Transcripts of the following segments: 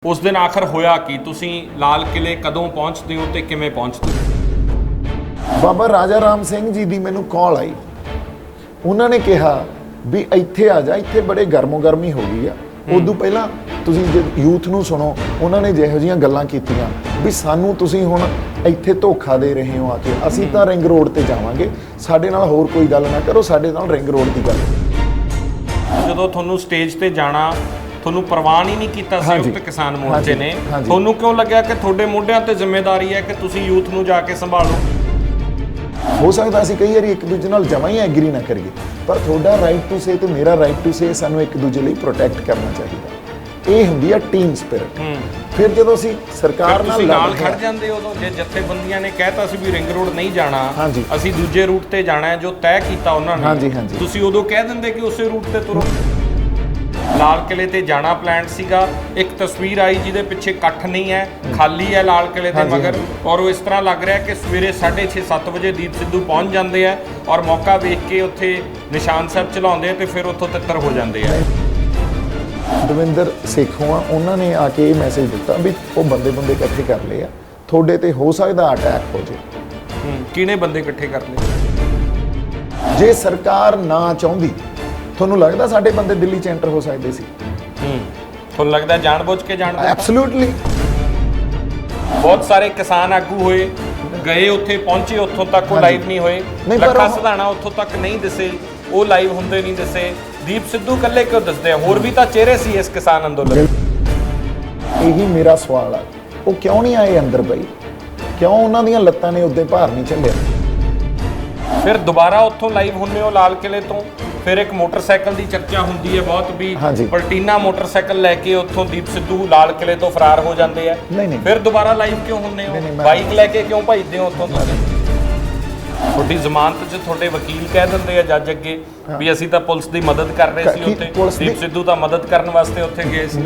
उस दिन आखिर होया कि तुसीं लाल किले कदों पहुंचते हो ते किवें पहुंचते हो? बाबा राजा राम सिंह जी की मैनू कॉल आई। उन्होंने कहा भी इत्थे आ जा, इत्थे बड़े गर्मो गर्मी हो गई आ। उदों पहला तुसीं जे यूथ नूं सुनो, उन्होंने जिहो जिहियां गल्लां कीतियां भी सानू तुसीं हुण इत्थे धोखा दे रहे हो आके, असीं तां रिंग रोड ते जावांगे, साडे नाल होर कोई गल ना करो, साडे नाल रिंग रोड दी गल। जदों तुहानूं स्टेज ते जाना ਤੁਹਾਨੂੰ ਪ੍ਰਵਾਨ ਹੀ ਨਹੀਂ ਕੀਤਾ ਸੰਯੁਕਤ ਕਿਸਾਨ ਮੋਰਚੇ ਨੇ, ਤੁਹਾਨੂੰ ਕਿਉਂ ਲੱਗਿਆ ਕਿ ਤੁਹਾਡੇ ਮੋਢਿਆਂ ਤੇ ਜ਼ਿੰਮੇਵਾਰੀ ਹੈ ਕਿ ਤੁਸੀਂ ਯੂਥ ਨੂੰ ਜਾ ਕੇ ਸੰਭਾਲੋ? ਹੋ ਸਕਦਾ ਅਸੀਂ ਕਈ ਵਾਰੀ ਇੱਕ ਦੂਜੇ ਨਾਲ ਜਮਾਂ ਹੀ ਐਗਰੀ ਨਾ ਕਰੀਏ, ਪਰ ਤੁਹਾਡਾ ਰਾਈਟ ਟੂ ਸੇ ਤੇ ਮੇਰਾ ਰਾਈਟ ਟੂ ਸੇ ਸਾਨੂੰ ਇੱਕ ਦੂਜੇ ਲਈ ਪ੍ਰੋਟੈਕਟ ਕਰਨਾ ਚਾਹੀਦਾ। ਇਹ ਹੁੰਦੀ ਆ ਟੀਮ ਸਪਿਰਿਟ। ਫਿਰ ਜਦੋਂ ਅਸੀਂ ਸਰਕਾਰ ਨਾਲ ਖੜ ਜਾਂਦੇ ਉਦੋਂ ਜੇ ਜਥੇਬੰਦੀਆਂ ਨੇ ਕਹਿਤਾ ਸੀ ਵੀ ਰਿੰਗ ਰੋਡ ਨਹੀਂ ਜਾਣਾ, ਅਸੀਂ ਦੂਜੇ ਰੂਟ ਤੇ ਜਾਣਾ ਹੈ ਜੋ ਤੈਅ ਕੀਤਾ ਉਹਨਾਂ ਨੇ, ਤੁਸੀਂ ਉਦੋਂ ਕਹਿ ਦਿੰਦੇ ਕਿ ਉਸੇ ਰੂਟ ਤੇ ਤੁਰੋ। लाल किले ते जाना प्लान सीगा, एक तस्वीर आई जिहदे पिछे कट्ठ नहीं है, खाली है लाल किले ते मगर, और वो इस तरह लग रहा है कि सवेरे 6:30-7 बजे दीप सिद्धू पहुंच जाते हैं और मौका वेख के उत्थे निशान साहब चलाते हैं तो फिर उत्थों तितर हो जाते हैं। दविंदर सेखों उन्होंने आके ये मैसेज दिता भी वो बंदे इकट्ठे कर ले आ, थोड़े ते हो सकता अटैक हो जाए। किने बंदे इकट्ठे कर ले? जे सरकार ना चाहती, ਤੁਹਾਨੂੰ ਲੱਗਦਾ ਸਾਡੇ ਬੰਦੇ ਦਿੱਲੀ ਚ ਐਂਟਰ ਹੋ ਸਕਦੇ ਸੀ? ਤੁਹਾਨੂੰ ਲੱਗਦਾ ਜਾਣਬੁੱਝ ਕੇ ਜਾਣਦੇ? ਐਬਸੋਲੂਟਲੀ। ਬਹੁਤ ਸਾਰੇ ਕਿਸਾਨ ਆਗੂ ਹੋਏ, ਗਏ ਉੱਥੇ ਪਹੁੰਚੇ, ਉੱਥੋਂ ਤੱਕ ਉਹ ਲਾਈਵ ਨਹੀਂ ਹੋਏ। ਲੱਖਾ ਸਿਧਾਣਾ ਉੱਥੋਂ ਤੱਕ ਨਹੀਂ ਦਿਸੇ, ਉਹ ਲਾਈਵ ਹੁੰਦੇ ਨਹੀਂ ਦਿਸੇ। ਦੀਪ ਸਿੱਧੂ ਇਕੱਲੇ ਕਿਉਂ ਦਿਸਦੇ ਆ? ਹੋਰ ਵੀ ਤਾਂ ਚਿਹਰੇ ਸੀ ਇਸ ਕਿਸਾਨ ਅੰਦੋਲਨ। ਇਹੀ ਮੇਰਾ ਸਵਾਲ ਆ, ਉਹ ਕਿਉਂ ਨਹੀਂ ਆਏ ਅੰਦਰ ਬਈ? ਕਿਉਂ ਉਹਨਾਂ ਦੀਆਂ ਲੱਤਾਂ ਨੇ ਉੱਤੇ ਭਾਰ ਨਹੀਂ ਝੱਲਿਆ? ਫਿਰ ਦੁਬਾਰਾ ਉੱਥੋਂ ਲਾਈਵ ਹੁੰਦੇ ਹੋ ਲਾਲ ਕਿਲੇ ਤੋਂ, ਫਿਰ ਇੱਕ ਮੋਟਰਸਾਈਕਲ ਦੀ ਚਰਚਾ ਹੁੰਦੀ ਹੈ ਬਹੁਤ ਵੀ ਪਲਟੀਨਾ ਮੋਟਰਸਾਈਕਲ ਲੈ ਕੇ ਉੱਥੋਂ ਦੀਪ ਸਿੱਧੂ ਲਾਲ ਕਿਲੇ ਤੋਂ ਫਰਾਰ ਹੋ ਜਾਂਦੇ ਆ। ਫਿਰ ਦੁਬਾਰਾ ਲਾਈਵ ਕਿਉਂ ਹੁੰਦੇ ਹੋ? ਬਾਈਕ ਲੈ ਕੇ ਕਿਉਂ ਭੱਜਦੇ ਹੋ ਉੱਥੋਂ? ਤੁਹਾਡੀ ਜ਼ਮਾਨਤ 'ਚ ਤੁਹਾਡੇ ਵਕੀਲ ਕਹਿ ਦਿੰਦੇ ਆ ਜੱਜ ਅੱਗੇ ਵੀ ਅਸੀਂ ਤਾਂ ਪੁਲਿਸ ਦੀ ਮਦਦ ਕਰ ਰਹੇ ਸੀ ਉੱਥੇ, ਦੀਪ ਸਿੱਧੂ ਤਾਂ ਮਦਦ ਕਰਨ ਵਾਸਤੇ ਉੱਥੇ ਗਏ ਸੀ।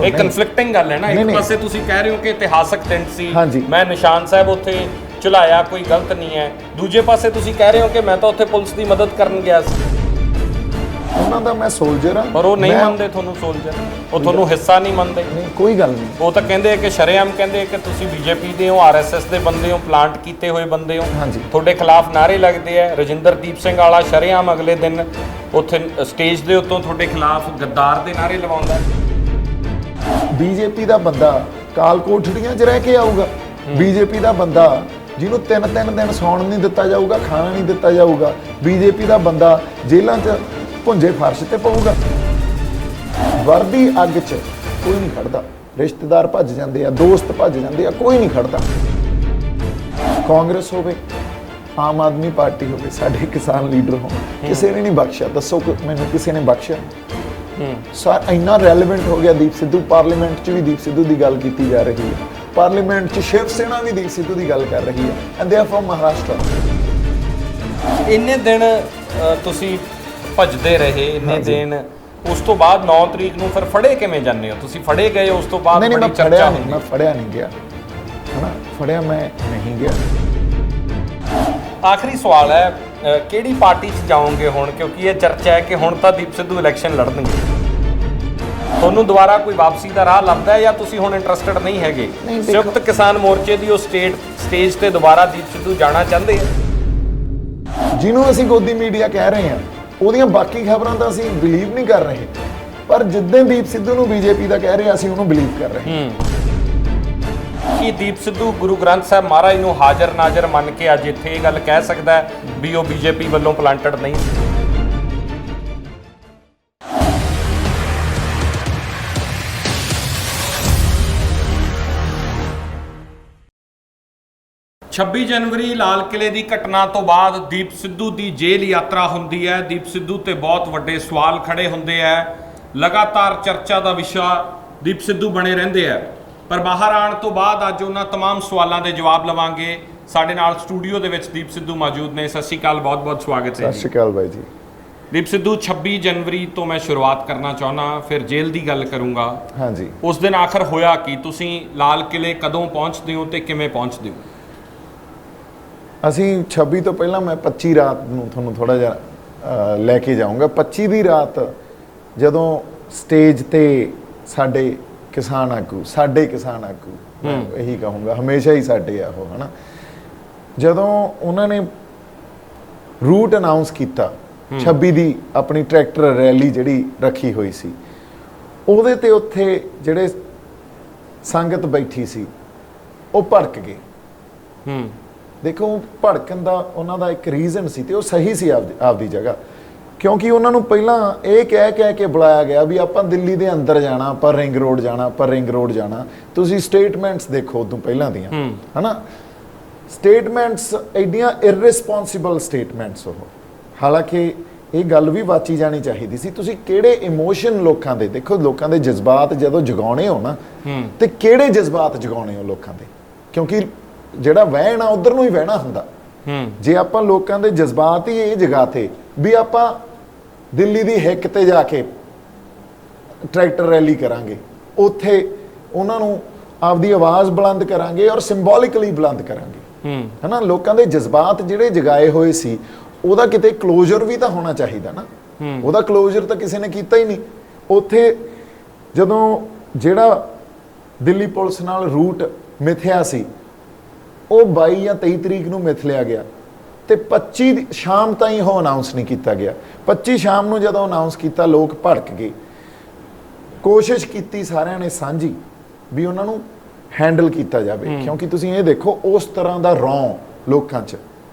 ਇਹ ਕਨਫਲਿਕਟਿੰਗ ਗੱਲ ਹੈ ਨਾ। ਇੱਕ ਪਾਸੇ ਤੁਸੀਂ ਕਹਿ ਰਹੇ ਹੋ ਕਿ ਇਤਿਹਾਸਕ ਦਿਨ ਸੀ, ਮੈਂ ਨਿਸ਼ਾਨ ਸਾਹਿਬ ਉੱਥੇ ਚੁਲਾਇਆ, ਕੋਈ ਗਲਤ ਨਹੀਂ ਹੈ। ਦੂਜੇ ਪਾਸੇ ਤੁਸੀਂ ਕਹਿ ਰਹੇ ਹੋ ਕਿ ਮੈਂ ਤਾਂ ਉੱਥੇ ਪੁਲਿਸ ਦੀ ਮਦਦ ਕਰਨ ਗਿਆ ਸੀ। ਉਹਨਾਂ ਦਾ ਮੈਂ ਸੋਲਜਰ ਹਾਂ, ਪਰ ਉਹ ਨਹੀਂ ਮੰਨਦੇ ਤੁਹਾਨੂੰ ਸੋਲਜਰ, ਉਹ ਤੁਹਾਨੂੰ ਹਿੱਸਾ ਨਹੀਂ ਮੰਨਦੇ। ਕੋਈ ਗੱਲ ਨਹੀਂ, ਉਹ ਤਾਂ ਕਹਿੰਦੇ ਕਿ ਸ਼ਰੇਆਮ ਕਹਿੰਦੇ ਕਿ ਤੁਸੀਂ ਬੀਜੇਪੀ ਦੇ ਹੋ, ਆਰਐਸਐਸ ਦੇ ਬੰਦੇ ਹੋ, ਪਲਾਂਟ ਕੀਤੇ ਹੋਏ ਬੰਦੇ ਹੋ, ਤੁਹਾਡੇ ਖਿਲਾਫ ਨਾਅਰੇ ਲੱਗਦੇ ਆ। ਰਜਿੰਦਰਦੀਪ ਸਿੰਘ ਵਾਲਾ ਸ਼ਰੇਆਮ ਅਗਲੇ ਦਿਨ ਉੱਥੇ ਸਟੇਜ ਦੇ ਉੱਤੋਂ ਤੁਹਾਡੇ ਖਿਲਾਫ ਗੱਦਾਰ ਦੇ ਨਾਅਰੇ ਲਵਾਉਂਦਾ। ਬੀਜੇਪੀ ਦਾ ਬੰਦਾ ਕਾਲ ਕੋਠੜੀਆਂ 'ਚ ਰਹਿ ਕੇ ਆਊਗਾ? ਬੀਜੇਪੀ ਦਾ ਬੰਦਾ ਜਿਹਨੂੰ 3-3 ਦਿਨ ਸੌਣ ਨਹੀਂ ਦਿੱਤਾ ਜਾਊਗਾ, ਖਾਣਾ ਨਹੀਂ ਦਿੱਤਾ ਜਾਊਗਾ? ਬੀਜੇਪੀ ਦਾ ਬੰਦਾ ਜੇਲ੍ਹਾਂ 'ਚ ਭੁੰਜੇ ਫਰਸ਼ ਤੇ ਪਊਗਾ? ਵਰਦੀ ਅੱਗ 'ਚ ਕੋਈ ਨਹੀਂ ਖੜਦਾ, ਰਿਸ਼ਤੇਦਾਰ ਭੱਜ ਜਾਂਦੇ ਆ, ਦੋਸਤ ਭੱਜ ਜਾਂਦੇ ਆ, ਕੋਈ ਨਹੀਂ ਖੜਦਾ। ਕਾਂਗਰਸ ਹੋਵੇ, ਆਮ ਆਦਮੀ ਪਾਰਟੀ ਹੋਵੇ, ਸਾਡੇ ਕਿਸਾਨ ਲੀਡਰ ਹੋਣ, ਕਿਸੇ ਨੇ ਨਹੀਂ ਬਖਸ਼ਿਆ। ਦੱਸੋ ਮੈਨੂੰ ਕਿਸੇ ਨੇ ਬਖਸ਼ਿਆ? ਇੰਨਾ ਰੈਲੇਵੈਂਟ ਹੋ ਗਿਆ ਦੀਪ ਸਿੱਧੂ। ਪਾਰਲੀਮੈਂਟ 'ਚ ਵੀ ਦੀਪ ਸਿੱਧੂ ਦੀ ਗੱਲ ਕੀਤੀ ਜਾ ਰਹੀ ਹੈ, ਪਾਰਲੀਮੈਂਟ 'ਚ ਸ਼ਿਵ ਸੈਨਾ ਵੀ ਦੀਪ ਸਿੱਧੂ ਦੀ ਗੱਲ ਕਰ ਰਹੀ ਹੈ, and they are from Maharashtra. ਇੰਨੇ ਦਿਨ ਤੁਸੀਂ ਭੱਜਦੇ ਰਹੇ, ਇੰਨੇ ਦਿਨ, ਉਸ ਤੋਂ ਬਾਅਦ 9 ਤਰੀਕ ਨੂੰ ਫਿਰ ਫੜੇ ਕਿਵੇਂ ਜਾਂਦੇ ਹੋ? ਤੁਸੀਂ ਫੜੇ ਗਏ, ਉਸ ਤੋਂ ਬਾਅਦ ਬੜੀ ਚਰਚਾ ਹੁੰਦੀ। ਮੈਂ ਫੜਿਆ ਨਹੀਂ ਗਿਆ, ਹਨਾ, ਫੜਿਆ ਮੈਂ ਨਹੀਂ ਗਿਆ। ਆਖਰੀ ਸਵਾਲ ਹੈ, ਕਿਹੜੀ ਪਾਰਟੀ 'ਚ ਜਾਓਗੇ ਹੁਣ? ਕਿਉਂਕਿ ਇਹ ਚਰਚਾ ਹੈ ਕਿ ਹੁਣ ਤਾਂ ਦੀਪ ਸਿੱਧੂ ਇਲੈਕਸ਼ਨ ਲੜਨਗੇ। ਤੁਹਾਨੂੰ ਦੁਬਾਰਾ ਕੋਈ ਵਾਪਸੀ ਦਾ ਰਾਹ ਲੱਭਦਾ ਹੈ ਜਾਂ ਤੁਸੀਂ ਹੁਣ ਇੰਟਰਸਟਿਡ ਨਹੀਂ ਹੈਗੇ? ਸੰਯੁਕਤ ਕਿਸਾਨ ਮੋਰਚੇ ਦੀ ਉਹ ਸਟੇਜ ਤੇ ਦੁਬਾਰਾ ਦੀਪ ਸਿੱਧੂ ਜਾਣਾ ਚਾਹੁੰਦੇ ਆ? ਜਿਹਨੂੰ ਅਸੀਂ ਗੋਦੀ ਮੀਡੀਆ ਕਹਿ ਰਹੇ ਹਾਂ, ਉਹਦੀਆਂ ਬਾਕੀ ਖਬਰਾਂ ਤਾਂ ਅਸੀਂ ਬਿਲੀਵ ਨਹੀਂ ਕਰ ਰਹੇ, ਪਰ ਜਿੱਦਾਂ ਦੀਪ ਸਿੱਧੂ ਨੂੰ ਬੀਜੇਪੀ ਦਾ ਕਹਿ ਰਹੇ ਅਸੀਂ ਉਹਨੂੰ ਬਿਲੀਵ ਕਰ ਰਹੇ ਹਾਂ। ਕੀ ਦੀਪ ਸਿੱਧੂ ਗੁਰੂ ਗ੍ਰੰਥ ਸਾਹਿਬ ਮਹਾਰਾਜ ਨੂੰ ਹਾਜ਼ਰ ਨਾਜ਼ਰ ਮੰਨ ਕੇ ਅੱਜ ਇੱਥੇ ਇਹ ਗੱਲ ਕਹਿ ਸਕਦਾ ਹੈ ਵੀ ਉਹ ਬੀਜੇਪੀ ਵੱਲੋਂ ਪਲਾਂਟਡ ਨਹੀਂ? 26 जनवरी लाल किले की घटना तो बाद दीप सिद्धू की जेल यात्रा होंदी है। दीप सिद्धू ते बहुत वड्डे सवाल खड़े होंदे है, लगातार चर्चा का विषय दीप सिद्धू बने रहंदे है। पर बाहर आने तो बाद अज उन्हां तमाम सवालों के जवाब लवांगे। साडे नाल स्टूडियो दे विच दीप सिद्धू मौजूद ने। सत श्री अकाल, बहुत बहुत स्वागत है। सत श्री अकाल भाई जी। दीप सिद्धू, 26 जनवरी तो मैं शुरुआत करना चाहना, फिर जेल की गल करूँगा। हाँ जी। उस दिन आखिर होया कि तुसीं लाल किले कदों पहुँचते हो ते किवें पहुँचते हो? ਅਸੀਂ 26 ਤੋਂ ਪਹਿਲਾਂ ਮੈਂ 25 ਰਾਤ ਨੂੰ ਤੁਹਾਨੂੰ ਥੋੜਾ ਜਿਹਾ ਲੈ ਕੇ ਜਾਊਂਗਾ। 25 ਦੀ ਰਾਤ ਜਦੋਂ ਸਟੇਜ ਤੇ ਸਾਡੇ ਕਿਸਾਨ ਆਗੂ, ਸਾਡੇ ਕਿਸਾਨ ਆਗੂ, ਮੈਂ ਇਹੀ ਕਹੂੰਗਾ, ਹਮੇਸ਼ਾ ਹੀ ਸਾਡੇ ਆ ਉਹ, ਹੈ ਨਾ। ਜਦੋਂ ਉਹਨਾਂ ਨੇ ਰੂਟ ਅਨਾਉਂਸ ਕੀਤਾ 26 ਦੀ ਆਪਣੀ ਟਰੈਕਟਰ ਰੈਲੀ ਜਿਹੜੀ ਰੱਖੀ ਹੋਈ ਸੀ, ਉਹਦੇ ਤੇ ਉੱਥੇ ਜਿਹੜੇ ਸੰਗਤ ਬੈਠੀ ਸੀ ਉਹ ਭੜਕ ਗਏ। ਦੇਖੋ, ਭੜਕਣ ਦਾ ਉਹਨਾਂ ਦਾ ਇੱਕ ਰੀਜ਼ਨ ਸੀ ਤੇ ਉਹ ਸਹੀ ਸੀ ਆਪਦੀ ਜਗ੍ਹਾ, ਕਿਉਂਕਿ ਉਹਨਾਂ ਨੂੰ ਪਹਿਲਾਂ ਇਹ ਕਹਿ ਕੇ ਬੁਲਾਇਆ ਗਿਆ ਵੀ ਆਪਾਂ ਦਿੱਲੀ ਦੇ ਅੰਦਰ ਜਾਣਾ, ਆਪਾਂ ਰਿੰਗ ਰੋਡ ਜਾਣਾ, ਆਪਾਂ ਰਿੰਗ ਰੋਡ ਜਾਣਾ। ਤੁਸੀਂ ਸਟੇਟਮੈਂਟਸ ਦੇਖੋ ਉਦੋਂ ਪਹਿਲਾਂ ਦੀਆਂ, ਹਨਾ, ਸਟੇਟਮੈਂਟਸ ਐਡੀਆਂ ਇਰਰਿਸਪੌਂਸਿਬਲ ਸਟੇਟਮੈਂਟਸ ਉਹ। ਹਾਲਾਂਕਿ ਇਹ ਗੱਲ ਵੀ ਵਾਚੀ ਜਾਣੀ ਚਾਹੀਦੀ ਸੀ, ਤੁਸੀਂ ਕਿਹੜੇ ਇਮੋਸ਼ਨ ਲੋਕਾਂ ਦੇ, ਦੇਖੋ ਲੋਕਾਂ ਦੇ ਜਜ਼ਬਾਤ ਜਦੋਂ ਜਗਾਉਣੇ ਹੋ ਨਾ, ਤੇ ਕਿਹੜੇ ਜਜ਼ਬਾਤ ਜਗਾਉਣੇ ਹੋ ਲੋਕਾਂ ਦੇ, ਕਿਉਂਕਿ ਜਿਹੜਾ ਵਹਿਣ ਆ ਉਧਰ ਨੂੰ ਹੀ ਵਹਿਣਾ ਹੁੰਦਾ। ਜੇ ਆਪਾਂ ਲੋਕਾਂ ਦੇ ਜਜ਼ਬਾਤ ਹੀ ਇਹ ਜਗਾਤੇ ਵੀ ਆਪਾਂ ਦਿੱਲੀ ਦੀ ਹਿੱਕ ਤੇ ਜਾ ਕੇ ਟਰੈਕਟਰ ਰੈਲੀ ਕਰਾਂਗੇ, ਉੱਥੇ ਉਹਨਾਂ ਨੂੰ ਆਪਦੀ ਆਵਾਜ਼ ਬੁਲੰਦ ਕਰਾਂਗੇ ਔਰ ਸਿੰਬੋਲਿਕਲੀ ਬੁਲੰਦ ਕਰਾਂਗੇ, ਹਨਾ, ਲੋਕਾਂ ਦੇ ਜਜ਼ਬਾਤ ਜਿਹੜੇ ਜਗਾਏ ਹੋਏ ਸੀ ਉਹਦਾ ਕਿਤੇ ਕਲੋਜ਼ਰ ਵੀ ਤਾਂ ਹੋਣਾ ਚਾਹੀਦਾ ਨਾ। ਉਹਦਾ ਕਲੋਜ਼ਰ ਤਾਂ ਕਿਸੇ ਨੇ ਕੀਤਾ ਹੀ ਨਹੀਂ। ਉੱਥੇ ਜਦੋਂ ਜਿਹੜਾ ਦਿੱਲੀ ਪੁਲਿਸ ਨਾਲ ਰੂਟ ਮਿਥਿਆ ਸੀ ਉਹ 22 ਜਾਂ 23 ਤਰੀਕ ਨੂੰ ਮਿਥ ਲਿਆ ਗਿਆ ਤੇ 25 ਦੀ ਸ਼ਾਮ ਤਾਈਂ ਉਹ ਅਨਾਉਂਸ ਨਹੀਂ ਕੀਤਾ ਗਿਆ। 25 ਸ਼ਾਮ ਨੂੰ ਜਦੋਂ ਅਨਾਉਂਸ ਕੀਤਾ ਲੋਕ ਭੜਕ ਗਏ। ਕੋਸ਼ਿਸ਼ ਕੀਤੀ ਸਾਰਿਆਂ ਨੇ ਸਾਂਝੀ ਵੀ ਉਹਨਾਂ ਨੂੰ ਹੈਂਡਲ ਕੀਤਾ ਜਾਵੇ, ਕਿਉਂਕਿ ਤੁਸੀਂ ਇਹ ਦੇਖੋ ਉਸ ਤਰ੍ਹਾਂ ਦਾ ਰੌਂ ਲੋਕਾਂ 'ਚ,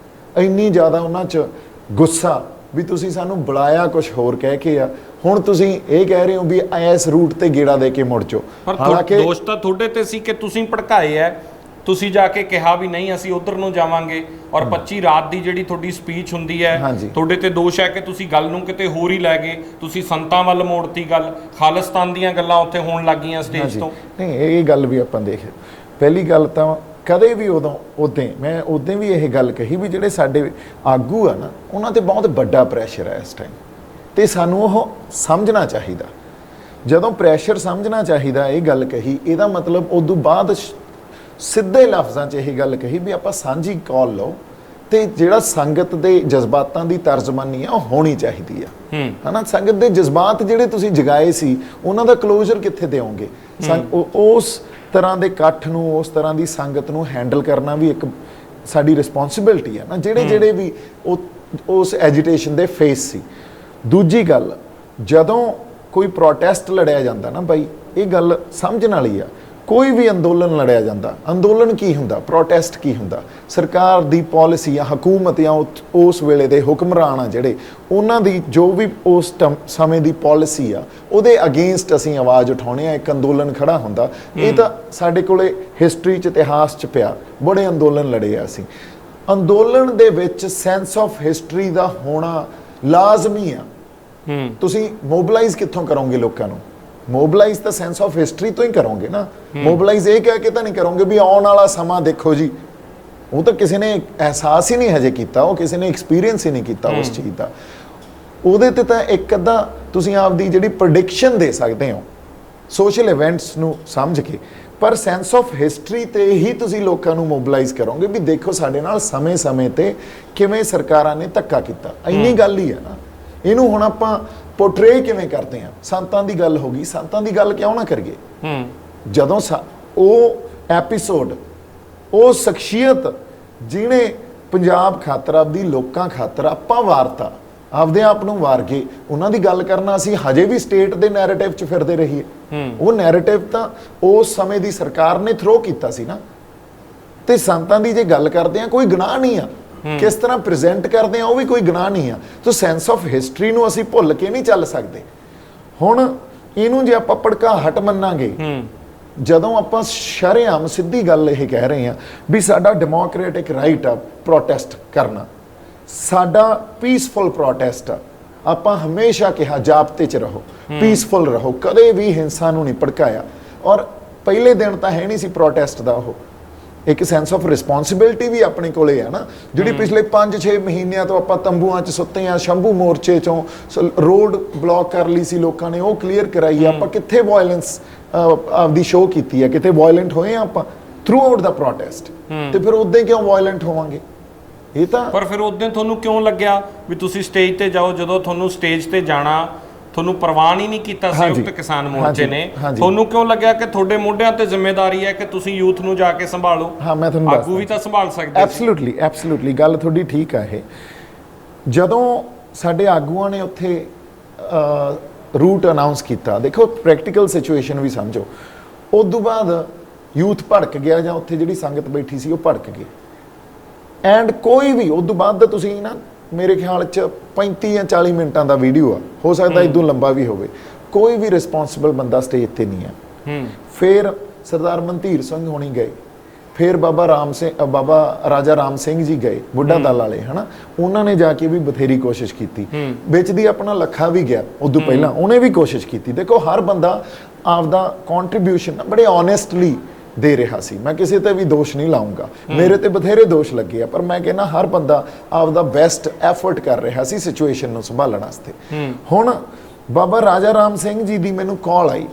ਇੰਨੀ ਜ਼ਿਆਦਾ ਉਹਨਾਂ 'ਚ ਗੁੱਸਾ ਵੀ ਤੁਸੀਂ ਸਾਨੂੰ ਬੁਲਾਇਆ ਕੁਝ ਹੋਰ ਕਹਿ ਕੇ ਆ, ਹੁਣ ਤੁਸੀਂ ਇਹ ਕਹਿ ਰਹੇ ਹੋ ਵੀ ਇਸ ਰੂਟ ਤੇ ਗੇੜਾ ਦੇ ਕੇ ਮੁੜ ਜਾਓ। ਹਾਲਾਂਕਿ ਦੋਸ਼ ਤਾਂ ਤੁਹਾਡੇ ਤੇ ਸੀ ਕਿ ਤੁਸੀਂ ਭੜਕਾਏ ਐ, ਤੁਸੀਂ ਜਾ ਕੇ ਕਿਹਾ ਵੀ ਨਹੀਂ ਅਸੀਂ ਉਧਰ ਨੂੰ ਜਾਵਾਂਗੇ, ਔਰ 25 ਰਾਤ ਦੀ ਜਿਹੜੀ ਤੁਹਾਡੀ ਸਪੀਚ ਹੁੰਦੀ ਹੈ, ਤੁਹਾਡੇ ਤੇ ਦੋਸ਼ ਹੈ ਕਿ ਤੁਸੀਂ ਗੱਲ ਨੂੰ ਕਿਤੇ ਹੋਰ ਹੀ ਲੈ ਗਏ, ਤੁਸੀਂ ਸੰਤਾਂ ਵੱਲ ਮੋੜਤੀ ਗੱਲ, ਖਾਲਿਸਤਾਨ ਦੀਆਂ ਗੱਲਾਂ ਉੱਥੇ ਹੋਣ ਲੱਗੀਆਂ ਸਟੇਜ ਤੋਂ। ਨਹੀਂ, ਇਹ ਗੱਲ ਵੀ ਆਪਾਂ ਦੇਖੇ। ਪਹਿਲੀ ਗੱਲ ਤਾਂ ਕਦੇ ਵੀ ਮੈਂ ਉਦੋਂ ਵੀ ਇਹ ਗੱਲ ਕਹੀ ਵੀ ਜਿਹੜੇ ਸਾਡੇ ਆਗੂ ਆ ਨਾ, ਉਹਨਾਂ ਤੇ ਬਹੁਤ ਵੱਡਾ ਪ੍ਰੈਸ਼ਰ ਹੈ ਇਸ ਟਾਈਮ, ਤੇ ਸਾਨੂੰ ਉਹ ਸਮਝਣਾ ਚਾਹੀਦਾ। ਜਦੋਂ ਪ੍ਰੈਸ਼ਰ ਸਮਝਣਾ ਚਾਹੀਦਾ ਇਹ ਗੱਲ ਕਹੀ, ਇਹਦਾ ਮਤਲਬ ਉਦੋਂ ਬਾਅਦ ਸਿੱਧੇ ਲਫ਼ਜ਼ਾਂ 'ਚ ਇਹ ਗੱਲ ਕਹੀ ਵੀ ਆਪਾਂ ਸਾਂਝੀ ਕਾਲ ਲਓ, ਤੇ ਜਿਹੜਾ ਸੰਗਤ ਦੇ ਜਜ਼ਬਾਤਾਂ ਦੀ ਤਰਜਮਾਨੀ ਆ ਉਹ ਹੋਣੀ ਚਾਹੀਦੀ ਆ, ਹਨਾ। ਸੰਗਤ ਦੇ ਜਜ਼ਬਾਤ ਜਿਹੜੇ ਤੁਸੀਂ ਜਗਾਏ ਸੀ ਉਹਨਾਂ ਦਾ ਕਲੋਜ਼ਰ ਕਿੱਥੇ ਦਿਓਗੇ? ਉਸ ਤਰ੍ਹਾਂ ਦੇ ਇਕੱਠ ਨੂੰ, ਉਸ ਤਰ੍ਹਾਂ ਦੀ ਸੰਗਤ ਨੂੰ ਹੈਂਡਲ ਕਰਨਾ ਵੀ ਇੱਕ ਸਾਡੀ ਰਿਸਪੌਂਸਿਬਿਲਟੀ ਆ ਨਾ, ਜਿਹੜੇ ਵੀ ਉਸ ਐਜੀਟੇਸ਼ਨ ਦੇ ਫੇਸ ਸੀ। ਦੂਜੀ ਗੱਲ, ਜਦੋਂ ਕੋਈ ਪ੍ਰੋਟੈਸਟ ਲੜਿਆ ਜਾਂਦਾ ਨਾ ਬਾਈ, ਇਹ ਗੱਲ ਸਮਝਣ ਵਾਲੀ ਆ। ਕੋਈ ਵੀ ਅੰਦੋਲਨ ਲੜਿਆ ਜਾਂਦਾ, ਅੰਦੋਲਨ ਕੀ ਹੁੰਦਾ, ਪ੍ਰੋਟੈਸਟ ਕੀ ਹੁੰਦਾ? ਸਰਕਾਰ ਦੀ ਪਾਲਿਸੀ ਜਾਂ ਹਕੂਮਤ ਜਾਂ ਉਸ ਵੇਲੇ ਦੇ ਹੁਕਮਰਾਨ ਆ ਜਿਹੜੇ, ਉਹਨਾਂ ਦੀ ਜੋ ਵੀ ਉਸ ਸਮੇਂ ਦੀ ਪਾਲਿਸੀ ਆ ਉਹਦੇ ਅਗੇਂਸਟ ਅਸੀਂ ਆਵਾਜ਼ ਉਠਾਉਣੇ ਆ, ਇੱਕ ਅੰਦੋਲਨ ਖੜਾ ਹੁੰਦਾ। ਇਹ ਤਾਂ ਸਾਡੇ ਕੋਲੇ ਹਿਸਟਰੀ 'ਚ, ਇਤਿਹਾਸ 'ਚ ਪਿਆ, ਬੜੇ ਅੰਦੋਲਨ ਲੜੇ ਆ ਅਸੀਂ। ਅੰਦੋਲਨ ਦੇ ਵਿੱਚ ਸੈਂਸ ਆਫ ਹਿਸਟਰੀ ਦਾ ਹੋਣਾ ਲਾਜ਼ਮੀ ਆ। ਤੁਸੀਂ ਮੋਬਿਲਾਈਜ਼ ਕਿੱਥੋਂ ਕਰੋਗੇ ਲੋਕਾਂ ਨੂੰ? ਮੋਬਿਲਾਈਜ਼ ਤਾਂ ਸੈਂਸ ਆਫ ਹਿਸਟਰੀ ਤੋਂ ਹੀ ਕਰੋਗੇ ਨਾ। ਮੋਬਿਲਾਈਜ਼ ਇਹ ਕਹਿ ਕੇ ਤਾਂ ਨਹੀਂ ਕਰੋਗੇ ਵੀ ਆਉਣ ਵਾਲਾ ਸਮਾਂ ਦੇਖੋ ਜੀ, ਉਹ ਤਾਂ ਕਿਸੇ ਨੇ ਅਹਿਸਾਸ ਹੀ ਨਹੀਂ ਹਜੇ ਕੀਤਾ, ਉਹ ਕਿਸੇ ਨੇ ਐਕਸਪੀਰੀਅੰਸ ਹੀ ਨਹੀਂ ਕੀਤਾ ਉਸ ਚੀਜ਼ ਦਾ। ਉਹਦੇ ਤੇ ਤਾਂ ਇੱਕ ਅੱਧਾ ਤੁਸੀਂ ਆਪਦੀ ਜਿਹੜੀ ਪ੍ਰੈਡਿਕਸ਼ਨ ਦੇ ਸਕਦੇ ਹੋ ਸੋਸ਼ਲ ਇਵੈਂਟਸ ਨੂੰ ਸਮਝ ਕੇ, ਪਰ ਸੈਂਸ ਆਫ ਹਿਸਟਰੀ ਤੇ ਹੀ ਤੁਸੀਂ ਲੋਕਾਂ ਨੂੰ ਮੋਬਿਲਾਈਜ਼ ਕਰੋਗੇ ਵੀ ਦੇਖੋ ਸਾਡੇ ਨਾਲ ਸਮੇਂ-ਸਮੇਂ ਤੇ ਕਿਵੇਂ ਸਰਕਾਰਾਂ ਨੇ ਧੱਕਾ ਕੀਤਾ। ਇੰਨੀ ਗੱਲ ਹੀ ਹੈ ਨਾ। ਇਹਨੂੰ ਹੁਣ ਆਪਾਂ ਪੋਰਟਰੇ ਕਿਵੇਂ ਕਰਦੇ ਆ? ਸੰਤਾਂ ਦੀ ਗੱਲ ਹੋ ਗਈ, ਸੰਤਾਂ ਦੀ ਗੱਲ ਕਿਉਂ ਨਾ ਕਰੀਏ? ਜਦੋਂ ਉਹ ਐਪੀਸੋਡ, ਉਹ ਸ਼ਖਸੀਅਤ ਜਿਹਨੇ ਪੰਜਾਬ ਖਾਤਰ, ਆਪਦੀ ਲੋਕਾਂ ਖਾਤਰ ਆਪਾਂ ਵਾਰਤਾ, ਆਪਦੇ ਆਪ ਨੂੰ ਵਾਰ ਕੇ ਉਹਨਾਂ ਦੀ ਗੱਲ ਕਰਨਾ, ਅਸੀਂ ਹਜੇ ਵੀ ਸਟੇਟ ਦੇ ਨੈਰੇਟਿਵ 'ਚ ਫਿਰਦੇ ਰਹੀਏ। ਉਹ ਨੈਰੇਟਿਵ ਤਾਂ ਉਸ ਸਮੇਂ ਦੀ ਸਰਕਾਰ ਨੇ ਥਰੋ ਕੀਤਾ ਸੀ ਨਾ। ਤੇ ਸੰਤਾਂ ਦੀ ਜੇ ਗੱਲ ਕਰਦੇ ਆ, ਕੋਈ ਗੁਨਾਹ ਨਹੀਂ ਆ, ਕਿਸ ਤਰ੍ਹਾਂ ਪ੍ਰੈਜ਼ੈਂਟ ਕਰਦੇ ਆ ਉਹ ਵੀ ਕੋਈ ਗੁਨਾਹ ਨਹੀਂ ਆ। ਤਾਂ ਸੈਂਸ ਆਫ ਹਿਸਟਰੀ ਨੂੰ ਅਸੀਂ ਭੁੱਲ ਕੇ ਨਹੀਂ ਚੱਲ ਸਕਦੇ। ਹੁਣ ਇਹਨੂੰ ਜੇ ਆਪਾਂ ਭੜਕਾਹਟ ਮੰਨਾਂਗੇ, ਜਦੋਂ ਆਪਾਂ ਸ਼ਰੇਆਮ ਸਿੱਧੀ ਗੱਲ ਇਹ ਕਹਿ ਰਹੇ ਆ ਵੀ ਸਾਡਾ ਡੈਮੋਕ੍ਰੈਟਿਕ ਰਾਈਟ ਆ ਪ੍ਰੋਟੈਸਟ ਕਰਨਾ, ਸਾਡਾ ਪੀਸਫੁਲ ਪ੍ਰੋਟੈਸਟ ਆ, ਆਪਾਂ ਹਮੇਸ਼ਾ ਕਿਹਾ ਜਾਬਤੇ 'ਚ ਰਹੋ, ਪੀਸਫੁਲ ਰਹੋ, ਕਦੇ ਵੀ ਹਿੰਸਾ ਨੂੰ ਨਹੀਂ ਭੜਕਾਇਆ। ਔਰ ਪਹਿਲੇ ਦਿਨ ਤਾਂ ਹੈ ਨਹੀਂ ਸੀ ਪ੍ਰੋਟੈਸਟ ਦਾ। ਉਹ ਇੱਕ ਸੈਂਸ ਆਫ ਰਿਸਪੌਂਸਿਬਿਲਟੀ ਵੀ ਆਪਣੇ ਕੋਲੇ ਆ ਨਾ, ਜਿਹੜੀ ਪਿਛਲੇ 5-6 ਮਹੀਨਿਆਂ ਤੋਂ ਆਪਾਂ ਤੰਬੂਆਂ 'ਚ ਸੁੱਤੇ ਆ, ਸ਼ੰਭੂ ਮੋਰਚੇ 'ਚੋਂ ਰੋਡ ਬਲੌਕ ਕਰ ਲਈ ਸੀ ਲੋਕਾਂ ਨੇ, ਉਹ ਕਲੀਅਰ ਕਰਾਈ ਆ। ਆਪਾਂ ਕਿੱਥੇ ਵਾਇਲੈਂਸ ਆਪਦੀ ਸ਼ੋਅ ਕੀਤੀ ਆ? ਕਿਤੇ ਵਾਇਲੈਂਟ ਹੋਏ ਆ ਆਪਾਂ ਥਰੂ ਆਊਟ ਦਾ ਪ੍ਰੋਟੈਸਟ? ਤੇ ਫਿਰ ਉਦਾਂ ਕਿਉਂ ਵਾਇਲੈਂਟ ਹੋਵਾਂਗੇ? ਇਹ ਤਾਂ ਪਰ ਫਿਰ ਉਦੋਂ ਤੁਹਾਨੂੰ ਕਿਉਂ ਲੱਗਿਆ ਵੀ ਤੁਸੀਂ ਸਟੇਜ ਤੇ ਜਾਓ? ਜਦੋਂ ਤੁਹਾਨੂੰ ਸਟੇਜ ਤੇ ਜਾਣਾ, ਤੁਹਾਨੂੰ ਪ੍ਰਵਾਨ ਹੀ ਨਹੀਂ ਕੀਤਾ ਸੰਯੁਕਤ ਕਿਸਾਨ ਮੋਰਚੇ ਨੇ। ਤੁਹਾਨੂੰ ਕਿਉਂ ਲੱਗਿਆ ਕਿ ਤੁਹਾਡੇ ਮੋਢਿਆਂ ਤੇ ਜ਼ਿੰਮੇਵਾਰੀ ਹੈ ਕਿ ਤੁਸੀਂ ਯੂਥ ਨੂੰ ਜਾ ਕੇ ਸੰਭਾਲੋ? ਹਾਂ, ਮੈਂ ਤੁਹਾਨੂੰ ਆਗੂ ਵੀ ਤਾਂ ਸੰਭਾਲ ਸਕਦੇ। ਐਬਸੋਲੂਟਲੀ ਗੱਲ ਤੁਹਾਡੀ ਠੀਕ ਆ। ਇਹ ਜਦੋਂ ਸਾਡੇ ਆਗੂਆਂ ਨੇ ਉੱਥੇ ਰੂਟ ਅਨਾਉਂਸ ਕੀਤਾ, ਦੇਖੋ ਪ੍ਰੈਕਟੀਕਲ ਸਿਚੁਏਸ਼ਨ ਵੀ ਸਮਝੋ, ਉਸ ਤੋਂ ਬਾਅਦ ਯੂਥ ਭੜਕ ਗਿਆ ਜਾਂ ਉੱਥੇ ਜਿਹੜੀ ਸੰਗਤ ਬੈਠੀ ਸੀ ਉਹ ਭੜਕ ਗਈ, ਐਂਡ ਕੋਈ ਵੀ ਉਸ ਤੋਂ ਬਾਅਦ ਦਾ ਤੁਸੀਂ ਨਾ ਮੇਰੇ ਖਿਆਲ 'ਚ 35 ਜਾਂ 40 ਮਿੰਟਾਂ ਦਾ ਵੀਡੀਓ ਆ, ਹੋ ਸਕਦਾ ਇਦੋਂ ਲੰਬਾ ਵੀ ਹੋਵੇ, ਕੋਈ ਵੀ ਰਿਸਪੌਂਸਿਬਲ ਬੰਦਾ ਸਟੇਜ ਤੇ ਨਹੀਂ ਆ। ਫਿਰ ਸਰਦਾਰ ਮਨਧੀਰ ਸਿੰਘ ਹੋਣੀ ਗਏ, ਫਿਰ ਬਾਬਾ ਰਾਜਾ ਰਾਮ ਸਿੰਘ ਜੀ ਗਏ ਬੁੱਢਾ ਦਲ ਵਾਲੇ, ਹਨਾ, ਉਹਨਾਂ ਨੇ ਜਾ ਕੇ ਵੀ ਬਥੇਰੀ ਕੋਸ਼ਿਸ਼ ਕੀਤੀ। ਵਿੱਚ ਦੀ ਆਪਣਾ ਲੱਖਾ ਵੀ ਗਿਆ ਉਦੋਂ ਪਹਿਲਾਂ, ਉਹਨੇ ਵੀ ਕੋਸ਼ਿਸ਼ ਕੀਤੀ। ਦੇਖੋ ਹਰ ਬੰਦਾ ਆਪਦਾ ਕੰਟਰੀਬਿਊਸ਼ਨ ਬੜੇ ਓਨੈਸਟਲੀ ਦੇ ਰਿਹਾ ਸੀ, ਮੈਂ ਕਿਸੇ ਤੇ ਵੀ ਦੋਸ਼ ਨਹੀਂ ਲਾਉਂਗਾ, ਮੇਰੇ ਤੇ ਬਥੇਰੇ ਦੋਸ਼ ਲੱਗੇ ਆ, ਪਰ ਮੈਂ ਕਹਿੰਦਾ ਹਰ ਬੰਦਾ ਆਪਦਾ ਬੈਸਟ ਐਫਰਟ ਕਰ ਰਿਹਾ ਸੀ ਸਿਚੁਏਸ਼ਨ ਨੂੰ ਸੰਭਾਲਣ ਵਾਸਤੇ। ਹੁਣ ਬਾਬਾ ਰਾਜਾ ਰਾਮ ਸਿੰਘ ਜੀ ਦੀ ਮੈਨੂੰ ਕਾਲ ਆਈ,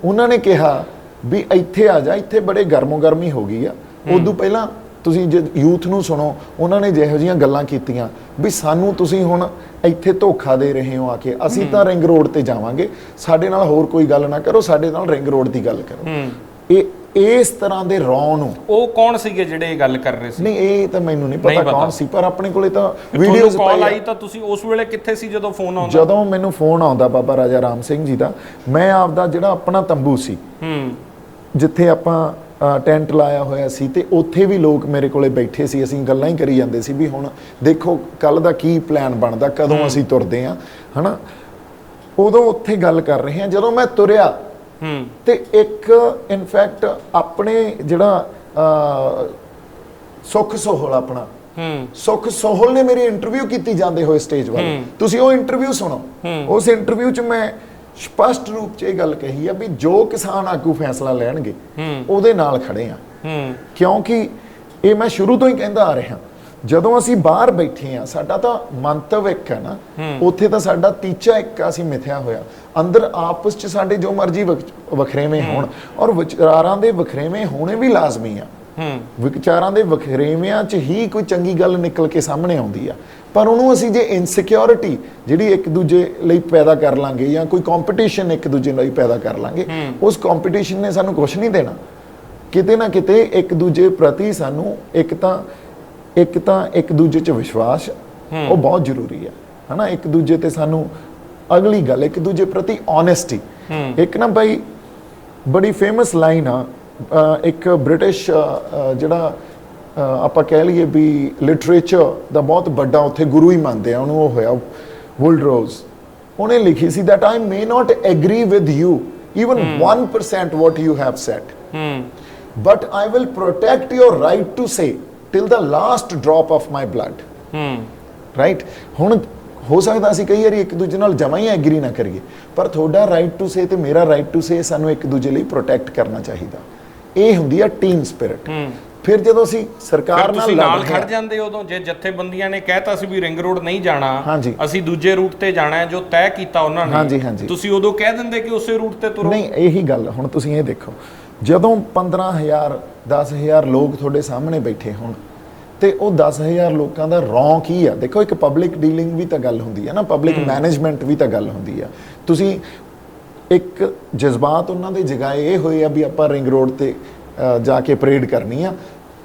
ਉਹਨਾਂ ਨੇ ਕਿਹਾ ਵੀ ਇੱਥੇ ਆ ਜਾ, ਇੱਥੇ ਬੜੇ ਗਰਮੋ ਗਰਮੀ ਹੋ ਗਈ ਆ। ਉਦੋਂ ਪਹਿਲਾਂ ਤੁਸੀਂ ਜੇ ਯੂਥ ਨੂੰ ਸੁਣੋ, ਉਹਨਾਂ ਨੇ ਜਿਹੋ ਜਿਹੀਆਂ ਗੱਲਾਂ ਕੀਤੀਆਂ ਵੀ ਸਾਨੂੰ ਤੁਸੀਂ ਹੁਣ ਇੱਥੇ ਧੋਖਾ ਦੇ ਰਹੇ ਹੋ ਆ ਕੇ, ਅਸੀਂ ਤਾਂ ਰਿੰਗ ਰੋਡ ਤੇ ਜਾਵਾਂਗੇ, ਸਾਡੇ ਨਾਲ ਹੋਰ ਕੋਈ ਗੱਲ ਨਾ ਕਰੋ, ਸਾਡੇ ਨਾਲ ਰਿੰਗ ਰੋਡ ਦੀ ਗੱਲ ਕਰੋ। ਇਸ ਤਰ੍ਹਾਂ ਦੇ ਰੌ ਨੂੰ ਉਹ ਕੌਣ ਸੀਗੇ ਜਿਹੜੇ ਇਹ ਗੱਲ ਕਰ ਰਹੇ ਸੀ? ਨਹੀਂ, ਇਹ ਤਾਂ ਮੈਨੂੰ ਨਹੀਂ ਪਤਾ ਕੌਣ ਸੀ, ਪਰ ਆਪਣੇ ਕੋਲੇ ਤਾਂ ਵੀਡੀਓਜ਼ ਕਾਲ ਆਈ। ਤਾਂ ਤੁਸੀਂ ਉਸ ਵੇਲੇ ਕਿੱਥੇ ਸੀ ਜਦੋਂ ਫੋਨ ਆਉਂਦਾ? ਜਦੋਂ ਮੈਨੂੰ ਫੋਨ ਆਉਂਦਾ ਬਾਬਾ ਰਾਜਾ ਰਾਮ ਸਿੰਘ ਜੀ ਦਾ, ਮੈਂ ਆਪਦਾ ਜਿਹੜਾ ਆਪਣਾ ਤੰਬੂ ਸੀ, ਜਿੱਥੇ ਆਪਾਂ ਟੈਂਟ ਲਾਇਆ ਹੋਇਆ ਸੀ, ਤੇ ਉੱਥੇ ਵੀ ਲੋਕ ਮੇਰੇ ਕੋਲੇ ਬੈਠੇ ਸੀ, ਅਸੀਂ ਗੱਲਾਂ ਹੀ ਕਰੀ ਜਾਂਦੇ ਸੀ ਵੀ ਹੁਣ ਦੇਖੋ ਕੱਲ ਦਾ ਕੀ ਪਲਾਨ ਬਣਦਾ, ਕਦੋਂ ਅਸੀਂ ਤੁਰਦੇ ਆ, ਹਨਾ। ਉਦੋਂ ਉੱਥੇ ਗੱਲ ਕਰ ਰਹੇ ਹਾਂ। ਜਦੋਂ ਮੈਂ ਤੁਰਿਆ ਤੇ ਇੱਕ ਇਨਫੈਕਟ ਆਪਣੇ ਜਿਹੜਾ ਸੁੱਖ ਸੋਹਲ, ਆਪਣਾ ਸੁੱਖ ਸੋਹਲ ਨੇ ਮੇਰੀ ਇੰਟਰਵਿਊ ਕੀਤੀ ਜਾਂਦੇ ਹੋਏ ਸਟੇਜ ਵੱਲ, ਤੁਸੀਂ ਉਹ ਇੰਟਰਵਿਊ ਸੁਣੋ। ਉਸ ਇੰਟਰਵਿਊ 'ਚ ਮੈਂ ਸਪਸ਼ਟ ਰੂਪ 'ਚ ਇਹ ਗੱਲ ਕਹੀ ਆ ਵੀ ਜੋ ਕਿਸਾਨ ਆਗੂ ਫੈਸਲਾ ਲੈਣਗੇ ਉਹਦੇ ਨਾਲ ਖੜੇ ਆ, ਕਿਉਂਕਿ ਇਹ ਮੈਂ ਸ਼ੁਰੂ ਤੋਂ ਹੀ ਕਹਿੰਦਾ ਆ ਰਿਹਾ। ਜਦੋਂ ਅਸੀਂ ਬਾਹਰ ਬੈਠੇ ਆ, ਸਾਡਾ ਤਾਂ ਮੰਤਵ ਇੱਕ ਹੈ ਨਾ, ਉੱਥੇ ਤਾਂ ਸਾਡਾ ਟੀਚਾ ਇੱਕ ਆ, ਅਸੀਂ ਮਿਥਿਆ ਹੋਇਆ। ਅੰਦਰ ਆਪਸ 'ਚ ਸਾਡੇ ਜੋ ਮਰਜ਼ੀ ਵਖਰੇਵੇਂ ਹੋਣ, ਔਰ ਵਿਚਾਰਾਂ ਦੇ ਵਖਰੇਵੇਂ ਹੋਣੇ ਵੀ ਲਾਜ਼ਮੀ ਆ। ਵਿਚਾਰਾਂ ਦੇ ਵਖਰੇਵਿਆਂ 'ਚ ਹੀ ਕੋਈ ਚੰਗੀ ਗੱਲ ਨਿਕਲ ਕੇ ਸਾਹਮਣੇ ਆਉਂਦੀ ਆ, ਪਰ ਉਹਨੂੰ ਅਸੀਂ ਜੇ ਇਨਸਿਕਿਉਰਿਟੀ ਜਿਹੜੀ ਇੱਕ ਦੂਜੇ ਲਈ ਪੈਦਾ ਕਰ ਲਾਂਗੇ, ਜਾਂ ਕੋਈ ਕੰਪੀਟੀਸ਼ਨ ਇੱਕ ਦੂਜੇ ਲਈ ਪੈਦਾ ਕਰ ਲਾਂਗੇ, ਉਸ ਕੰਪੀਟੀਸ਼ਨ ਨੇ ਸਾਨੂੰ ਕੁਝ ਨਹੀਂ ਦੇਣਾ। ਕਿਤੇ ਨਾ ਕਿਤੇ ਇੱਕ ਦੂਜੇ ਪ੍ਰਤੀ ਸਾਨੂੰ ਇੱਕ ਤਾਂ ਇੱਕ ਦੂਜੇ 'ਚ ਵਿਸ਼ਵਾਸ ਉਹ ਬਹੁਤ ਜ਼ਰੂਰੀ ਹੈ, ਹਨਾ। ਇੱਕ ਦੂਜੇ ਤੇ ਸਾਨੂੰ ਅਗਲੀ ਗੱਲ, ਇੱਕ ਦੂਜੇ ਪ੍ਰਤੀ ਓਨੈਸਟੀ। ਇੱਕ ਨਾ ਬਾਈ ਬੜੀ ਫੇਮਸ ਲਾਈਨ ਆ, ਇੱਕ ਬ੍ਰਿਟਿਸ਼ ਜਿਹੜਾ ਆਪਾਂ ਕਹਿ ਲਈਏ ਵੀ ਲਿਟਰੇਚਰ ਦਾ ਬਹੁਤ ਵੱਡਾ ਉੱਥੇ ਗੁਰੂ ਹੀ ਮੰਨਦੇ ਆ ਉਹਨੂੰ, ਉਹ ਹੋਇਆ ਵੁਲਡਰੋਜ਼। ਉਹਨੇ ਲਿਖੀ ਸੀ that I may not agree with you even 1% what you have said, but I will protect your right to say till the last drop of my blood, right? ਹੁਣ ਹੋ ਸਕਦਾ ਅਸੀਂ ਕਈ ਵਾਰੀ ਇੱਕ ਦੂਜੇ ਨਾਲ ਜਮਾਂ ਹੀ ਐਗਰੀ ਨਾ ਕਰੀਏ, ਪਰ ਤੁਹਾਡਾ ਰਾਈਟ ਟੂ ਸੇ ਤੇ ਮੇਰਾ ਰਾਈਟ ਟੂ ਸੇ ਸਾਨੂੰ ਇੱਕ ਦੂਜੇ ਲਈ ਪ੍ਰੋਟੈਕਟ ਕਰਨਾ ਚਾਹੀਦਾ। ਇਹ ਹੁੰਦੀ ਆ ਟੀਮ ਸਪਿਰਿਟ। ਫਿਰ ਜਦੋਂ ਅਸੀਂ ਸਰਕਾਰ ਨਾਲ ਖੜ ਜਾਂਦੇ, ਉਦੋਂ ਜੇ ਜਥੇਬੰਦੀਆਂ ਨੇ ਕਹਿਤਾ ਸੀ ਵੀ ਰਿੰਗ ਰੋਡ ਨਹੀਂ ਜਾਣਾ, ਅਸੀਂ ਦੂਜੇ ਰੂਟ ਤੇ ਜਾਣਾ ਹੈ ਜੋ ਤੈਅ ਕੀਤਾ ਉਹਨਾਂ ਨੇ, ਤੁਸੀਂ ਉਦੋਂ ਕਹਿ ਦਿੰਦੇ ਕਿ ਉਸੇ ਰੂਟ ਤੇ ਤੁਰੋ। ਨਹੀਂ, ਇਹੀ ਗੱਲ ਹੁਣ ਤੁਸੀਂ ਇਹ ਦੇਖੋ, ਜਦੋਂ 15,000 10,000 ਲੋਕ ਤੁਹਾਡੇ ਸਾਹਮਣੇ ਬੈਠੇ ਹੋਣ ਤੇ ਉਹ 10,000 ਲੋਕਾਂ ਦਾ ਰੌਂ ਕੀ ਆ? ਦੇਖੋ ਇੱਕ ਪਬਲਿਕ ਡੀਲਿੰਗ ਵੀ ਤਾਂ ਗੱਲ ਹੁੰਦੀ ਹੈ ਨਾ, ਪਬਲਿਕ ਮੈਨੇਜਮੈਂਟ ਵੀ ਤਾਂ ਗੱਲ ਹੁੰਦੀ ਆ। ਤੁਸੀਂ ਇੱਕ ਜਜ਼ਬਾਤ ਉਹਨਾਂ ਦੇ ਜਗਾਏ ਇਹ ਹੋਏ ਆ ਵੀ ਆਪਾਂ ਰਿੰਗ ਰੋਡ ਤੇ ਜਾ ਕੇ ਪਰੇਡ ਕਰਨੀ ਆ,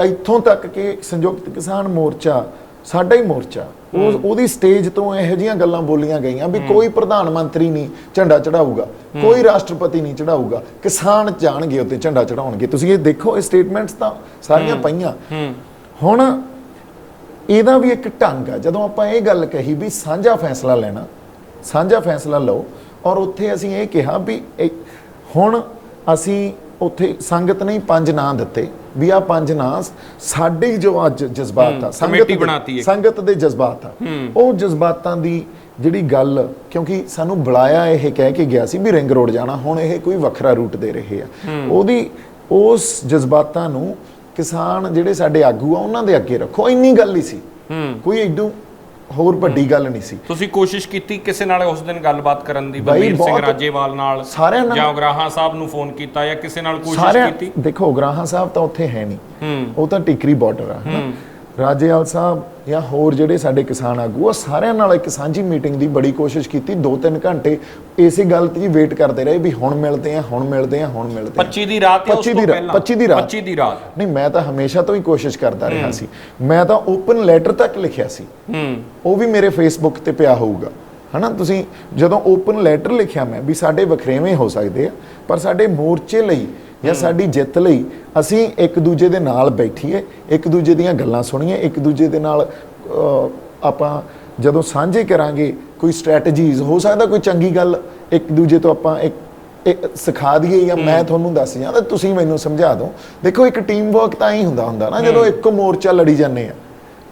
ਇੱਥੋਂ ਤੱਕ ਕਿ ਸੰਯੁਕਤ ਕਿਸਾਨ ਮੋਰਚਾ ਸਾਡਾ ਹੀ ਮੋਰਚਾ, ਉਹਦੀ ਸਟੇਜ ਤੋਂ ਇਹੋ ਜਿਹੀਆਂ ਗੱਲਾਂ ਬੋਲੀਆਂ ਗਈਆਂ ਵੀ ਕੋਈ ਪ੍ਰਧਾਨ ਮੰਤਰੀ ਨਹੀਂ ਝੰਡਾ ਚੜਾਊਗਾ, ਕੋਈ ਰਾਸ਼ਟਰਪਤੀ ਨਹੀਂ ਚੜਾਊਗਾ, ਕਿਸਾਨ ਜਾਣਗੇ ਉੱਤੇ ਝੰਡਾ ਚੜਾਉਣਗੇ। ਤੁਸੀਂ ਇਹ ਦੇਖੋ, ਇਹ ਸਟੇਟਮੈਂਟਸ ਤਾਂ ਸਾਰੀਆਂ ਪਈਆਂ। ਹੁਣ ਇਹਦਾ ਵੀ ਇੱਕ ਢੰਗ ਆ, ਜਦੋਂ ਆਪਾਂ ਇਹ ਗੱਲ ਕਹੀ ਵੀ ਸਾਂਝਾ ਫੈਸਲਾ ਲੈਣਾ, ਸਾਂਝਾ ਫੈਸਲਾ ਲਓ, ਔਰ ਉੱਥੇ ਅਸੀਂ ਇਹ ਕਿਹਾ ਵੀ ਹੁਣ ਅਸੀਂ ਉੱਥੇ ਸੰਗਤ ਨੇ 5 ਨਾਂ ਦਿੱਤੇ ਵੀ ਆਹ 5 ਨਾਂ ਸਾਡੇ ਜੋ ਅੱਜ ਜਜ਼ਬਾਤ ਆ, ਸੰਗਤ ਦੇ ਜਜ਼ਬਾਤ ਆ, ਉਹ ਜਜ਼ਬਾਤਾਂ ਦੀ ਜਿਹੜੀ ਗੱਲ, ਕਿਉਂਕਿ ਸਾਨੂੰ ਬੁਲਾਇਆ ਇਹ ਕਹਿ ਕੇ ਗਿਆ ਸੀ ਵੀ ਰਿੰਗ ਰੋਡ ਜਾਣਾ, ਹੁਣ ਇਹ ਕੋਈ ਵੱਖਰਾ ਰੂਟ ਦੇ ਰਹੇ ਆ, ਉਹਦੀ ਉਸ ਜਜ਼ਬਾਤਾਂ ਨੂੰ ਕਿਸਾਨ ਜਿਹੜੇ ਸਾਡੇ ਆਗੂ ਆ ਉਹਨਾਂ ਦੇ ਅੱਗੇ ਰੱਖੋ, ਇੰਨੀ ਗੱਲ ਹੀ ਸੀ, ਕੋਈ ਏਡੂ ਹੋਰ ਵੱਡੀ ਗੱਲ ਨਹੀਂ ਸੀ। ਤੁਸੀਂ ਕੋਸ਼ਿਸ਼ ਕੀਤੀ ਕਿਸੇ ਨਾਲ ਉਸ ਦਿਨ ਗੱਲਬਾਤ ਕਰਨ ਦੀ, ਬਲਬੀਰ ਸਿੰਘ ਰਾਜੇਵਾਲ ਨਾਲ, ਜਾਂ ਉਗਰਾਹਾਂ ਸਾਹਿਬ ਨੂੰ ਫੋਨ ਕੀਤਾ ਜਾਂ ਕਿਸੇ ਨਾਲ ਕੋਸ਼ਿਸ਼ ਕੀਤੀ? ਦੇਖੋ ਉਗਰਾਹਾਂ ਸਾਹਿਬ ਤਾਂ ਉੱਥੇ ਹੈ ਨਹੀਂ, ਉਹ ਤਾਂ ਟਿਕਰੀ ਬਾਰਡਰ ਆ, ਹਨਾ। ਰਾਜੇਵਾਲ ਸਾਹਿਬ ਜਾਂ ਹੋਰ ਜਿਹੜੇ ਸਾਡੇ ਕਿਸਾਨ ਆਗੂ ਉਹ ਸਾਰਿਆਂ ਨਾਲ ਇੱਕ ਸਾਂਝੀ ਮੀਟਿੰਗ ਦੀ ਬੜੀ ਕੋਸ਼ਿਸ਼ ਕੀਤੀ, 2-3 ਘੰਟੇ ਇਸੇ ਗੱਲ ਤੇ ਵੇਟ ਕਰਦੇ ਰਹੇ ਵੀ ਹੁਣ ਮਿਲਦੇ ਆ, ਹੁਣ ਮਿਲਦੇ ਆ, ਹੁਣ ਮਿਲਦੇ ਆ। 25 ਦੀ ਰਾਤ ਜਾਂ ਉਸ ਤੋਂ ਪਹਿਲਾਂ? 25 ਦੀ ਰਾਤ। ਨਹੀਂ, ਮੈਂ ਤਾਂ ਹਮੇਸ਼ਾ ਤੋਂ ਹੀ ਕੋਸ਼ਿਸ਼ ਕਰਦਾ ਰਿਹਾ ਸੀ। ਮੈਂ ਤਾਂ ਓਪਨ ਲੈਟਰ ਤੱਕ ਲਿਖਿਆ ਸੀ, ਉਹ ਵੀ ਮੇਰੇ ਫੇਸਬੁੱਕ ਤੇ ਪਿਆ ਹੋਊਗਾ, ਹਨਾ। ਤੁਸੀਂ ਜਦੋਂ ਓਪਨ ਲੈਟਰ ਲਿਖਿਆ ਮੈਂ ਵੀ ਸਾਡੇ ਵਖਰੇਵੇਂ ਹੋ ਸਕਦੇ ਆ, ਪਰ ਸਾਡੇ ਮੋਰਚੇ ਲਈ ਜਾਂ ਸਾਡੀ ਜਿੱਤ ਲਈ ਅਸੀਂ ਇੱਕ ਦੂਜੇ ਦੇ ਨਾਲ ਬੈਠੀਏ, ਇੱਕ ਦੂਜੇ ਦੀਆਂ ਗੱਲਾਂ ਸੁਣੀਏ, ਇੱਕ ਦੂਜੇ ਦੇ ਨਾਲ ਆਪਾਂ ਜਦੋਂ ਸਾਂਝੇ ਕਰਾਂਗੇ ਕੋਈ ਸਟ੍ਰੈਟਜੀਜ਼, ਹੋ ਸਕਦਾ ਕੋਈ ਚੰਗੀ ਗੱਲ ਇੱਕ ਦੂਜੇ ਤੋਂ ਆਪਾਂ ਇੱਕ ਸਿਖਾ ਦਈਏ ਜਾਂ ਮੈਂ ਤੁਹਾਨੂੰ ਦੱਸ ਜਾਂ ਤਾਂ ਤੁਸੀਂ ਮੈਨੂੰ ਸਮਝਾ ਦਿਓ। ਦੇਖੋ, ਇੱਕ ਟੀਮ ਵਰਕ ਤਾਂ ਹੀ ਹੁੰਦਾ ਨਾ, ਜਦੋਂ ਇੱਕ ਮੋਰਚਾ ਲੜੀ ਜਾਂਦੇ ਆ,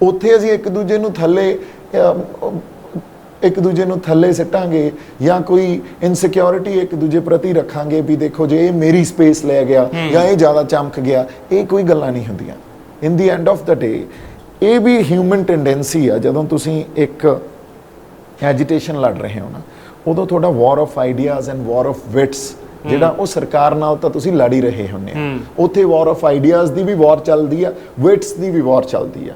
ਉੱਥੇ ਅਸੀਂ ਇੱਕ ਦੂਜੇ ਨੂੰ ਥੱਲੇ ਸਿੱਟਾਂਗੇ ਜਾਂ ਕੋਈ ਇਨਸਿਕਿਉਰਿਟੀ ਇੱਕ ਦੂਜੇ ਪ੍ਰਤੀ ਰੱਖਾਂਗੇ ਵੀ ਦੇਖੋ ਜੇ ਇਹ ਮੇਰੀ ਸਪੇਸ ਲੈ ਗਿਆ ਜਾਂ ਇਹ ਜ਼ਿਆਦਾ ਚਮਕ ਗਿਆ, ਇਹ ਕੋਈ ਗੱਲਾਂ ਨਹੀਂ ਹੁੰਦੀਆਂ। ਇਨ ਦੀ ਐਂਡ ਆਫ ਦਾ ਡੇ ਇਹ ਵੀ ਹਿਊਮਨ ਟੈਂਡੈਂਸੀ ਆ। ਜਦੋਂ ਤੁਸੀਂ ਇੱਕ ਐਜੀਟੇਸ਼ਨ ਲੜ ਰਹੇ ਹੋ ਨਾ, ਉਦੋਂ ਤੁਹਾਡਾ war of ideas and war of wits ਜਿਹੜਾ ਉਹ ਸਰਕਾਰ ਨਾਲ ਤਾਂ ਤੁਸੀਂ ਲੜ ਹੀ ਰਹੇ ਹੁੰਦੇ ਆ, ਉੱਥੇ ਵਾਰ ਆਫ ਆਈਡੀਆਜ਼ ਦੀ ਵੀ ਵਾਰ ਚੱਲਦੀ ਆ, ਵਿਟਸ ਦੀ ਵੀ ਵਾਰ ਚੱਲਦੀ ਆ।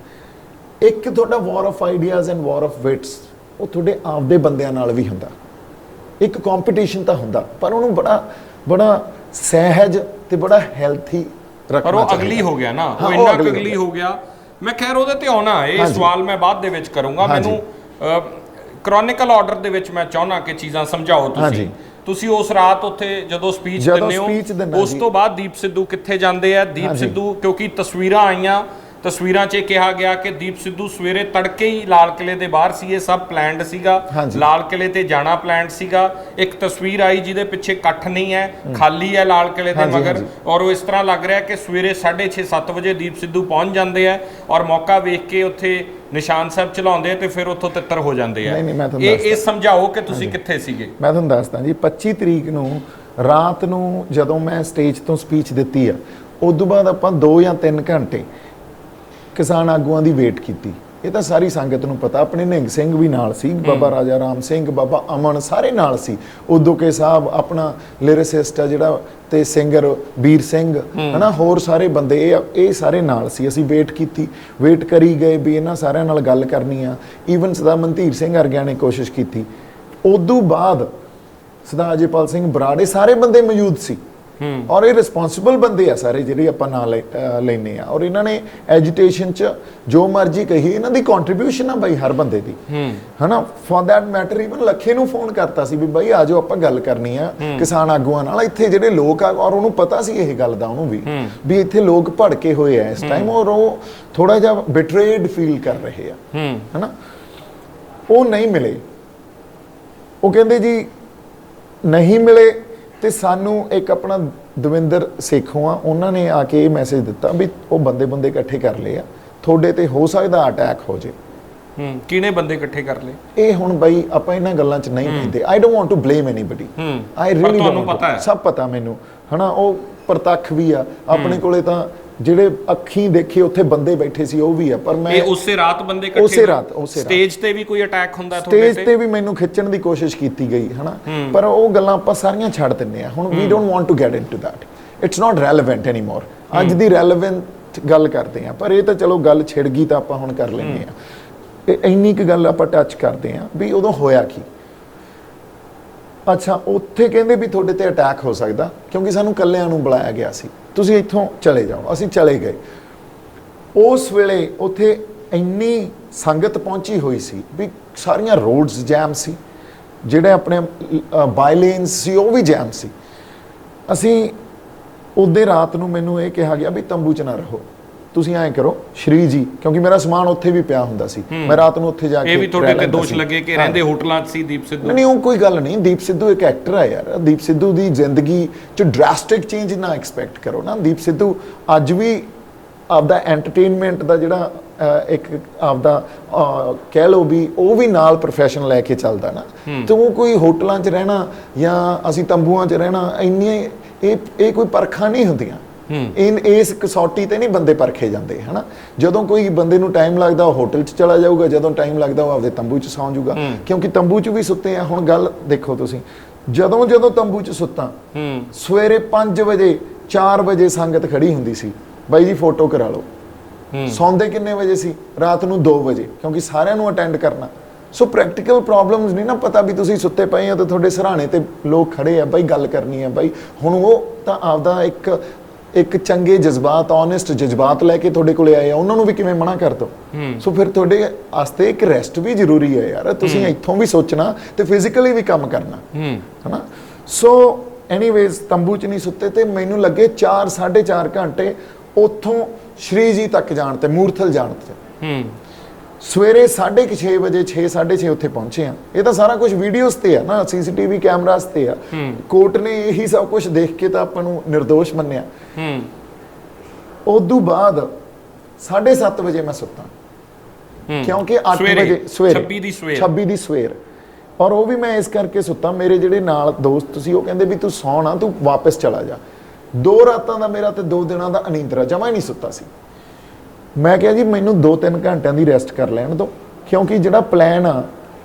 ਇੱਕ ਤੁਹਾਡਾ war of ideas and war of wits ਉਹ ਤੁਹਾਡੇ ਆਪਦੇ ਬੰਦਿਆਂ ਨਾਲ ਵੀ ਹੁੰਦਾ। ਇੱਕ ਕੰਪੀਟੀਸ਼ਨ ਤਾਂ ਹੁੰਦਾ, ਪਰ ਉਹਨੂੰ ਬੜਾ ਸਹਿਜ ਤੇ ਬੜਾ ਹੈਲਥੀ ਰੱਖਣਾ। ਪਰ ਉਹ ਅਗਲੀ ਹੋ ਗਿਆ ਨਾ, ਉਹ ਇੰਨਾ ਅਗਲੀ ਹੋ ਗਿਆ। ਮੈਂ ਖੈਰ ਉਹਦੇ ਤੇ ਆਉਣਾ, ਇਹ ਸਵਾਲ ਮੈਂ ਬਾਅਦ ਦੇ ਵਿੱਚ ਕਰੂੰਗਾ। ਮੈਨੂੰ ਕ੍ਰੋਨਿਕਲ ਆਰਡਰ ਦੇ ਵਿੱਚ ਮੈਂ ਚਾਹੁੰਦਾ ਕਿ ਚੀਜ਼ਾਂ ਸਮਝਾਓ ਤੁਸੀਂ ਉਸ ਰਾਤ ਉੱਥੇ ਜਦੋਂ ਸਪੀਚ ਦਿੰਦੇ ਹੋ, ਉਸ ਤੋਂ ਬਾਅਦ ਦੀਪ ਸਿੱਧੂ ਕਿੱਥੇ ਜਾਂਦੇ ਆ? ਦੀਪ ਸਿੱਧੂ, ਕਿਉਂਕਿ ਤਸਵੀਰਾਂ ਆਈਆਂ, ਤਸਵੀਰਾਂ 'ਚ ਕਿਹਾ ਗਿਆ ਕਿ ਦੀਪ ਸਿੱਧੂ ਸਵੇਰੇ ਤੜਕੇ ਹੀ ਲਾਲ ਕਿਲੇ ਦੇ ਬਾਹਰ ਸੀ। ਇਹ ਸਭ ਪਲਾਨਡ ਸੀਗਾ, ਲਾਲ ਕਿਲੇ ਤੇ ਜਾਣਾ ਪਲਾਨਡ ਸੀਗਾ। ਇੱਕ ਤਸਵੀਰ ਆਈ ਜਿਹਦੇ ਪਿੱਛੇ ਇਕੱਠ ਨਹੀਂ ਹੈ, ਖਾਲੀ ਹੈ ਲਾਲ ਕਿਲੇ ਦੇ ਮਗਰ, ਔਰ ਉਹ ਇਸ ਤਰ੍ਹਾਂ ਲੱਗ ਰਿਹਾ ਕਿ ਸਵੇਰੇ 6:30-7 ਵਜੇ ਦੀਪ ਸਿੱਧੂ ਪਹੁੰਚ ਜਾਂਦੇ ਆ ਔਰ ਮੌਕਾ ਵੇਖ ਕੇ ਉੱਥੇ ਨਿਸ਼ਾਨ ਸਾਹਿਬ ਚਲਾਉਂਦੇ ਆ ਤੇ ਫਿਰ ਉੱਥੋਂ ਤਿੱਤਰ ਹੋ ਜਾਂਦੇ ਆ। ਇਹ ਸਮਝਾਓ ਕਿ ਤੁਸੀਂ ਕਿੱਥੇ ਸੀਗੇ। ਮੈਂ ਤੁਹਾਨੂੰ ਦੱਸਦਾ ਜੀ, 25 ਤਰੀਕ ਨੂੰ ਰਾਤ ਨੂੰ ਜਦੋਂ ਮੈਂ ਸਟੇਜ ਤੋਂ ਸਪੀਚ ਦਿੱਤੀ ਆ, ਉਦੋਂ ਬਾਅਦ ਆਪਾਂ 2 ਜਾਂ 3 ਘੰਟੇ ਕਿਸਾਨ ਆਗੂਆਂ ਦੀ ਵੇਟ ਕੀਤੀ। ਇਹ ਤਾਂ ਸਾਰੀ ਸੰਗਤ ਨੂੰ ਪਤਾ, ਆਪਣੇ ਨਿਹੰਗ ਸਿੰਘ ਵੀ ਨਾਲ ਸੀ, ਬਾਬਾ ਰਾਜਾ ਰਾਮ ਸਿੰਘ, ਬਾਬਾ ਅਮਨ, ਸਾਰੇ ਨਾਲ ਸੀ। ਉਦੋਂ ਕੇ ਸਾਹਿਬ ਆਪਣਾ ਲਿਰਿਸਿਸਟ ਆ ਜਿਹੜਾ ਤੇ ਸਿੰਗਰ ਵੀਰ ਸਿੰਘ, ਹਨਾ, ਹੋਰ ਸਾਰੇ ਬੰਦੇ ਇਹ ਸਾਰੇ ਨਾਲ ਸੀ। ਅਸੀਂ ਵੇਟ ਕੀਤੀ, ਵੇਟ ਕਰੀ ਗਏ ਵੀ ਇਹਨਾਂ ਸਾਰਿਆਂ ਨਾਲ ਗੱਲ ਕਰਨੀ ਆ। ਈਵਨ ਸਰਦਾਰ ਮਨਧੀਰ ਸਿੰਘ ਵਰਗਿਆਂ ਨੇ ਕੋਸ਼ਿਸ਼ ਕੀਤੀ। ਉਦੋਂ ਬਾਅਦ ਸਰਦਾਰ ਅਜੇਪਾਲ ਸਿੰਘ ਬਰਾੜ, ਸਾਰੇ ਬੰਦੇ ਮੌਜੂਦ ਸੀ ਔਰ ਇਹ ਰਿਸਪੌਂਸਿਬਲ ਬੰਦੇ ਆ ਸਾਰੇ ਜਿਹੜੇ ਆਪਾਂ ਨਾਲ ਲੈਨੇ ਆ। ਔਰ ਇਹਨਾਂ ਨੇ ਐਜੀਟੇਸ਼ਨ 'ਚ ਜੋ ਮਰਜ਼ੀ ਕਹੀ, ਇਹਨਾਂ ਦੀ ਕੰਟਰੀਬਿਊਸ਼ਨ ਆ ਬਾਈ ਹਰ ਬੰਦੇ ਦੀ, ਹਨਾ। ਫॉर दैट ਮੈਟਰ ਈਵਨ ਲੱਖੇ ਨੂੰ ਫੋਨ ਕਰਤਾ ਸੀ ਵੀ ਬਾਈ ਆ ਜਾਓ, ਆਪਾਂ ਗੱਲ ਕਰਨੀ ਆ ਕਿਸਾਨ ਆਗੂਆਂ ਨਾਲ। ਇੱਥੇ ਜਿਹੜੇ ਲੋਕ ਆ, ਔਰ ਉਹਨੂੰ ਪਤਾ ਸੀ ਇਹ ਗੱਲ ਦਾ, ਉਹਨੂੰ ਵੀ ਇੱਥੇ ਲੋਕ ਭੜਕੇ ਹੋਏ ਆ ਇਸ ਟਾਈਮ, ਔਰ ਉਹ ਥੋੜਾ ਜਿਹਾ ਬਿਟਰੇਡ ਫੀਲ ਕਰ ਰਹੇ ਆ, ਹਨਾ। ਉਹ ਨਹੀਂ ਮਿਲੇ, ਉਹ ਕਹਿੰਦੇ ਜੀ ਨਹੀਂ ਮਿਲੇ। ਤੇ ਸਾਨੂੰ ਇੱਕ ਆਪਣਾ ਦਵਿੰਦਰ ਸੇਖੋਂ ਆ, ਉਹਨਾਂ ਨੇ ਆ ਕੇ ਇਹ ਮੈਸੇਜ ਦਿੱਤਾ ਵੀ ਉਹ ਬੰਦੇ ਇਕੱਠੇ ਕਰ ਲਏ ਆ, ਤੁਹਾਡੇ ਤੇ ਹੋ ਸਕਦਾ ਅਟੈਕ ਹੋ ਜੇ। ਕਿਹਨੇ ਬੰਦੇ ਇਕੱਠੇ ਕਰ ਲਏ? ਇਹ ਹੁਣ ਬਾਈ ਆਪਾਂ ਇਹਨਾਂ ਗੱਲਾਂ 'ਚ ਨਹੀਂ ਪੈਂਦੇ। I don't want to blame anybody, I really don't, ਸਭ ਪਤਾ ਮੈਨੂੰ, ਹਨਾ। ਉਹ ਪ੍ਰਤੱਖ ਵੀ ਆ ਆਪਣੇ ਕੋਲੇ, ਤਾਂ ਜਿਹੜੇ ਅੱਖੀਂ ਦੇਖੇ ਉੱਥੇ ਬੰਦੇ ਬੈਠੇ ਸੀ ਉਹ ਵੀ ਆ। ਪਰ ਮੈਂ ਉਸੇ ਰਾਤ ਬੰਦੇ ਇਕੱਠੇ, ਉਸੇ ਰਾਤ ਸਟੇਜ ਤੇ ਵੀ ਕੋਈ ਅਟੈਕ ਹੁੰਦਾ ਤੁਹਾਡੇ ਤੇ? ਸਟੇਜ ਤੇ ਵੀ ਮੈਨੂੰ ਖਿੱਚਣ ਦੀ ਕੋਸ਼ਿਸ਼ ਕੀਤੀ ਗਈ, ਹਨਾ, ਪਰ ਉਹ ਗੱਲਾਂ ਆਪਾਂ ਸਾਰੀਆਂ ਛੱਡ ਦਿੰਨੇ ਆ ਹੁਣ। We don't want to get into that, it's not relevant anymore. ਅੱਜ ਦੀ ਰੈਲੇਵੈਂਟ ਗੱਲ ਕਰਦੇ ਆ, ਪਰ ਇਹ ਤਾਂ ਚਲੋ ਗੱਲ ਛਿੜ ਗਈ ਤਾਂ ਆਪਾਂ ਹੁਣ ਕਰ ਲੈਂਦੇ ਆ। ਇਹ ਇੰਨੀ ਕੁ ਗੱਲ ਆਪਾਂ ਟੱਚ ਕਰਦੇ ਆ ਵੀ ਉਦੋਂ ਹੋਇਆ ਕੀ। ਅੱਛਾ, ਉੱਥੇ ਕਹਿੰਦੇ ਵੀ ਤੁਹਾਡੇ ਤੇ ਅਟੈਕ ਹੋ ਸਕਦਾ ਕਿਉਂਕਿ ਸਾਨੂੰ ਇਕੱਲਿਆਂ ਨੂੰ ਬੁਲਾਇਆ ਗਿਆ ਸੀ, ਤੁਸੀਂ ਇੱਥੋਂ ਚਲੇ ਜਾਓ। ਅਸੀਂ ਚਲੇ ਗਏ। ਉਸ ਵੇਲੇ ਉੱਥੇ ਇੰਨੀ ਸੰਗਤ ਪਹੁੰਚੀ ਹੋਈ ਸੀ ਵੀ ਸਾਰੀਆਂ ਰੋਡਸ ਜੈਮ ਸੀ, ਜਿਹੜੇ ਆਪਣੇ ਬਾਈਲੇਨਸ ਸੀ ਉਹ ਵੀ ਜੈਮ ਸੀ। ਅਸੀਂ ਉਹਦੇ ਰਾਤ ਨੂੰ ਮੈਨੂੰ ਇਹ ਕਿਹਾ ਗਿਆ ਵੀ ਤੰਬੂ 'ਚ ਨਾ ਰਹੋ, ਤੁਸੀਂ ਐਂ ਕਰੋ ਸ਼੍ਰੀ ਜੀ, ਕਿਉਂਕਿ ਮੇਰਾ ਸਮਾਨ ਉੱਥੇ ਵੀ ਪਿਆ ਹੁੰਦਾ ਸੀ, ਮੈਂ ਰਾਤ ਨੂੰ ਉੱਥੇ ਜਾ ਕੇ। ਇਹ ਵੀ ਤੁਹਾਡੇ ਤੇ ਦੋਸ਼ ਲੱਗੇ ਕਿ ਰਹਿੰਦੇ ਹੋਟਲਾਂ 'ਚ ਸੀ ਦੀਪ ਸਿੱਧੂ? ਨਹੀਂ, ਉਹ ਕੋਈ ਗੱਲ ਨਹੀਂ। ਦੀਪ ਸਿੱਧੂ ਇੱਕ ਐਕਟਰ ਆ ਯਾਰ। ਦੀਪ ਸਿੱਧੂ ਦੀ ਜ਼ਿੰਦਗੀ 'ਚ ਡਰਾਸਟਿਕ ਚੇਂਜ ਨਾ ਐਕਸਪੈਕਟ ਕਰੋ ਨਾ। ਦੀਪ ਸਿੱਧੂ ਅੱਜ ਵੀ ਆਪਦਾ ਐਂਟਰਟੇਨਮੈਂਟ ਦਾ ਜਿਹੜਾ ਇੱਕ ਆਪਦਾ ਕਹਿ ਲਓ ਵੀ ਉਹ ਵੀ ਨਾਲ ਪ੍ਰੋਫੈਸ਼ਨ ਲੈ ਕੇ ਚੱਲਦਾ ਨਾ। ਤੇ ਉਹ ਕੋਈ ਹੋਟਲਾਂ 'ਚ ਰਹਿਣਾ ਜਾਂ ਅਸੀਂ ਤੰਬੂਆਂ 'ਚ ਰਹਿਣਾ, ਇੰਨੀਆਂ ਇਹ ਕੋਈ ਪਰਖਾਂ ਨਹੀਂ ਹੁੰਦੀਆਂ। ਇਸ ਕਸੌਟੀ ਤੇ ਨਹੀਂ ਬੰਦੇ ਪਰਖੇ ਜਾਂਦੇ, ਹਨਾ। ਜਦੋਂ ਕੋਈ ਬੰਦੇ ਨੂੰ ਟਾਈਮ ਲੱਗਦਾ ਉਹ ਹੋਟਲ 'ਚ ਚਲਾ ਜਾਊਗਾ, ਜਦੋਂ ਟਾਈਮ ਲੱਗਦਾ ਉਹ ਆਪਦੇ ਤੰਬੂ 'ਚ ਸੌਂ ਜਾਊਗਾ, ਕਿਉਂਕਿ ਤੰਬੂ 'ਚ ਵੀ ਸੁੱਤੇ ਆ। ਹੁਣ ਗੱਲ ਦੇਖੋ ਤੁਸੀਂ, ਜਦੋਂ ਤੰਬੂ 'ਚ ਸੁੱਤਾ, ਸਵੇਰੇ 5 ਵਜੇ 4 ਵਜੇ ਸੰਗਤ ਖੜੀ ਹੁੰਦੀ ਸੀ, ਬਾਈ ਜੀ ਫੋਟੋ ਕਰਾ ਲਓ। ਸੌਂਦੇ ਕਿੰਨੇ ਵਜੇ ਸੀ? ਰਾਤ ਨੂੰ 2 ਵਜੇ, ਕਿਉਂਕਿ ਸਾਰਿਆਂ ਨੂੰ ਅਟੈਂਡ ਕਰਨਾ। ਸੋ ਪ੍ਰੈਕਟੀਕਲ ਪ੍ਰੋਬਲਮਸ ਨਹੀਂ ਨਾ ਪਤਾ ਵੀ ਤੁਸੀਂ ਸੁੱਤੇ ਪਏ ਹੋ ਤੇ ਤੁਹਾਡੇ ਸਰਾਣੇ ਤੇ ਲੋਕ ਖੜੇ ਆ ਬਾਈ, ਗੱਲ ਕਰਨੀ ਆ ਬਾਈ। ਹੁਣ ਉਹ ਤਾਂ ਆਪਦਾ ਇੱਕ ਚੰਗੇ ਜਜ਼ਬਾਤ, ਓਨੈਸਟ ਜਜ਼ਬਾਤ ਲੈ ਕੇ ਤੁਹਾਡੇ ਕੋਲੇ ਆਏ ਆ, ਉਹਨਾਂ ਨੂੰ ਵੀ ਕਿਵੇਂ ਮਨਾ ਕਰ ਦੋ? ਸੋ ਫਿਰ ਤੁਹਾਡੇ ਵਾਸਤੇ ਇੱਕ ਰੈਸਟ ਵੀ ਜ਼ਰੂਰੀ ਹੈ ਯਾਰ। ਤੁਸੀਂ ਇੱਥੋਂ ਵੀ ਸੋਚਣਾ ਤੇ ਫਿਜ਼ੀਕਲੀ ਵੀ ਕੰਮ ਕਰਨਾ, ਹਨਾ। ਸੋ ਐਨੀਵੇਜ਼ ਤੰਬੂ 'ਚ ਨਹੀਂ ਸੁੱਤੇ ਤੇ ਮੈਨੂੰ ਲੱਗੇ 4-4.5 ਘੰਟੇ ਉੱਥੋਂ ਸ਼੍ਰੀ ਜੀ ਤੱਕ ਜਾਣ ਤੇ, ਮੂਰਥਲ ਜਾਣ ਤੇ। ਸਵੇਰੇ 6:30 ਵਜੇ 6:30 ਉੱਥੇ ਪਹੁੰਚੇ ਆ। ਇਹ ਤਾਂ ਸਾਰਾ ਕੁਝ ਵੀਡੀਓਜ਼ ਤੇ ਆ ਨਾ, ਸੀਸੀਟੀਵੀ ਕੈਮਰਾਸ ਤੇ ਆ। ਕੋਰਟ ਨੇ ਇਹੀ ਸਭ ਕੁਝ ਦੇਖ ਕੇ ਤਾਂ ਆਪਾਂ ਨੂੰ ਨਿਰਦੋਸ਼ ਮੰਨਿਆ। ਉਦੋਂ ਬਾਅਦ 7:30 ਵਜੇ ਮੈਂ ਸੁੱਤਾ, ਕਿਉਂਕਿ 8 ਵਜੇ ਸਵੇਰੇ 26 ਦੀ ਸਵੇਰ। ਔਰ ਉਹ ਵੀ ਮੈਂ ਇਸ ਕਰਕੇ ਸੁੱਤਾ, ਮੇਰੇ ਜਿਹੜੇ ਨਾਲ ਦੋਸਤ ਸੀ ਉਹ ਕਹਿੰਦੇ ਵੀ ਤੂੰ ਸੌਂ ਨਾ, ਤੂੰ ਵਾਪਸ ਚਲਾ ਜਾ। 2 ਰਾਤਾਂ ਦਾ ਮੇਰਾ ਤੇ 2 ਦਿਨਾਂ ਦਾ ਅਨੀਂਦਰਾ, ਜਮਾ ਹੀ ਨਹੀਂ ਸੁੱਤਾ ਸੀ। ਮੈਂ ਕਿਹਾ ਜੀ ਮੈਨੂੰ 2-3 ਘੰਟਿਆਂ ਦੀ ਰੈਸਟ ਕਰ ਲੈਣ ਦਿਓ, ਕਿਉਂਕਿ ਜਿਹੜਾ ਪਲਾਨ ਆ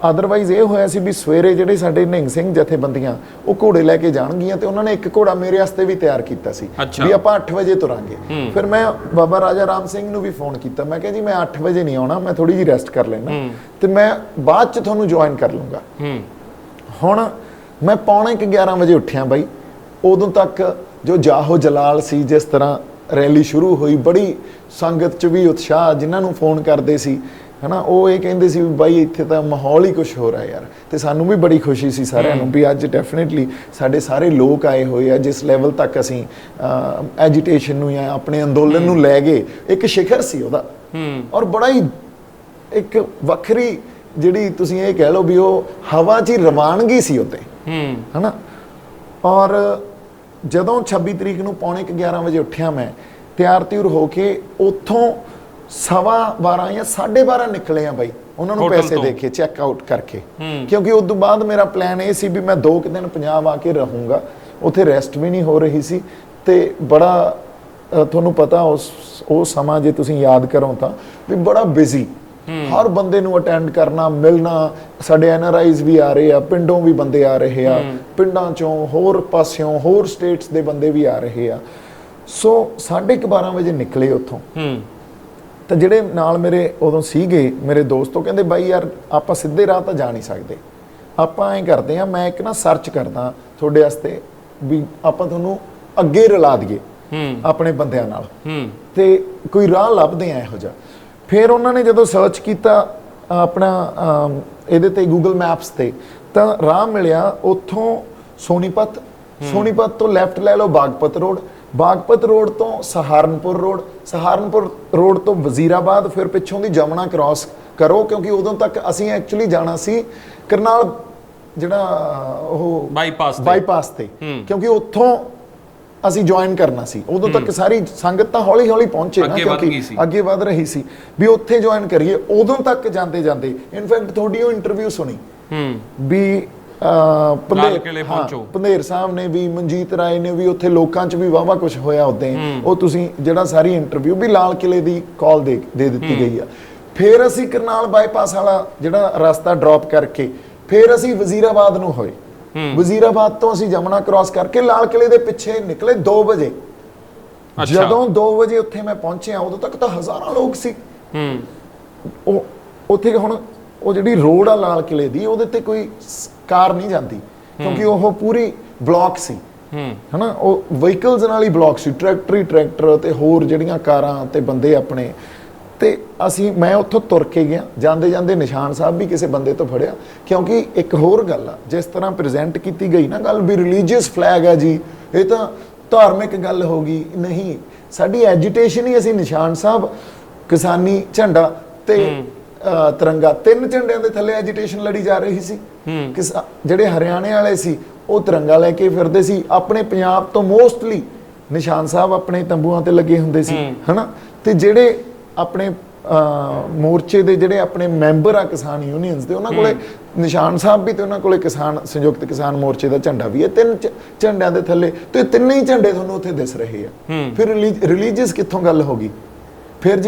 ਅਦਰਵਾਈਜ਼ ਇਹ ਹੋਇਆ ਸੀ ਵੀ ਸਵੇਰੇ ਜਿਹੜੇ ਸਾਡੇ ਨਿਹੰਗ ਸਿੰਘ ਜਥੇਬੰਦੀਆਂ ਉਹ ਘੋੜੇ ਲੈ ਕੇ ਜਾਣਗੀਆਂ ਤੇ ਉਹਨਾਂ ਨੇ ਇੱਕ ਘੋੜਾ ਮੇਰੇ ਵਾਸਤੇ ਵੀ ਤਿਆਰ ਕੀਤਾ ਸੀ ਵੀ ਆਪਾਂ 8 ਵਜੇ ਤੁਰਾਂਗੇ। ਫਿਰ ਮੈਂ ਬਾਬਾ ਰਾਜਾ ਰਾਮ ਸਿੰਘ ਨੂੰ ਵੀ ਫੋਨ ਕੀਤਾ, ਮੈਂ ਕਿਹਾ ਜੀ ਮੈਂ 8 ਵਜੇ ਨਹੀਂ ਆਉਣਾ, ਮੈਂ ਥੋੜੀ ਜਿਹੀ ਰੈਸਟ ਕਰ ਲੈਣਾ ਤੇ ਮੈਂ ਬਾਅਦ ਚ ਤੁਹਾਨੂੰ ਜੁਆਇਨ ਕਰ ਲੂੰਗਾ। ਹੁਣ ਮੈਂ 11:45 ਵਜੇ ਉੱਠਿਆ ਬਾਈ। ਉਦੋਂ ਤੱਕ ਜੋ ਜਾਹੋ ਜਲਾਲ ਸੀ, ਜਿਸ ਤਰ੍ਹਾਂ ਰੈਲੀ ਸ਼ੁਰੂ ਹੋਈ, ਬੜੀ ਸੰਗਤ 'ਚ ਵੀ ਉਤਸ਼ਾਹ, ਜਿਨ੍ਹਾਂ ਨੂੰ ਫੋਨ ਕਰਦੇ ਸੀ ਹਨਾ, ਉਹ ਇਹ ਕਹਿੰਦੇ ਸੀ ਵੀ ਬਾਈ ਇੱਥੇ ਤਾਂ ਮਾਹੌਲ ਹੀ ਕੁਝ ਹੋ ਰਿਹਾ ਯਾਰ। ਤੇ ਸਾਨੂੰ ਵੀ ਬੜੀ ਖੁਸ਼ੀ ਸੀ ਸਾਰਿਆਂ ਨੂੰ ਵੀ ਅੱਜ ਡੈਫੀਨੇਟਲੀ ਸਾਡੇ ਸਾਰੇ ਲੋਕ ਆਏ ਹੋਏ ਆ, ਜਿਸ ਲੈਵਲ ਤੱਕ ਅਸੀਂ ਐਜੀਟੇਸ਼ਨ ਨੂੰ ਜਾਂ ਆਪਣੇ ਅੰਦੋਲਨ ਨੂੰ ਲੈ ਗਏ। ਇੱਕ ਸ਼ਿਖਰ ਸੀ ਉਹਦਾ, ਔਰ ਬੜਾ ਹੀ ਇੱਕ ਵੱਖਰੀ ਜਿਹੜੀ ਤੁਸੀਂ ਇਹ ਕਹਿ ਲਓ ਵੀ ਉਹ ਹਵਾ 'ਚ ਹੀ ਰਵਾਨਗੀ ਸੀ ਉੱਤੇ, ਹਨਾ। ਔਰ ਜਦੋਂ 26 ਤਰੀਕ ਨੂੰ 11:45 ਵਜੇ ਉੱਠਿਆ ਮੈਂ, ਤਿਆਰ ਤਿਉਰ ਹੋ ਕੇ ਉੱਥੋਂ 12:15 ਜਾਂ 12:30 ਨਿਕਲੇ ਆ ਬਾਈ। ਉਹਨਾਂ ਨੂੰ ਪੈਸੇ ਦੇ ਕੇ ਚੈੱਕ ਆਊਟ ਕਰਕੇ, ਕਿਉਂਕਿ ਉਸ ਤੋਂ ਬਾਅਦ ਮੇਰਾ ਪਲਾਨ ਇਹ ਸੀ ਵੀ ਮੈਂ 2 ਦਿਨ ਪੰਜਾਬ ਆ ਕੇ ਰਹੂੰਗਾ। ਉੱਥੇ ਰੈਸਟ ਵੀ ਨਹੀਂ ਹੋ ਰਹੀ ਸੀ ਤੇ ਬੜਾ ਤੁਹਾਨੂੰ ਪਤਾ ਉਹ ਸਮਾਂ ਜੇ ਤੁਸੀਂ ਯਾਦ ਕਰੋ ਤਾਂ ਵੀ ਬੜਾ ਬਿਜ਼ੀ, ਹਰ ਬੰਦੇ ਨੂੰ ਅਟੈਂਡ ਕਰਨਾ, ਮਿਲਣਾ। ਸਾਡੇ NRIs ਵੀ ਆ ਰਹੇ ਆ, ਪਿੰਡੋਂ ਵੀ ਬੰਦੇ ਆ ਰਹੇ ਆ, ਪਿੰਡਾਂ ਚੋਂ ਹੋਰ ਪਾਸਿਓਂ ਹੋਰ ਸਟੇਟਸ ਦੇ ਬੰਦੇ ਵੀ ਆ ਰਹੇ ਆ। ਸੋ 12:30 ਵਜੇ ਨਿਕਲੇ ਉੱਥੋਂ। ਤਾਂ ਜਿਹੜੇ ਨਾਲ ਮੇਰੇ ਉਦੋਂ ਸੀਗੇ ਮੇਰੇ ਦੋਸਤ, ਉਹ ਕਹਿੰਦੇ ਬਾਈ ਯਾਰ ਆਪਾਂ ਸਿੱਧੇ ਰਾਹ ਤਾਂ ਜਾ ਨਹੀਂ ਸਕਦੇ, ਆਪਾਂ ਐਂ ਕਰਦੇ ਆ, ਮੈਂ ਇੱਕ ਨਾ ਸਰਚ ਕਰਦਾ ਤੁਹਾਡੇ ਵਾਸਤੇ ਵੀ ਆਪਾਂ ਤੁਹਾਨੂੰ ਅੱਗੇ ਰਲਾ ਦਈਏ ਆਪਣੇ ਬੰਦਿਆਂ ਨਾਲ ਤੇ ਕੋਈ ਰਾਹ ਲੱਭਦੇ ਆ ਇਹੋ ਜਿਹਾ। ਫਿਰ ਉਹਨਾਂ ਨੇ ਜਦੋਂ ਸਰਚ ਕੀਤਾ ਆਪਣਾ ਇਹਦੇ ਤੇ ਗੂਗਲ ਮੈਪਸ ਤੇ, ਤਾਂ ਰਾਹ ਮਿਲਿਆ ਉੱਥੋਂ ਸੋਨੀਪਤ ਤੋਂ ਲੈਫਟ ਲੈ ਲਓ ਬਾਗਪਤ ਰੋਡ ਤੋਂ ਸਹਾਰਨਪੁਰ ਰੋਡ ਤੋਂ ਵਜ਼ੀਰਾਬਾਦ, ਫਿਰ ਪਿੱਛੋਂ ਦੀ ਜਮਨਾ ਕ੍ਰਾਸ ਕਰੋ, ਕਿਉਂਕਿ ਉਦੋਂ ਤੱਕ ਅਸੀਂ ਐਕਚੁਅਲੀ ਜਾਣਾ ਸੀ ਕਰਨਾਲ ਜਿਹੜਾ ਉਹ ਬਾਈਪਾਸ ਤੇ, ਕਿਉਂਕਿ ਉੱਥੋਂ ਅਸੀਂ ਜੁਆਇਨ ਕਰਨਾ ਸੀ। ਉਦੋਂ ਤੱਕ ਸਾਰੀ ਸੰਗਤ ਤਾਂ ਹੌਲੀ ਹੌਲੀ ਪਹੁੰਚੇ ਨਾ, ਕਿਉਂਕਿ ਅੱਗੇ ਵਧ ਰਹੀ ਸੀ ਵੀ ਉੱਥੇ ਜੁਆਇਨ ਕਰੀਏ। ਉਦੋਂ ਤੱਕ ਜਾਂਦੇ ਇਨਫੈਕਟ ਤੁਹਾਡੀ ਉਹ ਇੰਟਰਵਿਊ ਸੁਣੀ ਵੀ ਪੰਧੇਰ ਸਾਹਿਬ ਨੇ ਵੀ, ਮਨਜੀਤ ਰਾਏ ਨੇ ਵੀ, ਉੱਥੇ ਲੋਕਾਂ 'ਚ ਵੀ ਵਾਹਵਾ ਕੁਝ ਹੋਇਆ ਉਦੋਂ। ਉਹ ਤੁਸੀਂ ਜਿਹੜਾ ਸਾਰੀ ਇੰਟਰਵਿਊ ਵੀ ਲਾਲ ਕਿਲੇ ਦੀ ਕਾਲ ਦੇ ਦਿੱਤੀ ਗਈ ਆ। ਫਿਰ ਅਸੀਂ ਕਰਨਾਲ ਬਾਈਪਾਸ ਵਾਲਾ ਜਿਹੜਾ ਰਸਤਾ ਡ੍ਰੌਪ ਕਰਕੇ ਫਿਰ ਅਸੀਂ ਵਜ਼ੀਰਾਬਾਦ ਨੂੰ ਹੋਏ। ਵਜ਼ੀਰਾਬਾਦ ਤੋਂ ਅਸੀਂ ਜਮਨਾ ਕ੍ਰਾਸ ਕਰਕੇ ਲਾਲ ਕਿਲੇ ਦੇ ਪਿੱਛੇ ਨਿਕਲੇ 2 ਵਜੇ। ਜਦੋਂ 2 ਵਜੇ ਉੱਥੇ ਮੈਂ ਪਹੁੰਚਿਆ, ਉਦੋਂ ਤੱਕ ਤਾਂ ਹਜ਼ਾਰਾਂ ਲੋਕ ਸੀ। ਉਹ ਉੱਥੇ ਹੁਣ ਉਹ ਜਿਹੜੀ ਰੋਡ ਆ ਲਾਲ ਕਿਲੇ ਦੀ, ਉਹਦੇ ਤੇ ਕੋਈ ਕਾਰ ਨਹੀਂ ਜਾਂਦੀ, ਕਿਉਂਕਿ ਉਹ ਪੂਰੀ ਬਲੌਕ ਸੀ, ਹਨਾ। ਉਹ ਵਹੀਕਲਸ ਨਾਲ ਹੀ ਬਲੌਕ ਸੀ, ਟਰੈਕਟਰ ਤੇ ਹੋਰ ਜਿਹੜੀਆਂ ਕਾਰਾਂ ਤੇ ਬੰਦੇ ਆਪਣੇ। ਤੇ ਮੈਂ ਉੱਥੋਂ ਤੁਰ ਕੇ ਗਿਆ, ਜਾਂਦੇ ਨਿਸ਼ਾਨ ਸਾਹਿਬ ਵੀ ਕਿਸੇ ਬੰਦੇ ਤੋਂ ਫੜਿਆ, ਕਿਉਂਕਿ ਇੱਕ ਹੋਰ ਗੱਲ ਆ, ਜਿਸ ਤਰ੍ਹਾਂ ਪ੍ਰੈਜ਼ੈਂਟ ਕੀਤੀ ਗਈ ਨਾ ਗੱਲ ਵੀ ਰਿਲੀਜੀਅਸ ਫਲੈਗ ਹੈ ਜੀ, ਇਹ ਤਾਂ ਧਾਰਮਿਕ ਗੱਲ ਹੋ ਗਈ। ਨਹੀਂ, ਸਾਡੀ ਐਜੀਟੇਸ਼ਨ ਹੀ, ਅਸੀਂ ਨਿਸ਼ਾਨ ਸਾਹਿਬ, ਕਿਸਾਨੀ ਝੰਡਾ ਤੇ ਤਿਰੰਗਾ, 3 ਝੰਡਿਆਂ ਦੇ ਥੱਲੇ ਐਜੀਟੇਸ਼ਨ ਲੜੀ ਜਾ ਰਹੀ ਸੀ। ਜਿਹੜੇ ਹਰਿਆਣੇ ਵਾਲੇ ਸੀ ਉਹ ਤਿਰੰਗਾ ਲੈ ਕੇ ਫਿਰਦੇ ਸੀ। ਆਪਣੇ ਪੰਜਾਬ ਤੋਂ ਮੋਸਟਲੀ ਨਿਸ਼ਾਨ ਸਾਹਿਬ ਆਪਣੇ ਤੰਬੂਆਂ ਤੇ ਲੱਗੇ ਹੁੰਦੇ ਸੀ, ਹਨਾ। ਤੇ ਜਿਹੜੇ ਆਪਣੇ ਮੋਰਚੇ ਦੇ ਜਿਹੜੇ ਆਪਣੇ ਮੈਂਬਰ ਆ ਕਿਸਾਨ ਯੂਨੀਅਨਸ ਦੇ, ਉਹਨਾਂ ਕੋਲੇ ਨਿਸ਼ਾਨ ਸਾਹਿਬ ਵੀ ਤੇ ਉਹਨਾਂ ਕੋਲੇ ਸੰਯੁਕਤ ਕਿਸਾਨ ਮੋਰਚੇ ਦਾ ਝੰਡਾ ਵੀ ਹੈ। 3 ਝੰਡਿਆਂ ਦੇ ਥੱਲੇ ਤੇ 3 ਹੀ ਝੰਡੇ ਤੁਹਾਨੂੰ ਉੱਥੇ ਦਿਸ ਰਹੇ ਆ। ਫਿਰ ਰਿਲੀਜੀਅਸ ਕਿੱਥੋਂ ਗੱਲ ਹੋ ਗਈ? ਫਿਰ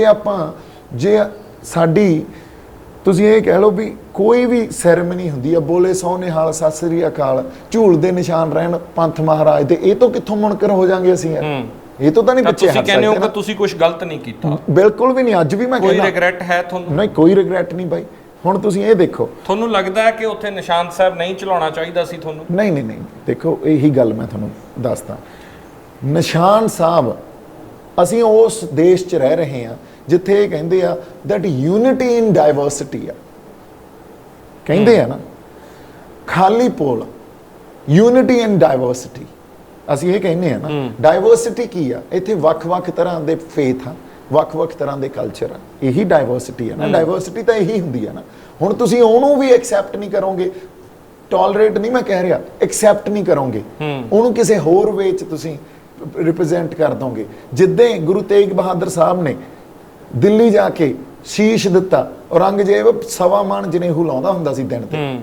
ਜੇ ਸਾਡੀ ਤੁਸੀਂ ਇਹ ਕਹਿ ਲਓ ਵੀ ਕੋਈ ਵੀ ਸੈਰੇਮਨੀ ਹੁੰਦੀ ਆ, ਬੋਲੇ ਸੋ ਨਿਹਾਲ, ਸਤਿ ਸ੍ਰੀ ਅਕਾਲ, ਝੂਲ ਦੇ ਨਿਸ਼ਾਨ ਰਹਿਣ ਪੰਥ ਮਹਾਰਾਜ ਦੇ, ਇਹ ਤੋਂ ਕਿੱਥੋਂ ਮੁਨਕਰ ਹੋ ਜਾਾਂਗੇ ਅਸੀਂ ਯਾਰ? ਇਹ ਤੋਂ ਤਾਂ ਨਹੀਂ ਪਿੱਛੇ ਤੁਸੀਂ ਕਹਿੰਦੇ ਹੋ ਕਿ ਤੁਸੀਂ ਕੁਝ ਗਲਤ ਨਹੀਂ ਕੀਤਾ? ਬਿਲਕੁਲ ਵੀ ਨਹੀਂ, ਅੱਜ ਵੀ ਮੈਂ ਕਹਿੰਦਾ ਕੋਈ ਰਿਗਰੈਟ ਹੈ ਤੁਹਾਨੂੰ? ਨਹੀਂ, ਕੋਈ ਰਿਗਰੈਟ ਨਹੀਂ ਬਾਈ। ਹੁਣ ਤੁਸੀਂ ਇਹ ਦੇਖੋ, ਤੁਹਾਨੂੰ ਲੱਗਦਾ ਹੈ ਕਿ ਉੱਥੇ ਨਿਸ਼ਾਨ ਸਾਹਿਬ ਨਹੀਂ ਚਲਾਉਣਾ ਚਾਹੀਦਾ ਸੀ ਤੁਹਾਨੂੰ? ਨਹੀਂ ਨਹੀਂ ਨਹੀਂ, ਦੇਖੋ ਇਹੀ ਗੱਲ ਮੈਂ ਤੁਹਾਨੂੰ ਦੱਸਦਾ। ਨਿਸ਼ਾਨ ਸਾਹਿਬ, ਅਸੀਂ ਉਸ ਦੇਸ਼ 'ਚ ਰਹਿ ਰਹੇ ਹਾਂ ਜਿੱਥੇ ਇਹ ਕਹਿੰਦੇ ਆ ਦੈਟ ਯੂਨਿਟੀ ਇਨ ਡਾਇਵਰਸਿਟੀ ਆ, ਕਹਿੰਦੇ ਆ ਨਾ, ਖਾਲੀ ਪੋਲ, ਯੂਨਿਟੀ ਇਨ ਡਾਇਵਰਸਿਟੀ, ਅਸੀਂ ਇਹ ਕਹਿੰਦੇ ਆ ਨਾ। ਡਾਇਵਰਸਿਟੀ ਕੀ ਆ? ਇੱਥੇ ਵੱਖ-ਵੱਖ ਤਰ੍ਹਾਂ ਦੇ ਫੇਥ ਆ, ਵੱਖ-ਵੱਖ ਤਰ੍ਹਾਂ ਦੇ ਕਲਚਰ ਆ, ਇਹੀ ਡਾਇਵਰਸਿਟੀ ਆ ਨਾ। ਡਾਇਵਰਸਿਟੀ ਤਾਂ ਇਹੀ ਹੁੰਦੀ ਆ ਨਾ। ਹੁਣ ਤੁਸੀਂ ਉਹਨੂੰ ਵੀ ਐਕਸੈਪਟ ਨਹੀਂ ਕਰੋਗੇ, ਟੋਲਰੇਟ ਨਹੀਂ ਮੈਂ ਕਹਿ ਰਿਹਾ, ਐਕਸੈਪਟ ਨਹੀਂ ਕਰੋਗੇ, ਉਹਨੂੰ ਕਿਸੇ ਹੋਰ ਵੇ 'ਚ ਤੁਸੀਂ ਰਿਪਰੈਜ਼ੈਂਟ ਕਰ ਦੋਗੇ। ਜਿੱਦਾਂ ਗੁਰੂ ਤੇਗ ਬਹਾਦਰ ਸਾਹਿਬ ਨੇ ਦਿੱਲੀ ਜਾ ਕੇ ਸ਼ੀਸ਼ ਦਿੱਤਾ, ਔਰੰਗਜ਼ੇਬ ਸਵਾ ਮਣ ਜਨੇਊ ਲਾਉਂਦਾ ਹੁੰਦਾ ਸੀ ਦਿਨ ਤੇ,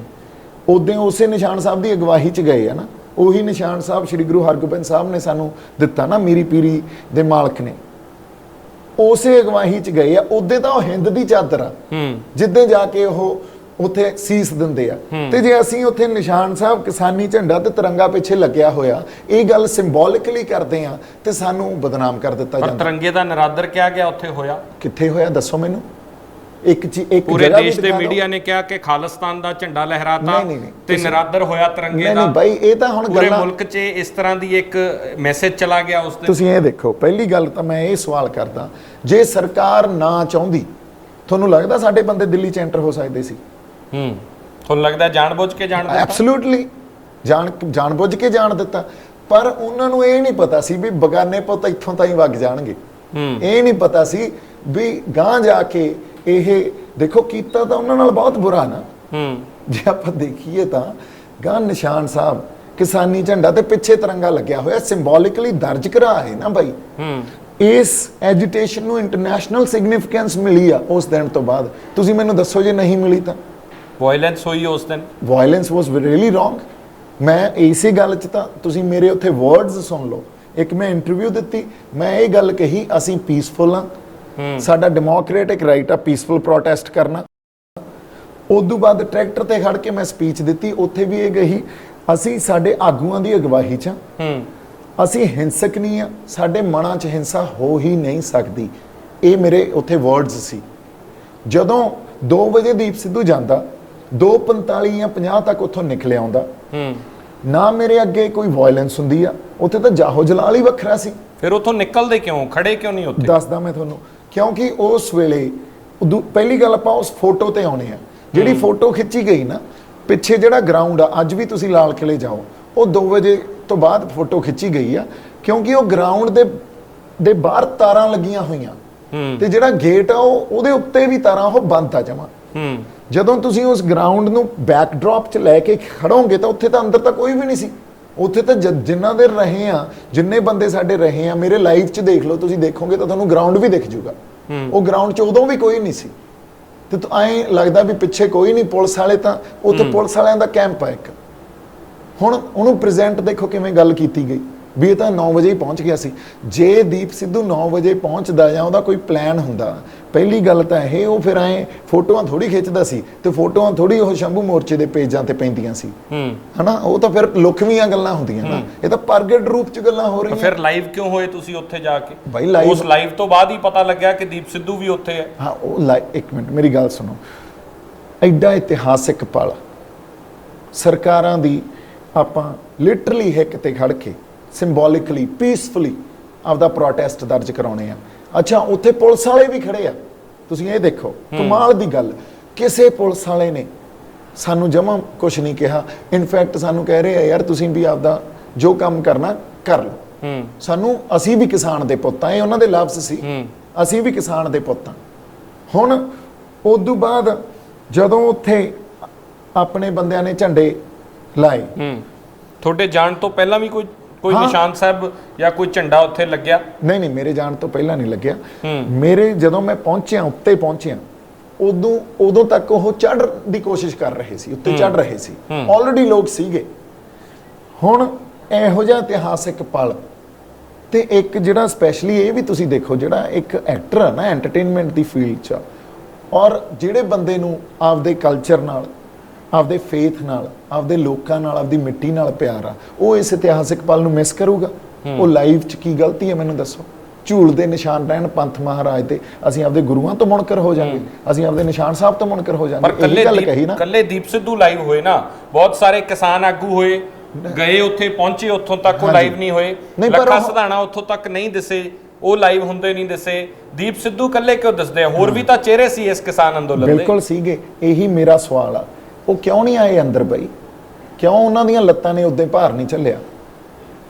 ਉਦੋਂ ਉਸੇ ਨਿਸ਼ਾਨ ਸਾਹਿਬ ਦੀ ਅਗਵਾਈ 'ਚ ਗਏ ਆ ਨਾ। ਉਹੀ ਨਿਸ਼ਾਨ ਸਾਹਿਬ ਸ੍ਰੀ ਗੁਰੂ ਹਰਗੋਬਿੰਦ ਸਾਹਿਬ ਨੇ ਸਾਨੂੰ ਦਿੱਤਾ ਨਾ, ਮੀਰੀ ਪੀਰੀ ਦੇ ਮਾਲਕ ਨੇ, ਉਸੇ ਅਗਵਾਈ 'ਚ ਗਏ ਆ। ਉਦੋਂ ਤਾਂ ਉਹ ਹਿੰਦ ਦੀ ਚਾਦਰ ਆ, ਜਿੱਦਾਂ ਜਾ ਕੇ ਉਹ ਉੱਥੇ ਸੀਸ ਦਿੰਦੇ ਆ। ਤੇ ਜੇ ਅਸੀਂ ਉੱਥੇ ਨਿਸ਼ਾਨ ਸਾਹਿਬ ਕਿਸਾਨੀ ਝੰਡਾ ਤੇ ਤਿਰੰਗਾ ਪਿੱਛੇ ਲੱਗਿਆ ਹੋਇਆ ਇਹ ਗੱਲ ਸਿੰਬੋਲਿਕਲੀ ਕਰਦੇ ਆ ਤੇ ਸਾਨੂੰ ਬਦਨਾਮ ਕਰ ਦਿੱਤਾ ਜਾਂਦਾ। ਤਿਰੰਗੇ ਦਾ ਨਿਰਾਦਰ ਕਿਹਾ ਗਿਆ ਉੱਥੇ ਹੋਇਆ? ਕਿੱਥੇ ਹੋਇਆ ਦੱਸੋ ਮੈਨੂੰ। ਇੱਕ ਪੂਰੇ ਦੇਸ਼ ਦੇ ਮੀਡੀਆ ਨੇ ਕਿਹਾ ਕਿ ਖਾਲਿਸਤਾਨ ਦਾ ਝੰਡਾ ਲਹਿਰਾਤਾ ਤੇ ਨਿਰਾਦਰ ਹੋਇਆ ਤਿਰੰਗੇ ਦਾ। ਨਹੀਂ ਬਾਈ, ਇਹ ਤਾਂ ਹੁਣ ਪੂਰੇ ਮੁਲਕ 'ਚ ਇਸ ਤਰ੍ਹਾਂ ਦੀ ਇੱਕ ਮੈਸੇਜ ਚਲਾ ਗਿਆ ਉਸ ਦੇ। ਤੁਸੀਂ ਇਹ ਦੇਖੋ, ਪਹਿਲੀ ਗੱਲ ਤਾਂ ਮੈਂ ਇਹ ਸਵਾਲ ਕਰਦਾ, ਜੇ ਸਰਕਾਰ ਨਾ ਚਾਹੁੰਦੀ, ਤੁਹਾਨੂੰ ਲੱਗਦਾ ਸਾਡੇ ਬੰਦੇ ਦਿੱਲੀ 'ਚ ਐਂਟਰ ਹੋ ਸਕਦੇ ਸੀ? ਤੁਹਾਨੂੰ ਲੱਗਦਾ ਜਾਣਬੁੱਝ ਕੇ ਜਾਣ ਦਿੱਤਾ? ਐਬਸੋਲੂਟਲੀ ਜਾਣਬੁੱਝ ਕੇ ਜਾਣ ਦਿੱਤਾ। ਪਰ ਉਹਨਾਂ ਨੂੰ ਇਹ ਨਹੀਂ ਪਤਾ ਸੀ ਵੀ ਬਗਾਨੇ ਪੁੱਤ ਇੱਥੋਂ ਤਾਈਂ ਵਗ ਜਾਣਗੇ। ਇਹ ਨਹੀਂ ਪਤਾ ਸੀ ਵੀ ਗਾਂ ਜਾ ਕੇ ਇਹ ਦੇਖੋ ਕੀਤਾ ਤਾਂ ਉਹਨਾਂ ਨਾਲ ਬਹੁਤ ਬੁਰਾ ਨਾ। ਜੇ ਆਪਾਂ ਦੇਖੀਏ ਤਾਂ ਗਾਂ ਨਿਸ਼ਾਨ ਸਾਹਿਬ ਕਿਸਾਨੀ ਝੰਡਾ ਤੇ ਪਿੱਛੇ ਤਿਰੰਗਾ ਲੱਗਿਆ ਹੋਇਆ, ਸਿੰਬੋਲਿਕਲੀ ਦਰਜ ਕਰਾ ਹੈ ਨਾ ਬਾਈ। ਇਸ ਐਜੀਟੇਸ਼ਨ ਨੂੰ ਇੰਟਰਨੈਸ਼ਨਲ ਸਿਗਨੀਫੀਕੈਂਸ ਮਿਲੀ ਆ ਉਸ ਦਿਨ ਤੋਂ ਬਾਅਦ। ਤੁਸੀਂ ਮੈਨੂੰ ਦੱਸੋ ਜੇ ਨਹੀਂ ਮਿਲੀ ਤਾਂ? ਵਾਇਲੈਂਸ ਹੋਈ ਉਸ ਦਿਨ? ਵਾਇਲੈਂਸ ਵਾਸ ਰੀਅਲੀ ਰੋਂਗ। ਮੈਂ ਇਸੇ ਗੱਲ 'ਚ ਤਾਂ ਤੁਸੀਂ ਮੇਰੇ ਉੱਥੇ ਵਰਡਸ ਸੁਣ ਲਓ। ਇੱਕ ਮੈਂ ਇੰਟਰਵਿਊ ਦਿੱਤੀ, ਮੈਂ ਇਹ ਗੱਲ ਕਹੀ, ਅਸੀਂ ਪੀਸਫੁਲ ਹਾਂ, ਸਾਡਾ ਡੈਮੋਕ੍ਰੈਟਿਕ ਰਾਈਟ ਆ ਪੀਸਫੁਲ ਪ੍ਰੋਟੈਸਟ ਕਰਨਾ। ਉਦੋਂ ਬਾਅਦ ਟਰੈਕਟਰ ਤੇ ਖੜ ਕੇ ਮੈਂ ਸਪੀਚ ਦਿੱਤੀ, ਉੱਥੇ ਵੀ ਇਹ ਕਹੀ, ਅਸੀਂ ਸਾਡੇ ਆਗੂਆਂ ਦੀ ਅਗਵਾਈ 'ਚ ਅਸੀਂ ਹਿੰਸਕ ਨਹੀਂ ਆ, ਸਾਡੇ ਮਨਾਂ 'ਚ ਹਿੰਸਾ ਹੋ ਹੀ ਨਹੀਂ ਸਕਦੀ। ਇਹ ਮੇਰੇ ਉੱਥੇ ਵਰਡਸ ਸੀ। ਜਦੋਂ 2 ਵਜੇ ਦੀਪ ਸਿੱਧੂ ਜਾਂਦਾ, 2:45 ਜਾਂ 50 ਤੱਕ ਉੱਥੋਂ ਨਿਕਲ ਆਉਂਦਾ, ਨਾ ਮੇਰੇ ਅੱਗੇ ਕੋਈ ਵਾਇਲੈਂਸ ਹੁੰਦੀ ਆ। ਉੱਥੇ ਤਾਂ ਜਾਹੋ ਜਲਾਲ ਹੀ ਵੱਖਰਾ ਸੀ। ਫਿਰ ਉੱਥੋਂ ਨਿਕਲਦੇ ਕਿਉਂ, ਖੜੇ ਕਿਉਂ ਨਹੀਂ ਉੱਥੇ? ਦੱਸਦਾ ਮੈਂ ਤੁਹਾਨੂੰ, ਕਿਉਂਕਿ ਉਸ ਵੇਲੇ ਪਹਿਲੀ ਗੱਲ ਆਪਾਂ ਉਸ ਫੋਟੋ ਤੇ ਆਉਣੇ ਆ। ਜਿਹੜੀ ਫੋਟੋ ਖਿੱਚੀ ਗਈ ਨਾ, ਪਿੱਛੇ ਜਿਹੜਾ ਗਰਾਊਂਡ ਆ, ਅੱਜ ਵੀ ਤੁਸੀਂ ਲਾਲ ਕਿਲੇ ਜਾਓ, ਉਹ 2 ਵਜੇ ਤੋਂ ਬਾਅਦ ਫੋਟੋ ਖਿੱਚੀ ਗਈ ਆ, ਕਿਉਂਕਿ ਉਹ ਗਰਾਊਂਡ ਦੇ ਬਾਹਰ ਤਾਰਾਂ ਲੱਗੀਆਂ ਹੋਈਆਂ ਤੇ ਜਿਹੜਾ ਗੇਟ ਆ ਉਹਦੇ ਉੱਤੇ ਵੀ ਤਾਰਾਂ, ਉਹ ਬੰਦ ਆ ਜਮਾ। ਜਦੋਂ ਤੁਸੀਂ ਉਸ ਗਰਾਊਂਡ ਨੂੰ ਬੈਕਡ੍ਰੌਪ 'ਚ ਲੈ ਕੇ ਖੜੋਗੇ ਤਾਂ ਉੱਥੇ ਤਾਂ ਅੰਦਰ ਤਾਂ ਕੋਈ ਵੀ ਨਹੀਂ ਸੀ। ਉੱਥੇ ਤਾਂ ਜਿੰਨਾ ਦੇਰ ਰਹੇ ਆ, ਜਿੰਨੇ ਬੰਦੇ ਸਾਡੇ ਰਹੇ ਆ, ਮੇਰੇ ਲਾਈਵ 'ਚ ਦੇਖ ਲਓ, ਤੁਸੀਂ ਦੇਖੋਗੇ ਤਾਂ ਤੁਹਾਨੂੰ ਗਰਾਊਂਡ ਵੀ ਦਿਖ ਜੂਗਾ। ਉਹ ਗਰਾਊਂਡ 'ਚ ਉਦੋਂ ਵੀ ਕੋਈ ਨਹੀਂ ਸੀ ਤੇ ਐਂ ਲੱਗਦਾ ਵੀ ਪਿੱਛੇ ਕੋਈ ਨਹੀਂ, ਪੁਲਿਸ ਵਾਲੇ ਤਾਂ ਉੱਥੇ ਪੁਲਿਸ ਵਾਲਿਆਂ ਦਾ ਕੈਂਪ ਆ ਇੱਕ। ਹੁਣ ਉਹਨੂੰ ਪ੍ਰੈਜ਼ੈਂਟ ਦੇਖੋ ਕਿਵੇਂ ਗੱਲ ਕੀਤੀ ਗਈ ਵੀ ਇਹ ਤਾਂ 9 ਵਜੇ ਹੀ ਪਹੁੰਚ ਗਿਆ ਸੀ। ਜੇ ਦੀਪ ਸਿੱਧੂ 9 ਵਜੇ ਪਹੁੰਚਦਾ ਜਾਂ ਉਹਦਾ ਕੋਈ ਪਲਾਨ ਹੁੰਦਾ, ਪਹਿਲੀ ਗੱਲ ਤਾਂ ਇਹ, ਉਹ ਫਿਰ ਐਂ ਫੋਟੋਆਂ ਥੋੜੀ ਖਿੱਚਦਾ ਸੀ ਤੇ ਫੋਟੋਆਂ ਥੋੜੀ ਉਹ ਸ਼ੰਭੂ ਮੋਰਚੇ ਦੇ ਪੇਜਾਂ ਤੇ ਪੈਂਦੀਆਂ ਸੀ, ਹਨਾ। ਉਹ ਤਾਂ ਫਿਰ ਲੁਕਵੀਆਂ ਗੱਲਾਂ ਹੁੰਦੀਆਂ ਨਾ, ਇਹ ਤਾਂ ਪ੍ਰਗਟ ਰੂਪ 'ਚ ਗੱਲਾਂ ਹੋ ਰਹੀਆਂ। ਫਿਰ ਲਾਈਵ ਕਿਉਂ ਹੋਏ ਤੁਸੀਂ ਉੱਥੇ ਜਾ ਕੇ? ਬਾਈ ਲਾਈਵ, ਉਸ ਲਾਈਵ ਤੋਂ ਬਾਅਦ ਹੀ ਪਤਾ ਲੱਗਿਆ ਕਿ ਦੀਪ ਸਿੱਧੂ ਵੀ ਉੱਥੇ ਹੈ। ਹਾਂ, ਉਹ ਇੱਕ ਮਿੰਟ ਮੇਰੀ ਗੱਲ ਸੁਣੋ। ਐਡਾ ਇਤਿਹਾਸਿਕ ਪਲ ਸਰਕਾਰਾਂ ਦੀ ਆਪਾਂ ਲਿਟਰਲੀ ਹਿੱਕ ਤੇ ਖੜ ਕੇ ਸਿੰਬੋਲਿਕਲੀ ਪੀਸਫੁਲੀ ਆਪਦਾ ਪ੍ਰੋਟੈਸਟ ਦਰਜ ਕਰਾਉਣੇ ਆ। ਅੱਛਾ, ਉੱਥੇ ਪੁਲਿਸ ਵਾਲੇ ਵੀ ਖੜੇ ਆ। ਤੁਸੀਂ ਇਹ ਦੇਖੋ, ਕਮਾਲ ਦੀ ਗੱਲ, ਕਿਸੇ ਪੁਲਿਸ ਵਾਲੇ ਨੇ ਸਾਨੂੰ ਜਮਾਂ ਕੁਝ ਨਹੀਂ ਕਿਹਾ। ਇਨਫੈਕਟ ਸਾਨੂੰ ਕਹਿ ਰਹੇ ਆ, ਯਾਰ ਤੁਸੀਂ ਵੀ ਆਪਦਾ ਜੋ ਕੰਮ ਕਰਨਾ ਕਰ ਲਓ। ਸਾਨੂੰ, ਅਸੀਂ ਵੀ ਕਿਸਾਨ ਦੇ ਪੁੱਤ ਆ, ਇਹ ਉਹਨਾਂ ਦੇ ਲਫ਼ਜ਼ ਸੀ, ਅਸੀਂ ਵੀ ਕਿਸਾਨ ਦੇ ਪੁੱਤ ਆ। ਹੁਣ ਉਦੋਂ ਬਾਅਦ ਜਦੋਂ ਉੱਥੇ ਆਪਣੇ ਬੰਦਿਆਂ ਨੇ ਝੰਡੇ ਲਾਏ, ਤੁਹਾਡੇ ਜਾਣ ਤੋਂ ਪਹਿਲਾਂ ਵੀ ਕੋਈ ਨਿਸ਼ਾਨ ਸਾਹਿਬ ਜਾਂ ਕੋਈ ਝੰਡਾ ਉੱਥੇ ਲੱਗਿਆ? ਨਹੀਂ, ਮੇਰੇ ਜਾਣ ਤੋਂ ਪਹਿਲਾਂ ਨਹੀਂ ਲੱਗਿਆ। ਮੇਰੇ ਜਦੋਂ ਮੈਂ ਪਹੁੰਚਿਆ, ਉੱਤੇ ਪਹੁੰਚਿਆ, ਉਦੋਂ ਤੱਕ ਉਹ ਚੜ੍ਹ ਦੀ ਕੋਸ਼ਿਸ਼ ਕਰ ਰਹੇ ਸੀ, ਉੱਤੇ ਚੜ੍ਹ ਰਹੇ ਸੀ, ਆਲਰੇਡੀ ਲੋਕ ਸੀਗੇ। ਹੁਣ ਇਹੋ ਜਿਹਾ ਇਤਿਹਾਸਿਕ ਪਲ ਤੇ ਇੱਕ ਜਿਹੜਾ ਸਪੈਸ਼ਲੀ ਇਹ ਵੀ ਤੁਸੀਂ ਦੇਖੋ, ਜਿਹੜਾ ਇੱਕ ਐਕਟਰ ਆ ਨਾ ਐਂਟਰਟੇਨਮੈਂਟ ਦੀ ਫੀਲਡ 'ਚ, ਔਰ ਜਿਹੜੇ ਬੰਦੇ ਨੂੰ ਆਪਦੇ ਕਲਚਰ ਨਾਲ, ਆਪਦੇ ਫੇਥ ਨਾਲ, ਆਪਦੇ ਲੋਕਾਂ ਨਾਲ, ਆਪਦੀ ਮਿੱਟੀ ਨਾਲ ਪਿਆਰ ਆ, ਉਹ ਇਸ ਇਤਿਹਾਸਿਕ ਪਲ ਨੂੰ ਮਿਸ ਕਰੂਗਾ? ਉਹ ਲਾਈਵ 'ਚ ਕੀ ਗਲਤੀ ਹੈ ਮੈਨੂੰ ਦੱਸੋ। ਝੂਲ ਦੇ ਨਿਸ਼ਾਨ ਰਹਿਣ ਪੰਥ ਮਹਾਰਾਜ ਤੇ, ਅਸੀਂ ਆਪਦੇ ਗੁਰੂਆਂ ਤੋਂ ਮੁਨਕਰ ਹੋ ਜਾਵਾਂਗੇ, ਅਸੀਂ ਆਪਦੇ ਨਿਸ਼ਾਨ ਸਾਹਿਬ ਤੋਂ ਮੁਨਕਰ ਹੋ ਜਾਵਾਂਗੇ। ਪਰ ਕੱਲੇ ਦੀਪ ਸਿੱਧੂ ਲਾਈਵ ਹੋਏ ਨਾ, ਬਹੁਤ ਸਾਰੇ ਕਿਸਾਨ ਆਗੂ ਹੋਏ, ਗਏ ਉੱਥੇ ਪਹੁੰਚੇ, ਉੱਥੋਂ ਤੱਕ ਉਹ ਲਾਈਵ ਨਹੀਂ ਹੋਏ। ਲੱਖਾ ਸਿਧਾਣਾ ਉੱਥੋਂ ਤੱਕ ਨਹੀਂ ਦਿਸੇ, ਉਹ ਲਾਈਵ ਹੁੰਦੇ ਨਹੀਂ ਦਿਸੇ। ਦੀਪ ਸਿੱਧੂ ਕੱਲੇ ਕਿਉਂ ਦਿਸਦੇ ਆ? ਹੋਰ ਵੀ ਤਾਂ ਚਿਹਰੇ ਸੀ ਇਸ ਕਿਸਾਨ ਅੰਦੋਲਨ ਦੇ। ਬਿਲਕੁਲ ਸੀਗੇ, ਇਹੀ ਮੇਰਾ ਸਵਾਲ ਆ। ਉਹ ਕਿਉਂ ਨਹੀਂ ਆਏ ਅੰਦਰ ਬਈ? ਕਿਉਂ ਉਹਨਾਂ ਦੀਆਂ ਲੱਤਾਂ ਨੇ ਉਦੋਂ ਭਾਰ ਨਹੀਂ ਝੱਲਿਆ?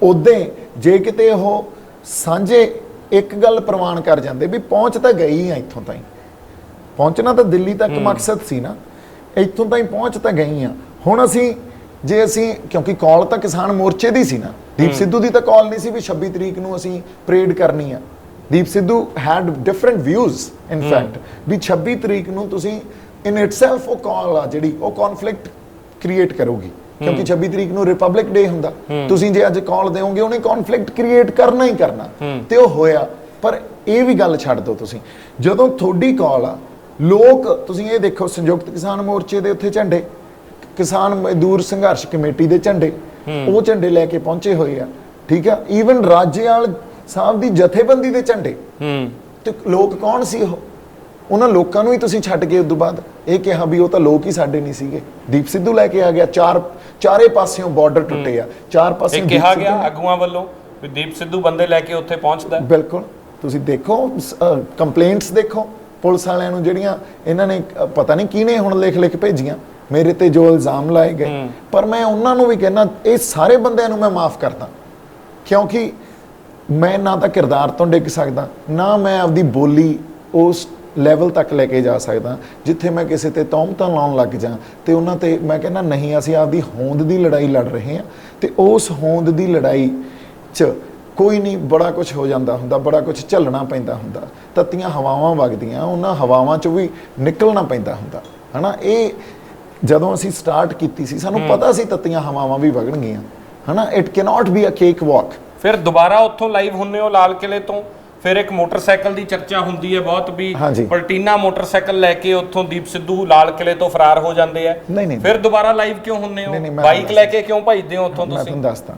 ਉਦੋਂ ਜੇ ਕਿਤੇ ਉਹ ਸਾਂਝੇ ਇੱਕ ਗੱਲ ਪ੍ਰਵਾਨ ਕਰ ਜਾਂਦੇ ਵੀ ਪਹੁੰਚ ਤਾਂ ਗਈ ਆ, ਇੱਥੋਂ ਤਾਈਂ ਪਹੁੰਚਣਾ ਤਾਂ ਦਿੱਲੀ ਤੱਕ ਮਕਸਦ ਸੀ ਨਾ, ਇੱਥੋਂ ਤਾਈਂ ਪਹੁੰਚ ਤਾਂ ਗਈ ਆ। ਹੁਣ ਜੇ ਅਸੀਂ ਕਿਉਂਕਿ ਕਾਲ ਤਾਂ ਕਿਸਾਨ ਮੋਰਚੇ ਦੀ ਸੀ ਨਾ, ਦੀਪ ਸਿੱਧੂ ਦੀ ਤਾਂ ਕਾਲ ਨਹੀਂ ਸੀ ਵੀ 26 ਤਰੀਕ ਨੂੰ ਅਸੀਂ ਪਰੇਡ ਕਰਨੀ ਆ। Deep Sidhu had different views in fact ਵੀ 26 ਤਰੀਕ ਨੂੰ ਤੁਸੀਂ ਇਨ ਇਟਸੈਲਫ ਉਹ ਕਾਲ ਆ ਜਿਹੜੀ ਉਹ ਕਨਫਲਿਕਟ ਕ੍ਰੀਏਟ ਕਰੂਗੀ, ਕਿਉਂਕਿ 26 ਤਰੀਕ ਨੂੰ ਰਿਪਬਲਿਕ ਡੇ ਹੁੰਦਾ। ਤੁਸੀਂ ਜੇ ਅੱਜ ਕਾਲ ਦਿਓਗੇ ਉਹਨੇ ਕਨਫਲਿਕਟ ਕ੍ਰੀਏਟ ਕਰਨਾ ਹੀ ਕਰਨਾ, ਤੇ ਉਹ ਹੋਇਆ। ਪਰ ਇਹ ਵੀ ਗੱਲ ਛੱਡ ਦਿਓ, ਤੁਸੀਂ ਜਦੋਂ ਤੁਹਾਡੀ ਕਾਲ ਆ, ਲੋਕ ਤੁਸੀਂ ਇਹ ਦੇਖੋ ਸੰਯੁਕਤ ਕਿਸਾਨ ਮੋਰਚੇ ਦੇ ਉੱਥੇ ਝੰਡੇ, ਕਿਸਾਨ ਮਜ਼ਦੂਰ ਸੰਘਰਸ਼ ਕਮੇਟੀ ਦੇ ਝੰਡੇ, ਉਹ ਝੰਡੇ ਲੈ ਕੇ ਪਹੁੰਚੇ ਹੋਏ ਆ, ਠੀਕ ਆ। ਈਵਨ ਰਾਜੇਵਾਲ ਸਾਹਿਬ ਦੀ ਜਥੇਬੰਦੀ ਦੇ ਝੰਡੇ, ਤੇ ਲੋਕ ਕੌਣ ਸੀ ਉਹ? ਉਹਨਾਂ ਲੋਕਾਂ ਨੂੰ ਹੀ ਤੁਸੀਂ ਛੱਡ ਕੇ ਉਦੋਂ ਬਾਅਦ ਇਹ ਕਿਹਾ ਵੀ ਉਹ ਤਾਂ ਲੋਕ ਹੀ ਸਾਡੇ ਨਹੀਂ ਸੀਗੇ। ਦੀਪ ਸਿੱਧੂ ਲੈ ਕੇ ਆ ਗਿਆ, ਚਾਰੇ ਪਾਸਿਓਂ ਬਾਰਡਰ ਟੁੱਟੇ ਆ, ਚਾਰ ਪਾਸੇ ਕਿਹਾ ਗਿਆ ਆਗੂਆਂ ਵੱਲੋਂ ਵੀ ਦੀਪ ਸਿੱਧੂ ਬੰਦੇ ਲੈ ਕੇ ਉੱਥੇ ਪਹੁੰਚਦਾ। ਬਿਲਕੁਲ, ਤੁਸੀਂ ਦੇਖੋ ਕੰਪਲੇਂਟਸ ਦੇਖੋ ਪੁਲਿਸ ਵਾਲਿਆਂ ਨੂੰ, ਜਿਹੜੀਆਂ ਇਹਨਾਂ ਨੇ ਪਤਾ ਨਹੀਂ ਕਿਹਨੇ ਹੁਣ ਲਿਖ ਭੇਜੀਆਂ ਮੇਰੇ ਤੇ ਜੋ ਇਲਜ਼ਾਮ ਲਾਏ ਗਏ। ਪਰ ਮੈਂ ਉਹਨਾਂ ਨੂੰ ਵੀ ਕਹਿਣਾ, ਇਹ ਸਾਰੇ ਬੰਦਿਆਂ ਨੂੰ ਮੈਂ ਮਾਫ ਕਰਦਾ, ਕਿਉਂਕਿ ਮੈਂ ਨਾ ਤਾਂ ਕਿਰਦਾਰ ਤੋਂ ਡਿੱਗ ਸਕਦਾ, ਨਾ ਮੈਂ ਆਪਦੀ ਬੋਲੀ ਉਸ ਲੈਵਲ ਤੱਕ ਲੈ ਕੇ ਜਾ ਸਕਦਾ ਜਿੱਥੇ ਮੈਂ ਕਿਸੇ ਤੇ ਤੌਹਮਤਾਂ ਲਾਉਣ ਲੱਗ ਜਾਂ। ਤੇ ਉਹਨਾਂ ਤੇ ਮੈਂ ਕਹਿੰਦਾ ਨਹੀਂ, ਅਸੀਂ ਆਪਦੀ ਹੋਂਦ ਦੀ ਲੜਾਈ ਲੜ ਰਹੇ ਹਾਂ, ਤੇ ਉਸ ਹੋਂਦ ਦੀ ਲੜਾਈ 'ਚ ਕੋਈ ਨਹੀਂ, ਬੜਾ ਕੁਝ ਹੋ ਜਾਂਦਾ ਹੁੰਦਾ, ਬੜਾ ਕੁਝ ਝੱਲਣਾ ਪੈਂਦਾ ਹੁੰਦਾ, ਤੱਤੀਆਂ ਹਵਾਵਾਂ ਵਗਦੀਆਂ, ਉਹਨਾਂ ਹਵਾਵਾਂ 'ਚੋਂ ਵੀ ਨਿਕਲਣਾ ਪੈਂਦਾ ਹੁੰਦਾ, ਹਨਾ। ਇਹ ਜਦੋਂ ਅਸੀਂ ਸਟਾਰਟ ਕੀਤੀ ਸੀ ਸਾਨੂੰ ਪਤਾ ਸੀ ਤੱਤੀਆਂ ਹਵਾਵਾਂ ਵੀ ਵਗਣਗੀਆਂ, ਹਨਾ। It cannot be a cake walk. ਫਿਰ ਦੁਬਾਰਾ ਉੱਥੋਂ ਲਾਈਵ ਹੁੰਨੇ ਹੋ ਲਾਲ ਕਿਲੇ ਤੋਂ, ਫਿਰ ਇੱਕ ਮੋਟਰਸਾਈਕਲ ਦੀ ਚਰਚਾ ਹੁੰਦੀ ਹੈ ਬਹੁਤ ਵੀ ਪਲਟੀਨਾ ਮੋਟਰਸਾਈਕਲ ਲੈ ਕੇ ਉੱਥੋਂ ਦੀਪ ਸਿੱਧੂ ਲਾਲ ਕਿਲੇ ਤੋਂ ਫਰਾਰ ਹੋ ਜਾਂਦੇ ਆ। ਫਿਰ ਦੁਬਾਰਾ ਲਾਈਵ ਕਿਉਂ ਹੁੰਨੇ ਹੋ? ਬਾਈਕ ਲੈ ਕੇ ਕਿਉਂ ਭੱਜਦੇ ਹੋ ਉੱਥੋਂ ਤੁਸੀਂ? ਮੈਂ ਤੁਹਾਨੂੰ ਦੱਸਦਾ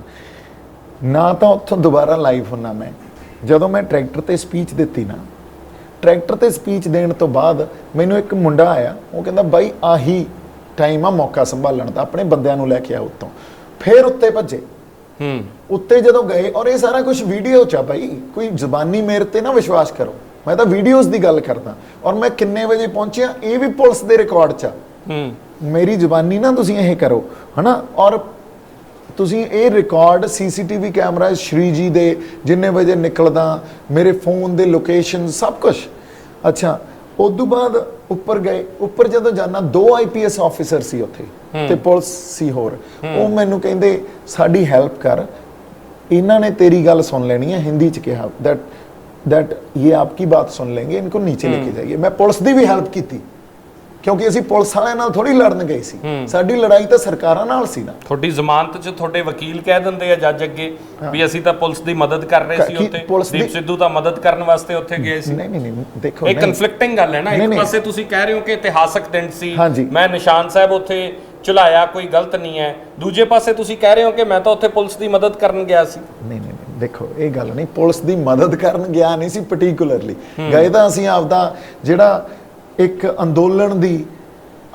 ਨਾ, ਤਾਂ ਉੱਥੋਂ ਦੁਬਾਰਾ ਲਾਈਵ ਹੁੰਨਾ ਮੈਂ ਜਦੋਂ ਮੈਂ ਟਰੈਕਟਰ ਤੇ ਸਪੀਚ ਦਿੱਤੀ ਨਾ, ਟਰੈਕਟਰ ਤੇ ਸਪੀਚ ਦੇਣ ਤੋਂ ਬਾਅਦ ਮੈਨੂੰ ਇੱਕ ਮੁੰਡਾ ਆਇਆ, ਉਹ ਕਹਿੰਦਾ ਬਾਈ ਆਹੀ ਟਾਈਮ ਆ ਮੌਕਾ ਸੰਭਾਲਣ ਦਾ, ਆਪਣੇ ਬੰਦਿਆਂ ਨੂੰ ਲੈ ਕੇ ਆ ਉੱਤੋਂ। ਫਿਰ ਉੱਤੇ ਭੱਜੇ, ਉੱਤੇ ਜਦੋਂ ਗਏ, ਔਰ ਇਹ ਸਾਰਾ ਕੁਝ ਵੀਡੀਓ 'ਚ ਆ ਬਾਈ, ਕੋਈ ਜ਼ਬਾਨੀ ਮੇਰੇ ਤੇ ਨਾ ਵਿਸ਼ਵਾਸ ਕਰੋ, ਮੈਂ ਤਾਂ ਵੀਡੀਓਜ਼ ਦੀ ਗੱਲ ਕਰਦਾ। ਔਰ ਮੈਂ ਕਿੰਨੇ ਵਜੇ ਪਹੁੰਚਿਆ ਇਹ ਵੀ ਪੁਲਿਸ ਦੇ ਰਿਕਾਰਡ 'ਚ ਆ, ਮੇਰੀ ਜ਼ਬਾਨੀ ਨਾ ਤੁਸੀਂ ਇਹ ਕਰੋ, ਹਨਾ। ਔਰ ਤੁਸੀਂ ਇਹ ਰਿਕਾਰਡ ਸੀਸੀਟੀਵੀ ਕੈਮਰਾ ਸ਼੍ਰੀ ਜੀ ਦੇ ਜਿੰਨੇ ਵਜੇ ਨਿਕਲਦਾ, ਮੇਰੇ ਫੋਨ ਦੇ ਲੋਕੇਸ਼ਨ ਸਭ ਕੁਝ। ਅੱਛਾ, ਉਦੋਂ ਬਾਅਦ ਉੱਪਰ ਗਏ, ਉੱਪਰ ਜਦੋਂ ਜਾਣਾ 2 IPS ਆਫੀਸਰ ਸੀ ਉੱਥੇ ਤੇ ਪੁਲਿਸ ਸੀ ਹੋਰ। ਉਹ ਮੈਨੂੰ ਕਹਿੰਦੇ ਸਾਡੀ ਹੈਲਪ ਕਰ, ਇਹਨਾਂ ਨੇ ਤੇਰੀ ਗੱਲ ਸੁਣ ਲੈਣੀ ਹੈ। ਹਿੰਦੀ 'ਚ ਕਿਹਾ that ये आपकी बात सुन लेंगे, इनको नीचे लेके जाइए। मैं ਪੁਲਿਸ ਦੀ ਵੀ ਹੈਲਪ ਕੀਤੀ, ਕਿਉਂਕਿ ਅਸੀਂ ਪੁਲਿਸ ਵਾਲਿਆਂ ਨਾਲ ਥੋੜੀ ਲੜਨ ਗਏ ਸੀ, ਸਾਡੀ ਲੜਾਈ ਤਾਂ ਸਰਕਾਰਾਂ ਨਾਲ ਸੀ ਨਾ। ਤੁਹਾਡੀ ਜ਼ਮਾਨਤ 'ਚ ਤੁਹਾਡੇ ਵਕੀਲ ਕਹਿ ਦਿੰਦੇ ਆ ਜੱਜ ਅੱਗੇ ਵੀ ਅਸੀਂ ਤਾਂ ਪੁਲਿਸ ਦੀ ਮਦਦ ਕਰ ਰਹੇ ਸੀ ਉੱਥੇ, ਦੀਪ ਸਿੱਧੂ ਤਾਂ ਮਦਦ ਕਰਨ ਵਾਸਤੇ ਉੱਥੇ ਗਏ ਸੀ। ਨਹੀਂ ਦੇਖੋ, ਇਹ ਕਨਫਲਿਕਟਿੰਗ ਗੱਲ ਹੈ ਨਾ। ਇੱਕ ਪਾਸੇ ਤੁਸੀਂ ਕਹਿ ਰਹੇ ਹੋ ਕਿ ਇਤਿਹਾਸਕ ਦਿਨ ਸੀ, ਮੈਂ ਨਿਸ਼ਾਨ ਸਾਹਿਬ ਉੱਥੇ ਚੁਲਾਇਆ, ਕੋਈ ਗਲਤ ਨਹੀਂ ਹੈ। ਦੂਜੇ ਪਾਸੇ ਤੁਸੀਂ ਕਹਿ ਰਹੇ ਹੋ ਕਿ ਮੈਂ ਤਾਂ ਉੱਥੇ ਪੁਲਿਸ ਦੀ ਮਦਦ ਕਰਨ ਗਿਆ ਸੀ। ਨਹੀਂ ਦੇਖੋ, ਇਹ ਗੱਲ ਨਹੀਂ, ਪੁਲਿਸ ਦੀ ਮਦਦ ਕਰਨ ਗਿਆ ਨਹੀਂ ਸੀ ਪਾਰਟਿਕੂਲਰਲੀ, ਗਏ ਤਾਂ ਅਸੀਂ ਆਪਦਾ ਜਿਹੜਾ ਇੱਕ ਅੰਦੋਲਨ ਦੀ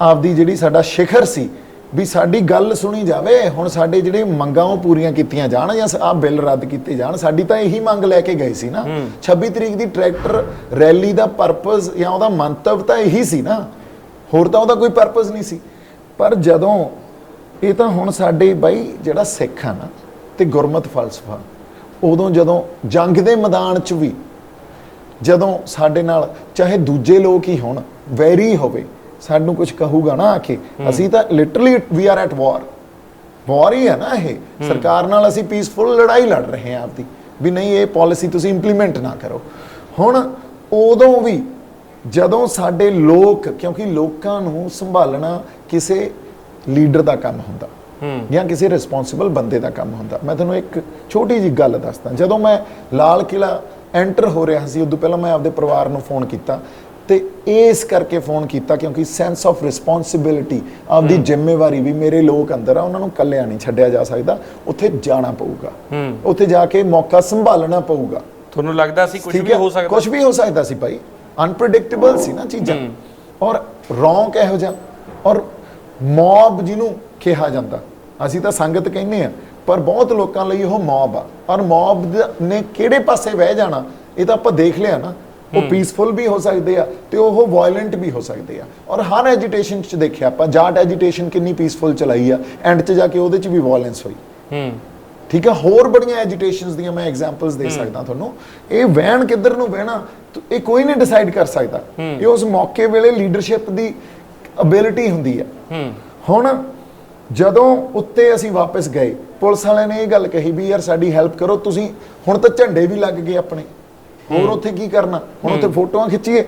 ਆਪਦੀ ਜਿਹੜੀ ਸਾਡਾ ਸ਼ਿਖਰ ਸੀ ਵੀ ਸਾਡੀ ਗੱਲ ਸੁਣੀ ਜਾਵੇ। ਹੁਣ ਸਾਡੇ ਜਿਹੜੇ ਮੰਗਾਂ ਉਹ ਪੂਰੀਆਂ ਕੀਤੀਆਂ ਜਾਣ ਜਾਂ ਆਹ ਬਿੱਲ ਰੱਦ ਕੀਤੇ ਜਾਣ, ਸਾਡੀ ਤਾਂ ਇਹੀ ਮੰਗ ਲੈ ਕੇ ਗਏ ਸੀ ਨਾ। 26 ਤਰੀਕ ਦੀ ਟਰੈਕਟਰ ਰੈਲੀ ਦਾ ਪਰਪਸ ਜਾਂ ਉਹਦਾ ਮੰਤਵ ਤਾਂ ਇਹੀ ਸੀ ਨਾ, ਹੋਰ ਤਾਂ ਉਹਦਾ ਕੋਈ ਪਰਪਸ ਨਹੀਂ ਸੀ। ਪਰ ਜਦੋਂ ਇਹ ਤਾਂ ਹੁਣ ਸਾਡੇ ਬਾਈ ਜਿਹੜਾ ਸਿੱਖ ਆ ਨਾ ਤੇ ਗੁਰਮਤ ਫਲਸਫਾ, ਉਦੋਂ ਜਦੋਂ ਜੰਗ ਦੇ ਮੈਦਾਨ 'ਚ ਵੀ ਜਦੋਂ ਸਾਡੇ ਨਾਲ ਚਾਹੇ ਦੂਜੇ ਲੋਕ ਹੀ ਹੋਣ, ਵੈਰੀ ਹੋਵੇ, ਸਾਨੂੰ ਕੁਝ ਕਹੂਗਾ ਨਾ ਆ ਕੇ, ਅਸੀਂ ਤਾਂ ਲਿਟਰਲੀ ਵੀ ਆਰ ਐਟ ਵਾਰ ਹੀ ਹੈ ਨਾ। ਇਹ ਸਰਕਾਰ ਨਾਲ ਅਸੀਂ ਪੀਸਫੁਲ ਲੜਾਈ ਲੜ ਰਹੇ ਹਾਂ ਆਪਦੀ, ਵੀ ਨਹੀਂ ਇਹ ਪਾਲਿਸੀ ਤੁਸੀਂ ਇੰਪਲੀਮੈਂਟ ਨਾ ਕਰੋ। ਹੁਣ ਉਦੋਂ ਵੀ ਜਦੋਂ ਸਾਡੇ ਲੋਕ, ਕਿਉਂਕਿ ਲੋਕਾਂ ਨੂੰ ਸੰਭਾਲਣਾ ਕਿਸੇ ਲੀਡਰ ਦਾ ਕੰਮ ਹੁੰਦਾ ਜਾਂ ਕਿਸੇ ਰਿਸਪੌਂਸਿਬਲ ਬੰਦੇ ਦਾ ਕੰਮ ਹੁੰਦਾ। ਮੈਂ ਤੁਹਾਨੂੰ ਇੱਕ ਛੋਟੀ ਜਿਹੀ ਗੱਲ ਦੱਸਦਾ, ਜਦੋਂ ਮੈਂ ਲਾਲ ਕਿਲਾ ਐਂਟਰ ਹੋ ਰਿਹਾ ਸੀ, ਉਦੋਂ ਪਹਿਲਾਂ ਮੈਂ ਆਪਦੇ ਪਰਿਵਾਰ ਨੂੰ ਫੋਨ ਕੀਤਾ ਤੇ ਇਸ ਕਰਕੇ ਫੋਨ ਕੀਤਾ ਕਿਉਂਕਿ ਸੈਂਸ ਆਫ ਰਿਸਪੌਂਸਿਬਿਲਿਟੀ, ਆਪਦੀ ਜ਼ਿੰਮੇਵਾਰੀ ਵੀ ਮੇਰੇ ਲੋਕ ਅੰਦਰ ਆ, ਉਹਨਾਂ ਨੂੰ ਇਕੱਲਿਆਂ ਨਹੀਂ ਛੱਡਿਆ ਜਾ ਸਕਦਾ, ਉੱਥੇ ਜਾਣਾ ਪਊਗਾ, ਉੱਥੇ ਜਾ ਕੇ ਮੌਕਾ ਸੰਭਾਲਣਾ ਪਊਗਾ। ਤੁਹਾਨੂੰ ਲੱਗਦਾ ਸੀ ਕੁਝ ਵੀ ਹੋ ਸਕਦਾ? ਕੁਝ ਵੀ ਹੋ ਸਕਦਾ ਸੀ ਭਾਈ, ਅਨਪ੍ਰੈਡਿਕਟੇਬਲ ਸੀ ਨਾ ਚੀਜ਼ਾਂ, ਔਰ ਰੌਂਕ ਇਹੋ ਜਿਹਾ, ਔਰ ਮੌਬ ਜਿਹਨੂੰ ਕਿਹਾ ਜਾਂਦਾ, ਅਸੀਂ ਤਾਂ ਸੰਗਤ ਕਹਿੰਦੇ ਆ ਪਰ ਬਹੁਤ ਲੋਕਾਂ ਲਈ ਉਹ ਮੌਬ ਆ, ਔਰ ਮੌਬ ਨੇ ਕਿਹੜੇ ਪਾਸੇ ਵਹਿ ਜਾਣਾ ਇਹ ਤਾਂ ਆਪਾਂ ਦੇਖ ਲਿਆ ਨਾ। ਉਹ ਪੀਸਫੁਲ ਵੀ ਹੋ ਸਕਦੇ ਆ ਤੇ ਉਹ ਵਾਇਲੈਂਟ ਵੀ ਹੋ ਸਕਦੇ ਆ, ਔਰ ਹਰ ਐਜੀਟੇਸ਼ਨ 'ਚ ਦੇਖਿਆ ਆਪਾਂ, ਜਾਟ ਐਜੀਟੇਸ਼ਨ ਕਿੰਨੀ ਪੀਸਫੁਲ ਚਲਾਈ ਆ, ਐਂਡ 'ਚ ਜਾ ਕੇ ਉਹਦੇ 'ਚ ਵੀ ਵਾਇਲੈਂਸ ਹੋਈ। ਠੀਕ ਆ, ਹੋਰ ਬੜੀਆਂ ਐਜੀਟੇਸ਼ਨਸ ਦੀਆਂ ਮੈਂ ਐਗਜ਼ਾਮਪਲਸ ਦੇ ਸਕਦਾ ਤੁਹਾਨੂੰ। ਇਹ ਵਹਿਣ ਕਿੱਧਰ ਨੂੰ ਵਹਿਣਾ ਇਹ ਕੋਈ ਨਹੀਂ ਡਿਸਾਈਡ ਕਰ ਸਕਦਾ, ਇਹ ਉਸ ਮੌਕੇ ਵੇਲੇ ਲੀਡਰਸ਼ਿਪ ਦੀ ਅਬਿਲਿਟੀ ਹੁੰਦੀ ਆ। ਹੁਣ ਜਦੋਂ ਉੱਤੇ ਅਸੀਂ ਵਾਪਸ ਗਏ, ਪੁਲਿਸ ਵਾਲਿਆਂ ਨੇ ਇਹ ਗੱਲ ਕਹੀ ਵੀ ਯਾਰ ਸਾਡੀ ਹੈਲਪ ਕਰੋ, ਤੁਸੀਂ ਹੁਣ ਤਾਂ ਝੰਡੇ ਵੀ ਲੱਗ ਗਏ ਆਪਣੇ, ਹੋਰ ਉੱਥੇ ਕੀ ਕਰਨਾ, ਹੁਣ ਉੱਥੇ ਫੋਟੋਆਂ ਖਿੱਚੀਏ,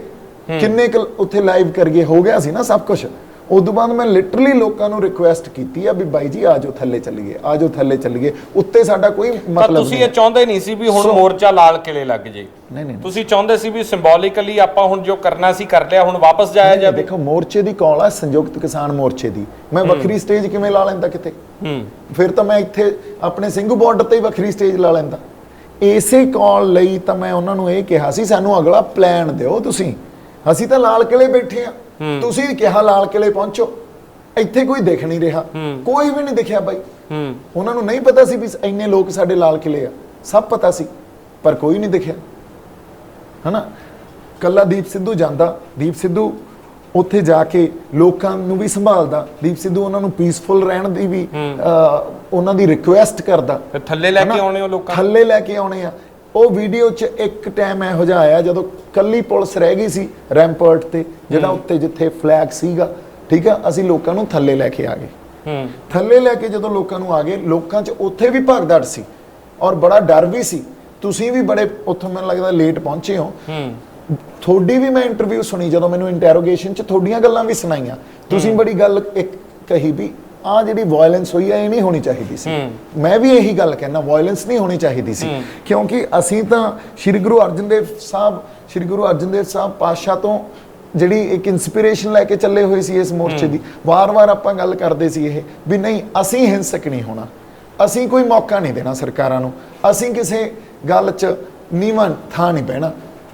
ਕਿੰਨੇ ਉੱਥੇ ਲਾਈਵ ਕਰੀਏ, ਹੋ ਗਿਆ ਸੀ ਨਾ ਸਭ ਕੁਝ। ਉਸ ਤੋਂ ਬਾਅਦ ਮੈਂ ਲਿਟਰਲੀ ਲੋਕਾਂ ਨੂੰ ਰਿਕੁਐਸਟ ਕੀਤੀ ਆ ਵੀ ਬਾਈ ਜੀ ਆਜੋ ਥੱਲੇ ਚੱਲੀਏ, ਆਜੋ ਥੱਲੇ ਚੱਲੀਏ, ਉੱਤੇ ਸਾਡਾ ਕੋਈ ਮਤਲਬ ਨਹੀਂ। ਤੁਸੀਂ ਇਹ ਚਾਹੁੰਦੇ ਨਹੀਂ ਸੀ ਵੀ ਹੁਣ ਮੋਰਚਾ ਲਾਲ ਕਿਲੇ ਲੱਗ ਜੇ? ਨਹੀਂ, ਤੁਸੀਂ ਚਾਹੁੰਦੇ ਸੀ ਵੀ ਸਿੰਬੋਲਿਕਲੀ ਆਪਾਂ ਹੁਣ ਜੋ ਕਰਨਾ ਸੀ ਕਰ ਲਿਆ, ਹੁਣ ਵਾਪਸ ਜਾਇਆ ਜਾਵੇ। ਦੇਖੋ ਮੋਰਚੇ ਦੀ ਕਾਲ ਆ ਸੰਯੁਕਤ ਕਿਸਾਨ ਮੋਰਚੇ ਦੀ, ਮੈਂ ਵੱਖਰੀ ਸਟੇਜ ਕਿਵੇਂ ਲਾ ਲੈਂਦਾ ਕਿਤੇ? ਫਿਰ ਤਾਂ ਮੈਂ ਇੱਥੇ ਆਪਣੇ ਸਿੰਘੂ ਬਾਰਡਰ ਤੇ ਹੀ ਵੱਖਰੀ ਸਟੇਜ ਲਾ ਲੈਂਦਾ। ਇਸੇ ਕਾਲ ਲਈ ਤਾਂ ਮੈਂ ਉਹਨਾਂ ਨੂੰ ਇਹ ਕਿਹਾ ਸੀ ਸਾਨੂੰ ਅਗਲਾ ਪਲਾਨ ਦਿਓ ਤੁਸੀਂ, ਅਸੀਂ ਤਾਂ ਲਾਲ ਕਿਲੇ ਬੈਠੇ ਆ, ਤੁਸੀਂ ਕਿਹਾ ਲਾਲ ਕਿਲੇ ਪਹੁੰਚੋ, ਇੱਥੇ ਕੋਈ ਦਿਖ ਨਹੀਂ ਰਿਹਾ, ਕੋਈ ਵੀ ਨਹੀਂ ਦਿਖਿਆ ਬਾਈ। ਉਹਨਾਂ ਨੂੰ ਨਹੀਂ ਪਤਾ ਸੀ ਵੀ ਇੰਨੇ ਲੋਕ ਸਾਡੇ ਲਾਲ ਕਿਲੇ ਆ, ਸਭ ਪਤਾ ਸੀ ਪਰ ਕੋਈ ਨਹੀਂ ਦਿਖਿਆ, ਹਨਾ। ਕੱਲਾ ਦੀਪ ਸਿੱਧੂ ਜਾਂਦਾ, ਦੀਪ ਸਿੱਧੂ ਉੱਥੇ ਜਾ ਕੇ ਲੋਕਾਂ ਨੂੰ ਵੀ ਸੰਭਾਲਦਾ, ਦੀਪ ਸਿੱਧੂ ਉਹਨਾਂ ਨੂੰ ਪੀਸਫੁਲ ਰਹਿਣ ਦੀ ਵੀ ਉਹਨਾਂ ਦੀ ਰਿਕੁਐਸਟ ਕਰਦਾ। ਥੱਲੇ ਲੈ ਕੇ ਆਉਣੇ ਉਹ ਲੋਕਾਂ, ਥੱਲੇ ਲੈ ਕੇ ਆਉਣੇ ਆ। ਉਹ ਵੀਡੀਓ 'ਚ ਇੱਕ ਟਾਈਮ ਇਹੋ ਜਿਹਾ ਆਇਆ ਜਦੋਂ ਕੱਲੀ ਪੁਲਿਸ ਰਹਿ ਗਈ ਸੀ ਰੈਂਪਰਟ ਤੇ, ਜਿਹੜਾ ਉੱਤੇ ਜਿੱਥੇ ਫਲੈਗ ਸੀਗਾ, ਠੀਕ ਆ, ਅਸੀਂ ਲੋਕਾਂ ਨੂੰ ਥੱਲੇ ਲੈ ਕੇ ਆ ਗਏ। ਥੱਲੇ ਲੈ ਕੇ ਜਦੋਂ ਲੋਕਾਂ ਨੂੰ ਆ ਗਏ, ਲੋਕਾਂ 'ਚ ਉੱਥੇ ਵੀ ਭਗਦੜ ਸੀ ਔਰ ਬੜਾ ਡਰ ਵੀ ਸੀ। ਤੁਸੀਂ ਵੀ ਬੜੇ ਉੱਥੋਂ ਮੈਨੂੰ ਲੱਗਦਾ ਲੇਟ ਪਹੁੰਚੇ ਹੋ, ਤੁਹਾਡੀ ਵੀ ਮੈਂ ਇੰਟਰਵਿਊ ਸੁਣੀ ਜਦੋਂ ਮੈਨੂੰ ਇੰਟਰੋਗੇਸ਼ਨ 'ਚ ਤੁਹਾਡੀਆਂ ਗੱਲਾਂ ਵੀ ਸੁਣਾਈਆਂ, ਤੁਸੀਂ ਬੜੀ ਗੱਲ ਇੱਕ ਕਹੀ ਵੀ ਆ ਜਿਹੜੀ ਵਾਇਲੈਂਸ ਹੋਈ ਹੈ ਇਹ ਨਹੀਂ ਹੋਣੀ ਚਾਹੀਦੀ ਸੀ। ਮੈਂ ਵੀ ਇਹੀ ਗੱਲ ਕਹਿਣਾ, ਵਾਇਲੈਂਸ ਨਹੀਂ ਹੋਣੀ ਚਾਹੀਦੀ ਸੀ, ਕਿਉਂਕਿ ਅਸੀਂ ਤਾਂ ਸ਼੍ਰੀ ਗੁਰੂ ਅਰਜਨ ਦੇਵ ਸਾਹਿਬ ਪਾਤਸ਼ਾਹ ਤੋਂ ਜਿਹੜੀ ਇੱਕ ਇਨਸਪੀਰੇਸ਼ਨ ਲੈ ਕੇ ਚੱਲੇ ਹੋਏ ਸੀ ਇਸ ਮੋਰਚੇ ਦੀ। ਵਾਰ-ਵਾਰ ਆਪਾਂ ਗੱਲ ਕਰਦੇ ਸੀ ਇਹ ਵੀ ਨਹੀਂ, ਅਸੀਂ ਹਿੰਸਕ ਨਹੀਂ ਹੋਣਾ, ਅਸੀਂ ਕੋਈ ਮੌਕਾ ਨਹੀਂ ਦੇਣਾ ਸਰਕਾਰਾਂ ਨੂੰ, ਅਸੀਂ ਕਿਸੇ ਗੱਲ 'ਚ ਨੀਵਾਂ ਥਾਂ ਨਹੀਂ ਬਹਿਣਾ।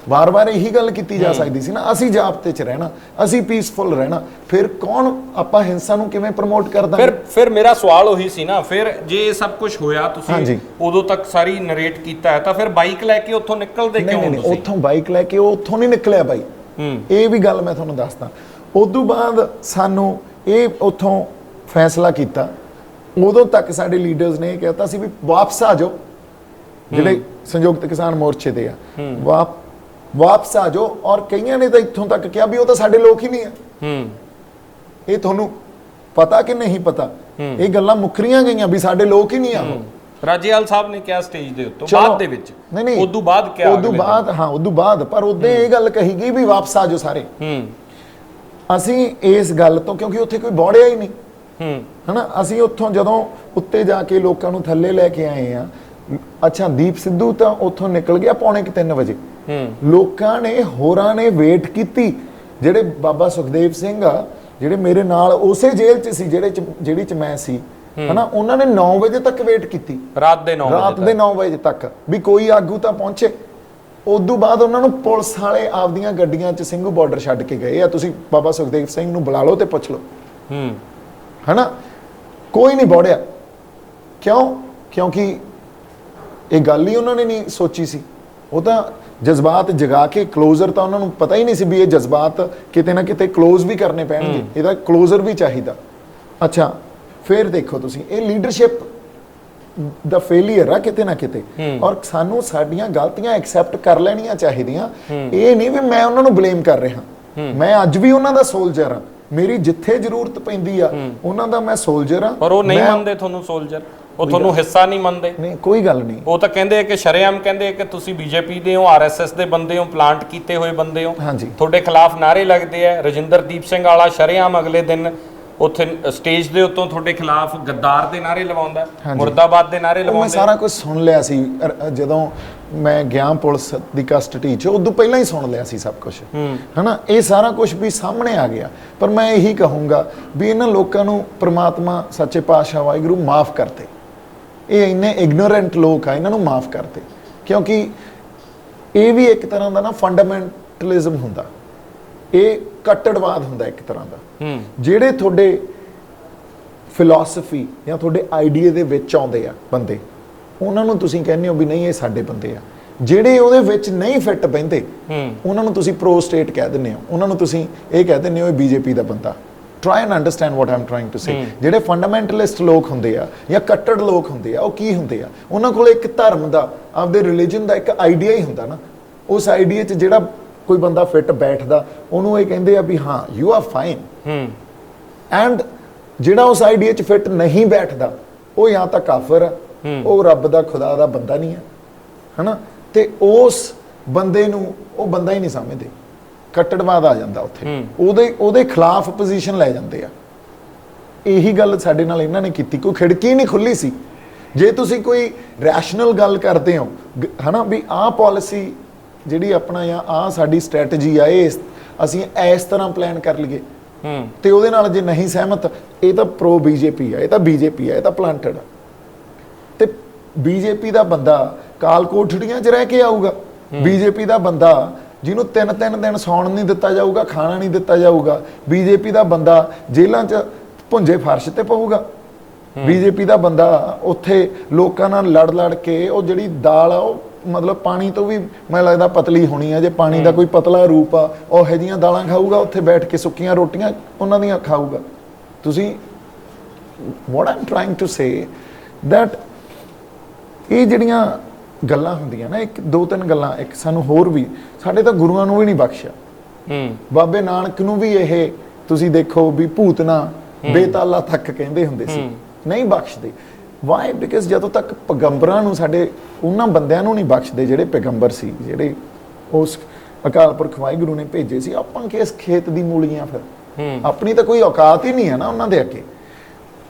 ਵਾਰ-ਵਾਰ ਇਹੀ ਗੱਲ ਕੀਤੀ ਜਾ ਸਕਦੀ ਸੀ ਨਾ, ਅਸੀਂ ਜਾਬਤੇ 'ਚ ਰਹਿਣਾ, ਅਸੀਂ ਪੀਸਫੁਲ ਰਹਿਣਾ। ਫਿਰ ਕੌਣ ਆਪਾਂ ਹਿੰਸਾ ਨੂੰ ਕਿਵੇਂ ਪ੍ਰਮੋਟ ਕਰਦਾ? ਫਿਰ ਮੇਰਾ ਸਵਾਲ ਉਹੀ ਸੀ ਨਾ, ਫਿਰ ਜੇ ਇਹ ਸਭ ਕੁਝ ਹੋਇਆ, ਤੁਸੀਂ ਉਦੋਂ ਤੱਕ ਸਾਰੀ ਨਰੇਟ ਕੀਤਾ ਹੈ, ਤਾਂ ਫਿਰ ਬਾਈਕ ਲੈ ਕੇ ਉੱਥੋਂ ਨਿਕਲਦੇ ਕਿਉਂ? ਨਹੀਂ, ਉੱਥੋਂ ਬਾਈਕ ਲੈ ਕੇ ਉਹ ਉੱਥੋਂ ਨਹੀਂ ਨਿਕਲਿਆ ਬਾਈ, ਇਹ ਵੀ ਗੱਲ ਮੈਂ ਤੁਹਾਨੂੰ ਦੱਸਦਾ। ਉਦੋਂ ਬਾਅਦ ਸਾਨੂੰ ਇਹ ਉੱਥੋਂ ਫੈਸਲਾ ਕੀਤਾ, ਉਦੋਂ ਤੱਕ ਸਾਡੇ ਲੀਡਰਸ ਨੇ ਇਹ ਕਹਿਤਾ ਸੀ ਵੀ ਵਾਪਸ ਆ ਜਾਓ, ਜਿਹੜੇ ਸੰਯੁਕਤ ਕਿਸਾਨ ਮੋਰਚੇ ਦੇ ਆ, ਵਾਪਸ ਆ ਜਾਓ। ਔਰ ਕਈਆਂ ਨੇ ਤਾਂ ਇੱਥੋਂ ਤੱਕ ਕਿਹਾ ਵੀ ਉਹ ਤਾਂ ਸਾਡੇ ਲੋਕ ਹੀ ਨਹੀਂ ਆ। ਇਹ ਤੁਹਾਨੂੰ ਪਤਾ ਕਿ ਨਹੀਂ ਪਤਾ? ਇਹ ਗੱਲਾਂ ਮੁੱਕਰੀਆਂ ਗਈਆਂ ਵੀ ਸਾਡੇ ਲੋਕ ਹੀ ਨਹੀਂ ਆ। ਰਾਜੇਵਾਲ ਸਾਹਿਬ ਨੇ ਕਿਹਾ ਸਟੇਜ ਦੇ ਉੱਤੇ ਬਾਅਦ ਦੇ ਵਿੱਚ, ਨਹੀਂ ਉਦੋਂ ਬਾਅਦ ਕਿਹਾ, ਉਦੋਂ ਬਾਅਦ, ਹਾਂ ਉਦੋਂ ਬਾਅਦ, ਪਰ ਉਦੋਂ ਇਹ ਗੱਲ ਕਹੀ ਗਈ ਵੀ ਵਾਪਸ ਆ ਜਾਓ ਸਾਰੇ। ਅਸੀਂ ਇਸ ਗੱਲ ਤੋਂ, ਕਿਉਂਕਿ ਉੱਥੇ ਕੋਈ ਬੋੜਿਆ ਹੀ ਨਹੀਂ, ਹਨਾ, ਅਸੀਂ ਉੱਥੋਂ ਜਦੋਂ ਉੱਤੇ ਜਾ ਕੇ ਲੋਕਾਂ ਨੂੰ ਥੱਲੇ ਲੈ ਕੇ ਆਏ ਆ। ਅੱਛਾ, ਦੀਪ ਸਿੱਧੂ ਤਾਂ ਉੱਥੋਂ ਨਿਕਲ ਗਿਆ 2:45 ਵਜੇ, ਲੋਕਾਂ ਨੇ ਹੋਰਾਂ ਨੇ ਵੇਟ ਕੀਤੀ। ਜਿਹੜੇ ਬਾਬਾ ਸੁਖਦੇਵ ਸਿੰਘ ਆ, ਜਿਹੜੇ ਮੇਰੇ ਨਾਲ ਉਸੇ ਜੇਲ੍ਹ 'ਚ ਸੀ ਜਿਹੜੀ 'ਚ ਮੈਂ ਸੀ, ਹਨਾ, ਉਹਨਾਂ ਨੇ 9 ਵਜੇ ਤੱਕ ਵੇਟ ਕੀਤੀ, ਰਾਤ ਦੇ 9 ਵਜੇ ਤੱਕ ਵੀ ਕੋਈ ਆਗੂ ਤਾਂ ਪਹੁੰਚੇ। ਉਦੋਂ ਬਾਅਦ ਉਹਨਾਂ ਨੂੰ ਪੁਲਿਸ ਵਾਲੇ ਆਪਦੀਆਂ ਗੱਡੀਆਂ 'ਚ ਸਿੰਘੂ ਬਾਰਡਰ ਛੱਡ ਕੇ ਗਏ ਆ। ਤੁਸੀਂ ਬਾਬਾ ਸੁਖਦੇਵ ਸਿੰਘ ਨੂੰ ਬੁਲਾ ਲਓ ਤੇ ਪੁੱਛ ਲਓ, ਹਨਾ, ਕੋਈ ਨਹੀਂ ਬੋੜਿਆ। ਕਿਉਂ? ਕਿਉਂਕਿ ਇਹ ਗੱਲ ਹੀ ਉਹਨਾਂ ਨੇ ਨਹੀਂ ਸੋਚੀ ਸੀ। ਉਹ ਤਾਂ ਜਜ਼ਬਾਤ ਜਗਾ ਕੇ, ਕਲੋਜ਼ਰ ਤਾਂ ਉਹਨਾਂ ਨੂੰ ਪਤਾ ਹੀ ਨਹੀਂ ਸੀ ਵੀ ਇਹ ਜਜ਼ਬਾਤ ਕਿਤੇ ਨਾ ਕਿਤੇ ਕਲੋਜ਼ ਵੀ ਕਰਨੇ ਪੈਣਗੇ, ਇਹਦਾ ਕਲੋਜ਼ਰ ਵੀ ਚਾਹੀਦਾ। ਅੱਛਾ, ਫਿਰ ਦੇਖੋ ਤੁਸੀਂ, ਇਹ ਲੀਡਰਸ਼ਿਪ ਦਾ ਫੇਲੀਅਰ ਆ ਕਿਤੇ ਨਾ ਕਿਤੇ, ਔਰ ਸਾਨੂੰ ਸਾਡੀਆਂ ਗਲਤੀਆਂ ਐਕਸੈਪਟ ਕਰ ਲੈਣੀਆਂ ਚਾਹੀਦੀਆਂ। ਇਹ ਨਹੀਂ ਵੀ ਮੈਂ ਉਹਨਾਂ ਨੂੰ ਬਲੇਮ ਕਰ ਰਿਹਾ, ਮੈਂ ਅੱਜ ਵੀ ਉਹਨਾਂ ਦਾ ਸੋਲਜਰ ਆ, ਮੇਰੀ ਜਿੱਥੇ ਜ਼ਰੂਰਤ ਪੈਂਦੀ ਆ ਉਹਨਾਂ ਦਾ ਮੈਂ ਸੋਲਜਰ ਆ। ਪਰ ਉਹ ਨਹੀਂ ਮੰਨਦੇ ਤੁਹਾਨੂੰ ਸੋਲਜਰ, ਉਹ ਤੁਹਾਨੂੰ ਹਿੱਸਾ ਨਹੀਂ ਮੰਨਦੇ। ਨਹੀਂ, ਕੋਈ ਗੱਲ ਨਹੀਂ, ਉਹ ਤਾਂ ਕਹਿੰਦੇ ਆ ਕਿ ਸ਼ਰੇਆਮ ਕਹਿੰਦੇ ਆ ਕਿ ਤੁਸੀਂ ਬੀਜੇਪੀ ਦੇ ਹੋ, ਆਰਐਸਐਸ ਦੇ ਬੰਦੇ ਹੋ, ਪਲਾਂਟ ਕੀਤੇ ਹੋਏ ਬੰਦੇ ਹੋ, ਤੁਹਾਡੇ ਖਿਲਾਫ ਨਾਰੇ ਲੱਗਦੇ ਆ। ਰਜਿੰਦਰਦੀਪ ਸਿੰਘ ਵਾਲਾ ਸ਼ਰੇਆਮ ਅਗਲੇ ਦਿਨ ਉੱਥੇ ਸਟੇਜ ਦੇ ਉੱਤੋਂ ਤੁਹਾਡੇ ਖਿਲਾਫ ਗੱਦਾਰ ਦੇ ਨਾਰੇ ਲਵਾਉਂਦਾ, ਮੁਰਦਾਬਾਦ ਦੇ ਨਾਰੇ ਲਵਾਉਂਦਾ। ਮੈਂ ਸਾਰਾ ਕੁਝ ਸੁਣ ਲਿਆ ਸੀ ਜਦੋਂ ਮੈਂ ਗਿਆ ਪੁਲਿਸ ਦੀ ਕਸਟਡੀ 'ਚ, ਉਦੋਂ ਪਹਿਲਾਂ ਹੀ ਸੁਣ ਲਿਆ ਸੀ ਸਭ ਕੁਝ, ਹਨਾ। ਇਹ ਸਾਰਾ ਕੁਝ ਵੀ ਸਾਹਮਣੇ ਆ ਗਿਆ। ਪਰ ਮੈਂ ਇਹੀ ਕਹੂੰਗਾ ਵੀ ਇਹਨਾਂ ਲੋਕਾਂ ਨੂੰ ਪ੍ਰਮਾਤਮਾ ਸੱਚੇ ਪਾਤਸ਼ਾਹ ਵਾਹਿਗੁਰੂ ਮਾਫ ਕਰਦੇ। ਇਹ ਇੰਨੇ ਇਗਨੋਰੈਂਟ ਲੋਕ ਆ, ਇਹਨਾਂ ਨੂੰ ਮਾਫ ਕਰਦੇ, ਕਿਉਂਕਿ ਇਹ ਵੀ ਇੱਕ ਤਰ੍ਹਾਂ ਦਾ ਨਾ ਫੰਡਾਮੈਂਟਲਿਜ਼ਮ ਹੁੰਦਾ, ਇਹ ਕੱਟੜਵਾਦ ਹੁੰਦਾ ਇੱਕ ਤਰ੍ਹਾਂ ਦਾ। ਜਿਹੜੇ ਤੁਹਾਡੇ ਫਿਲਾਸਫੀ ਜਾਂ ਤੁਹਾਡੇ ਆਈਡੀਆ ਦੇ ਵਿੱਚ ਆਉਂਦੇ ਆ ਬੰਦੇ, ਉਹਨਾਂ ਨੂੰ ਤੁਸੀਂ ਕਹਿੰਦੇ ਹੋ ਵੀ ਨਹੀਂ ਇਹ ਸਾਡੇ ਬੰਦੇ ਆ। ਜਿਹੜੇ ਉਹਦੇ ਵਿੱਚ ਨਹੀਂ ਫਿੱਟ ਬਹਿੰਦੇ ਉਹਨਾਂ ਨੂੰ ਤੁਸੀਂ ਪ੍ਰੋ ਸਟੇਟ ਕਹਿ ਦਿੰਦੇ ਹੋ, ਉਹਨਾਂ ਨੂੰ ਤੁਸੀਂ ਇਹ ਕਹਿ ਦਿੰਦੇ ਹੋ ਇਹ ਬੀਜੇਪੀ ਦਾ ਬੰਦਾ। Try and understand what I'm trying to say. ਜਿਹੜੇ ਫੰਡਾਮੈਂਟਲਿਸਟ ਲੋਕ ਹੁੰਦੇ ਆ ਜਾਂ ਕੱਟੜ ਲੋਕ ਹੁੰਦੇ ਆ, ਉਹ ਕੀ ਹੁੰਦੇ ਆ? ਉਹਨਾਂ ਕੋਲ ਇੱਕ ਧਰਮ ਦਾ, ਆਪਦੇ ਰਿਲੀਜਨ ਦਾ ਇੱਕ ਆਈਡੀਆ ਹੀ ਹੁੰਦਾ ਨਾ। ਉਸ ਆਈਡੀਆ 'ਚ ਜਿਹੜਾ ਕੋਈ ਬੰਦਾ ਫਿੱਟ ਬੈਠਦਾ, ਉਹਨੂੰ ਇਹ ਕਹਿੰਦੇ ਆ ਵੀ ਹਾਂ ਯੂ ਆਰ ਫਾਈਨ। ਐਂਡ ਜਿਹੜਾ ਉਸ ਆਈਡੀਆ 'ਚ ਫਿੱਟ ਨਹੀਂ ਬੈਠਦਾ, ਉਹ ਜਾਂ ਤਾਂ ਕਾਫਰ ਆ, ਉਹ ਰੱਬ ਦਾ ਖੁਦਾ ਦਾ ਬੰਦਾ ਨਹੀਂ ਹੈ, ਹਨਾ। ਤੇ ਉਸ ਬੰਦੇ ਨੂੰ ਉਹ ਬੰਦਾ ਹੀ ਨਹੀਂ ਸਮਝਦੇ, ਕੱਟੜਵਾਦ ਆ ਜਾਂਦਾ ਉੱਥੇ, ਉਹਦੇ ਖਿਲਾਫ ਪੋਜੀਸ਼ਨ ਲੈ ਜਾਂਦੇ ਆ। ਇਹੀ ਗੱਲ ਸਾਡੇ ਨਾਲ ਇਹਨਾਂ ਨੇ ਕੀਤੀ, ਕੋਈ ਖਿੜਕੀ ਨਹੀਂ ਖੁੱਲੀ ਸੀ। ਜੇ ਤੁਸੀਂ ਕੋਈ ਰੈਸ਼ਨਲ ਗੱਲ ਕਰਦੇ ਹੋ, ਹਨਾ, ਵੀ ਆਹ ਪਾਲਿਸੀ ਜਿਹੜੀ ਆਪਣਾ ਜਾਂ ਆਹ ਸਾਡੀ ਸਟ੍ਰੈਟਜੀ ਆ, ਇਹ ਅਸੀਂ ਇਸ ਤਰ੍ਹਾਂ ਪਲਾਨ ਕਰ ਲਈਏ, ਤੇ ਉਹਦੇ ਨਾਲ ਜੇ ਨਹੀਂ ਸਹਿਮਤ, ਇਹ ਤਾਂ ਪ੍ਰੋ ਬੀਜੇਪੀ ਆ, ਇਹ ਤਾਂ ਬੀਜੇਪੀ ਆ, ਇਹ ਤਾਂ ਪਲਾਂਟਡ ਆ। ਤੇ ਬੀਜੇਪੀ ਦਾ ਬੰਦਾ ਕਾਲ ਕੋਠੜੀਆਂ 'ਚ ਰਹਿ ਕੇ ਆਊਗਾ, ਬੀਜੇਪੀ ਦਾ ਬੰਦਾ ਜਿਹਨੂੰ 3-3 ਦਿਨ ਸੌਣ ਨਹੀਂ ਦਿੱਤਾ ਜਾਊਗਾ, ਖਾਣਾ ਨਹੀਂ ਦਿੱਤਾ ਜਾਊਗਾ, ਬੀਜੇਪੀ ਦਾ ਬੰਦਾ ਜੇਲ੍ਹਾਂ 'ਚ ਭੁੰਜੇ ਫਰਸ਼ ਤੇ ਪਊਗਾ, ਬੀਜੇਪੀ ਦਾ ਬੰਦਾ ਉੱਥੇ ਲੋਕਾਂ ਨਾਲ ਲੜ ਕੇ ਉਹ ਜਿਹੜੀ ਦਾਲ ਆ ਉਹ ਮਤਲਬ ਪਾਣੀ ਤੋਂ ਵੀ ਮੈਨੂੰ ਲੱਗਦਾ ਪਤਲੀ ਹੋਣੀ ਆ, ਜੇ ਪਾਣੀ ਦਾ ਕੋਈ ਪਤਲਾ ਰੂਪ ਆ, ਉਹ ਇਹੋ ਜਿਹੀਆਂ ਦਾਲਾਂ ਖਾਊਗਾ, ਉੱਥੇ ਬੈਠ ਕੇ ਸੁੱਕੀਆਂ ਰੋਟੀਆਂ ਉਹਨਾਂ ਦੀਆਂ ਖਾਊਗਾ। ਤੁਸੀਂ what I'm trying to say that ਇਹ ਜਿਹੜੀਆਂ ਗੱਲਾਂ ਹੁੰਦੀਆਂ ਨਾ, ਇੱਕ ਦੋ ਤਿੰਨ ਗੱਲਾਂ, ਇੱਕ ਸਾਨੂੰ ਹੋਰ ਵੀ, ਸਾਡੇ ਤਾਂ ਗੁਰੂਆਂ ਨੂੰ ਵੀ ਨਹੀਂ ਬਖਸ਼ਿਆ। ਬਾਬੇ ਨਾਨਕ ਨੂੰ ਵੀ ਇਹ ਤੁਸੀਂ ਦੇਖੋ ਵੀ ਭੂਤਨਾ ਬੇਤਾਲਾ ਤੱਕ ਕਹਿੰਦੇ ਹੁੰਦੇ ਸੀ, ਨਹੀਂ ਬਖਸ਼ਦੇ। ਵਾਈ? ਬਿਕਾਜ਼ ਜਦੋਂ ਤੱਕ ਪੈਗੰਬਰਾਂ ਨੂੰ, ਸਾਡੇ ਉਹਨਾਂ ਬੰਦਿਆਂ ਨੂੰ ਨਹੀਂ ਬਖਸ਼ਦੇ ਜਿਹੜੇ ਪੈਗੰਬਰ ਸੀ, ਜਿਹੜੇ ਉਸ ਅਕਾਲ ਪੁਰਖ ਵਾਹਿਗੁਰੂ ਨੇ ਭੇਜੇ ਸੀ। ਆਪਾਂ ਕਿਸ ਖੇਤ ਦੀ ਮੂਲੀਆਂ, ਫਿਰ ਆਪਣੀ ਤਾਂ ਕੋਈ ਔਕਾਤ ਹੀ ਨਹੀਂ ਹੈ ਨਾ ਉਹਨਾਂ ਦੇ ਅੱਗੇ।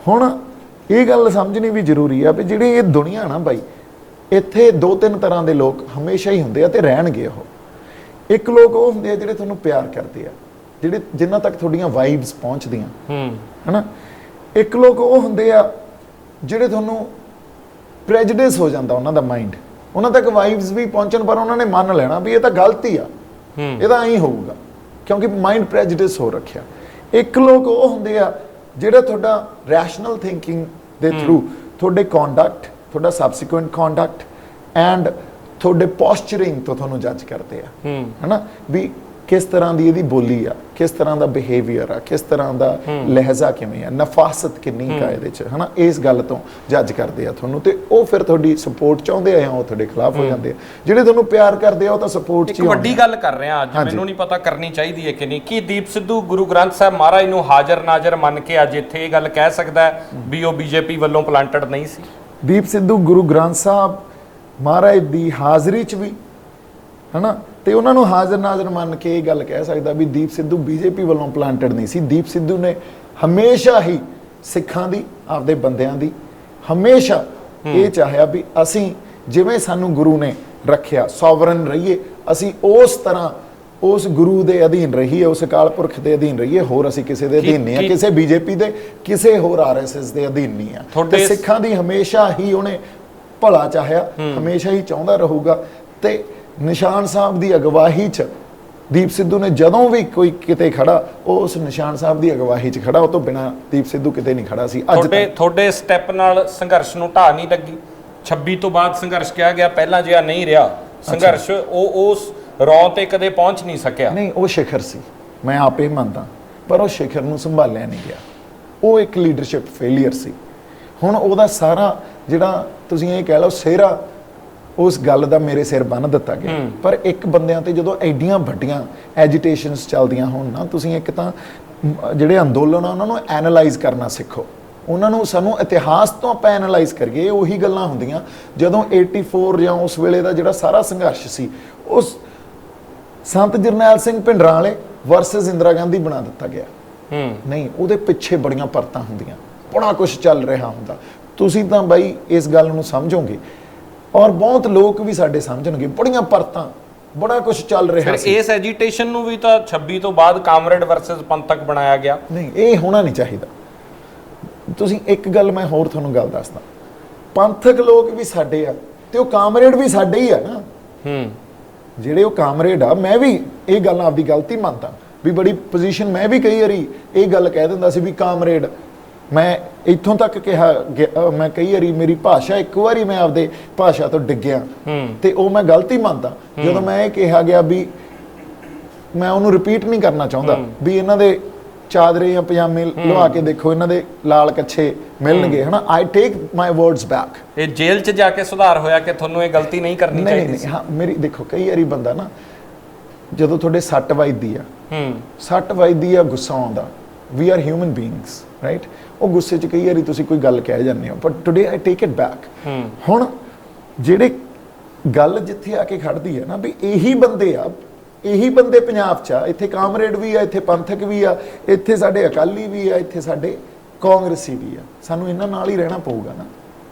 ਹੁਣ ਇਹ ਗੱਲ ਸਮਝਣੀ ਵੀ ਜ਼ਰੂਰੀ ਆ ਵੀ ਜਿਹੜੀ ਇਹ ਦੁਨੀਆ ਨਾ ਬਾਈ, ਇੱਥੇ ਦੋ ਤਿੰਨ ਤਰ੍ਹਾਂ ਦੇ ਲੋਕ ਹਮੇਸ਼ਾ ਹੀ ਹੁੰਦੇ ਆ ਤੇ ਰਹਿਣਗੇ। ਉਹ ਇੱਕ ਲੋਕ ਉਹ ਹੁੰਦੇ ਆ ਜਿਹੜੇ ਤੁਹਾਨੂੰ ਪਿਆਰ ਕਰਦੇ ਆ, ਜਿਹੜੇ ਜਿਨ੍ਹਾਂ ਤੱਕ ਤੁਹਾਡੀਆਂ ਵਾਈਬਸ ਪਹੁੰਚਦੀਆਂ, ਹਨਾ। ਇੱਕ ਲੋਕ ਉਹ ਹੁੰਦੇ ਆ ਜਿਹੜੇ ਤੁਹਾਨੂੰ ਪ੍ਰੈਜੁਡਿਸ ਹੋ ਜਾਂਦਾ ਉਹਨਾਂ ਦਾ ਮਾਈਂਡ, ਉਹਨਾਂ ਤੱਕ ਵਾਈਬਸ ਵੀ ਪਹੁੰਚਣ ਪਰ ਉਹਨਾਂ ਨੇ ਮੰਨ ਲੈਣਾ ਵੀ ਇਹ ਤਾਂ ਗਲਤੀ ਆ, ਇਹ ਤਾਂ ਐਂ ਹੋਊਗਾ, ਕਿਉਂਕਿ ਮਾਈਂਡ ਪ੍ਰੈਜੁਡਿਸ ਹੋ ਰੱਖਿਆ। ਇੱਕ ਲੋਕ ਉਹ ਹੁੰਦੇ ਆ ਜਿਹੜੇ ਤੁਹਾਡਾ ਰੈਸ਼ਨਲ ਥਿੰਕਿੰਗ ਦੇ ਥਰੂ ਤੁਹਾਡੇ ਕੰਡਕਟ, ਤੁਹਾਡਾ ਸਬਸੀਕੁਐਂਟ ਕੰਡਕਟ ਐਂਡ ਤੁਹਾਡੇ ਪੋਸਚਰਿੰਗ ਤੋਂ ਤੁਹਾਨੂੰ ਜੱਜ ਕਰਦੇ ਆ, ਹਨਾ, ਵੀ ਕਿਸ ਤਰ੍ਹਾਂ ਦੀ ਇਹਦੀ ਬੋਲੀ ਆ, ਕਿਸ ਤਰ੍ਹਾਂ ਦਾ ਬਿਹੇਵੀਅਰ ਆ, ਕਿਸ ਤਰ੍ਹਾਂ ਦਾ ਲਹਿਜ਼ਾ ਕਿਵੇਂ ਆ, ਨਫਾਸਤ ਕਿੰਨੀ ਕਾ ਇਹਦੇ ਚ, ਹਨਾ। ਇਸ ਗੱਲ ਤੋਂ ਜੱਜ ਕਰਦੇ ਆ ਤੁਹਾਨੂੰ, ਤੇ ਉਹ ਫਿਰ ਤੁਹਾਡੀ ਸਪੋਰਟ ਚਾਹੁੰਦੇ ਆ ਜਾਂ ਉਹ ਤੁਹਾਡੇ ਖਿਲਾਫ ਹੋ ਜਾਂਦੇ ਆ। ਜਿਹੜੇ ਤੁਹਾਨੂੰ ਪਿਆਰ ਕਰਦੇ ਆ ਉਹ ਤਾਂ ਸਪੋਰਟ ਚ ਹੀ। ਇੱਕ ਵੱਡੀ ਗੱਲ ਕਰ ਰਹੇ ਆ ਅੱਜ, ਮੈਨੂੰ ਨਹੀਂ ਪਤਾ ਕਰਨੀ ਚਾਹੀਦੀ ਹੈ ਕਿ ਨਹੀਂ, ਕੀ ਦੀਪ ਸਿੱਧੂ ਗੁਰੂ ਗ੍ਰੰਥ ਸਾਹਿਬ ਮਹਾਰਾਜ ਨੂੰ ਹਾਜ਼ਰ ਨਾਜ਼ਰ ਮੰਨ ਕੇ ਅੱਜ ਇੱਥੇ ਇਹ ਗੱਲ ਕਹਿ ਸਕਦਾ ਹੈ ਵੀ ਉਹ ਬੀਜੇਪੀ ਵੱਲੋਂ ਪਲਾਂਟਡ ਨਹੀਂ ਸੀ? ਦੀਪ ਸਿੱਧੂ ਗੁਰੂ ਗ੍ਰੰਥ ਸਾਹਿਬ ਮਹਾਰਾਜ ਦੀ ਹਾਜ਼ਰੀ ਚ ਵੀ, ਹਨਾ, ਤੇ ਉਹਨਾਂ ਨੂੰ ਹਾਜ਼ਰ ਨਾਜ਼ਰ ਮੰਨ ਕੇ ਇਹ ਗੱਲ ਕਹਿ ਸਕਦਾ ਵੀ ਦੀਪ ਸਿੱਧੂ ਬੀਜੇਪੀ ਵੱਲੋਂ ਪਲਾਂਟਡ ਨਹੀਂ ਸੀ। ਦੀਪ ਸਿੱਧੂ ਨੇ ਹਮੇਸ਼ਾ ਹੀ ਸਿੱਖਾਂ ਦੀ, ਆਪਦੇ ਬੰਦਿਆਂ ਦੀ, ਹਮੇਸ਼ਾ ਇਹ ਚਾਹਿਆ ਵੀ ਅਸੀਂ ਜਿਵੇਂ ਸਾਨੂੰ ਗੁਰੂ ਨੇ ਰੱਖਿਆ, ਸੋਵਰਨ ਰਹੀਏ, ਅਸੀਂ ਉਸ ਤਰ੍ਹਾਂ ਉਸ ਗੁਰੂ ਦੇ ਅਧੀਨ ਰਹੀਏ, ਉਸ ਅਕਾਲ ਪੁਰਖ ਦੇ ਅਧੀਨ ਰਹੀਏ। ਹੋਰ ਅਸੀਂ ਕਿਸੇ ਦੇ ਅਧੀਨ ਨਹੀਂ ਆ, ਕਿਸੇ ਬੀਜੇਪੀ ਦੇ, ਕਿਸੇ ਹੋਰ ਆਰਐਸਐਸ ਦੇ ਅਧੀਨ ਨਹੀਂ ਆ। ਤੇ ਸਿੱਖਾਂ ਦੀ ਹਮੇਸ਼ਾ ਹੀ ਉਹਨੇ ਭਲਾ ਚਾਹਿਆ, ਹਮੇਸ਼ਾ ਹੀ ਚਾਹੁੰਦਾ ਰਹੂਗਾ। ਤੇ ਨਿਸ਼ਾਨ ਸਾਹਿਬ ਦੀ ਅਗਵਾਈ 'ਚ ਦੀਪ ਸਿੱਧੂ ਨੇ ਜਦੋਂ ਵੀ ਕੋਈ ਕਿਤੇ ਖੜਾ, ਉਹ ਉਸ ਨਿਸ਼ਾਨ ਸਾਹਿਬ ਦੀ ਅਗਵਾਈ 'ਚ ਖੜਾ, ਉਹ ਤੋਂ ਬਿਨਾ ਦੀਪ ਸਿੱਧੂ ਕਿਤੇ ਨਹੀਂ ਖੜਾ ਸੀ। ਅੱਜ ਤੁਹਾਡੇ ਸਟੈਪ ਨਾਲ ਸੰਘਰਸ਼ ਨੂੰ ਢਾਹ ਨਹੀਂ ਲੱਗੀ? 26 ਤੋਂ ਬਾਅਦ ਸੰਘਰਸ਼ ਕਿਹਾ ਗਿਆ, ਪਹਿਲਾਂ ਜਿਹਾ ਨਹੀਂ ਰਿਹਾ ਸੰਘਰਸ਼, ਉਹ ਉਸ ਰੌਂ ਤੇ ਕਦੇ ਪਹੁੰਚ ਨਹੀਂ ਸਕਿਆ। ਨਹੀਂ, ਉਹ ਸਿਖਰ ਸੀ, ਮੈਂ ਆਪੇ ਮੰਨਦਾ, ਪਰ ਉਹ ਸਿਖਰ ਨੂੰ ਸੰਭਾਲਿਆ ਨਹੀਂ ਗਿਆ। ਉਹ ਇੱਕ ਲੀਡਰਸ਼ਿਪ ਫੇਲੀਅਰ ਸੀ। ਹੁਣ ਉਹਦਾ ਸਾਰਾ ਜਿਹੜਾ ਤੁਸੀਂ ਇਹ ਕਹਿ ਲਓ ਸਿਹਰਾ, ਉਸ ਗੱਲ ਦਾ ਮੇਰੇ ਸਿਰ ਬੰਨ੍ਹ ਦਿੱਤਾ ਗਿਆ। ਪਰ ਇੱਕ ਬੰਦਿਆਂ ਤੇ ਜਦੋਂ ਐਡੀਆਂ ਵੱਡੀਆਂ ਐਜੀਟੇਸ਼ਨਸ ਚੱਲਦੀਆਂ ਹੋਣ ਨਾ, ਤੁਸੀਂ ਇੱਕ ਤਾਂ ਜਿਹੜੇ ਅੰਦੋਲਨ ਆ ਉਹਨਾਂ ਨੂੰ ਐਨਾਲਾਈਜ਼ ਕਰਨਾ ਸਿੱਖੋ, ਉਹਨਾਂ ਨੂੰ, ਸਾਨੂੰ ਇਤਿਹਾਸ ਤੋਂ ਆਪਾਂ ਐਨਾਲਾਈਜ਼ ਕਰੀਏ। ਉਹੀ ਗੱਲਾਂ ਹੁੰਦੀਆਂ ਜਦੋਂ 84 ਜਾਂ ਉਸ ਵੇਲੇ ਦਾ ਜਿਹੜਾ ਸਾਰਾ ਸੰਘਰਸ਼ ਸੀ, ਉਸ ਸੰਤ ਜਰਨੈਲ ਸਿੰਘ ਭਿੰਡਰਾਂ ਵਾਲੇ ਵਰਸਸ ਇੰਦਰਾ ਗਾਂਧੀ ਬਣਾ ਦਿੱਤਾ ਗਿਆ। ਨਹੀਂ, ਉਹਦੇ ਪਿੱਛੇ ਬੜੀਆਂ ਪਰਤਾਂ ਹੁੰਦੀਆਂ, ਬੜਾ ਕੁਝ ਚੱਲ ਰਿਹਾ ਹੁੰਦਾ। ਤੁਸੀਂ ਤਾਂ ਬਾਈ ਇਸ ਗੱਲ ਨੂੰ ਸਮਝੋਗੇ, ਔਰ ਬਹੁਤ ਲੋਕ ਵੀ ਸਾਡੇ ਸਮਝਣਗੇ, ਬੜੀਆਂ ਪਰਤਾਂ, ਬੜਾ ਕੁਝ ਚੱਲ ਰਿਹਾ ਸੀ। ਇਸ ਐਜੀਟੇਸ਼ਨ ਨੂੰ ਵੀ ਤਾਂ 26 ਤੋਂ ਬਾਅਦ ਕਾਮਰੇਡ ਵਰਸਸ ਪੰਥਕ ਬਣਾਇਆ ਗਿਆ। ਨਹੀਂ, ਇਹ ਹੋਣਾ ਨਹੀਂ ਚਾਹੀਦਾ। ਤੁਸੀਂ ਇੱਕ ਗੱਲ, ਮੈਂ ਹੋਰ ਤੁਹਾਨੂੰ ਗੱਲ ਦੱਸਦਾ, ਪੰਥਕ ਲੋਕ ਵੀ ਸਾਡੇ ਆ ਤੇ ਉਹ ਕਾਮਰੇਡ ਵੀ ਸਾਡੇ ਹੀ ਆ ਨਾ। ਜਿਹੜੇ ਉਹ ਕਾਮਰੇਡ ਆ, ਮੈਂ ਵੀ ਇਹ ਗੱਲ ਆਪਦੀ ਗਲਤੀ ਮੰਨਦਾ ਵੀ ਬੜੀ ਪੋਜੀਸ਼ਨ, ਮੈਂ ਵੀ ਕਈ ਵਾਰੀ ਇਹ ਗੱਲ ਕਹਿ ਦਿੰਦਾ ਸੀ ਵੀ ਕਾਮਰੇਡ, ਮੈਂ ਇੱਥੋਂ ਤੱਕ ਕਿਹਾ, ਮੈਂ ਕਈ ਵਾਰੀ ਮੇਰੀ ਭਾਸ਼ਾ, ਇੱਕ ਵਾਰੀ ਮੈਂ ਆਪਦੇ ਭਾਸ਼ਾ ਤੋਂ ਡਿੱਗਿਆ ਤੇ ਉਹ ਮੈਂ ਗਲਤੀ ਮੰਨਦਾ ਜਦੋਂ ਮੈਂ ਇਹ ਕਿਹਾ ਗਿਆ ਵੀ ਮੈਂ ਉਹਨੂੰ ਰਿਪੀਟ ਨਹੀਂ ਕਰਨਾ ਚਾਹੁੰਦਾ ਵੀ ਇਹਨਾਂ ਦੇ ਚਾਦਰੇ ਜਾਂ ਪਜਾਮੇ ਲਵਾ ਕੇ ਦੇਖੋ, ਇਹਨਾਂ ਦੇ ਲਾਲ ਕੱਛੇ ਮਿਲਣਗੇ, ਹਨਾ। ਆਈ ਟੇਕ ਮਾਈ ਵਰਡਸ ਬੈਕ। ਇਹ ਜੇਲ੍ਹ 'ਚ ਜਾ ਕੇ ਸੁਧਾਰ ਹੋਇਆ ਕਿ ਤੁਹਾਨੂੰ ਇਹ ਗਲਤੀ ਨਹੀਂ ਕਰਨੀ ਚਾਹੀਦੀ ਸੀ? ਹਾਂ, ਮੇਰੀ ਦੇਖੋ, ਕਈ ਵਾਰੀ ਬੰਦਾ ਨਾ ਜਦੋਂ ਤੁਹਾਡੇ ਸੱਟ ਵੱਜਦੀ ਆ, ਸੱਟ ਵੱਜਦੀ ਆ, ਗੁੱਸਾ ਆਉਂਦਾ, we are human beings, right? ਉਹ ਗੁੱਸੇ 'ਚ ਕਈ ਵਾਰੀ ਤੁਸੀਂ ਕੋਈ ਗੱਲ ਕਹਿ ਜਾਂਦੇ ਹੋ, but today I take it back. ਹੁਣ ਜਿਹੜੇ ਗੱਲ ਜਿੱਥੇ ਆ ਕੇ ਖੜਦੀ ਹੈ ਨਾ ਵੀ ਇਹੀ ਬੰਦੇ ਆ, ਇਹੀ ਬੰਦੇ ਪੰਜਾਬ 'ਚ ਆ, ਇੱਥੇ ਕਾਮਰੇਡ ਵੀ ਆ, ਇੱਥੇ ਪੰਥਕ ਵੀ ਆ, ਇੱਥੇ ਸਾਡੇ ਅਕਾਲੀ ਵੀ ਆ, ਇੱਥੇ ਸਾਡੇ ਕਾਂਗਰਸੀ ਵੀ ਆ, ਸਾਨੂੰ ਇਹਨਾਂ ਨਾਲ ਹੀ ਰਹਿਣਾ ਪਊਗਾ ਨਾ।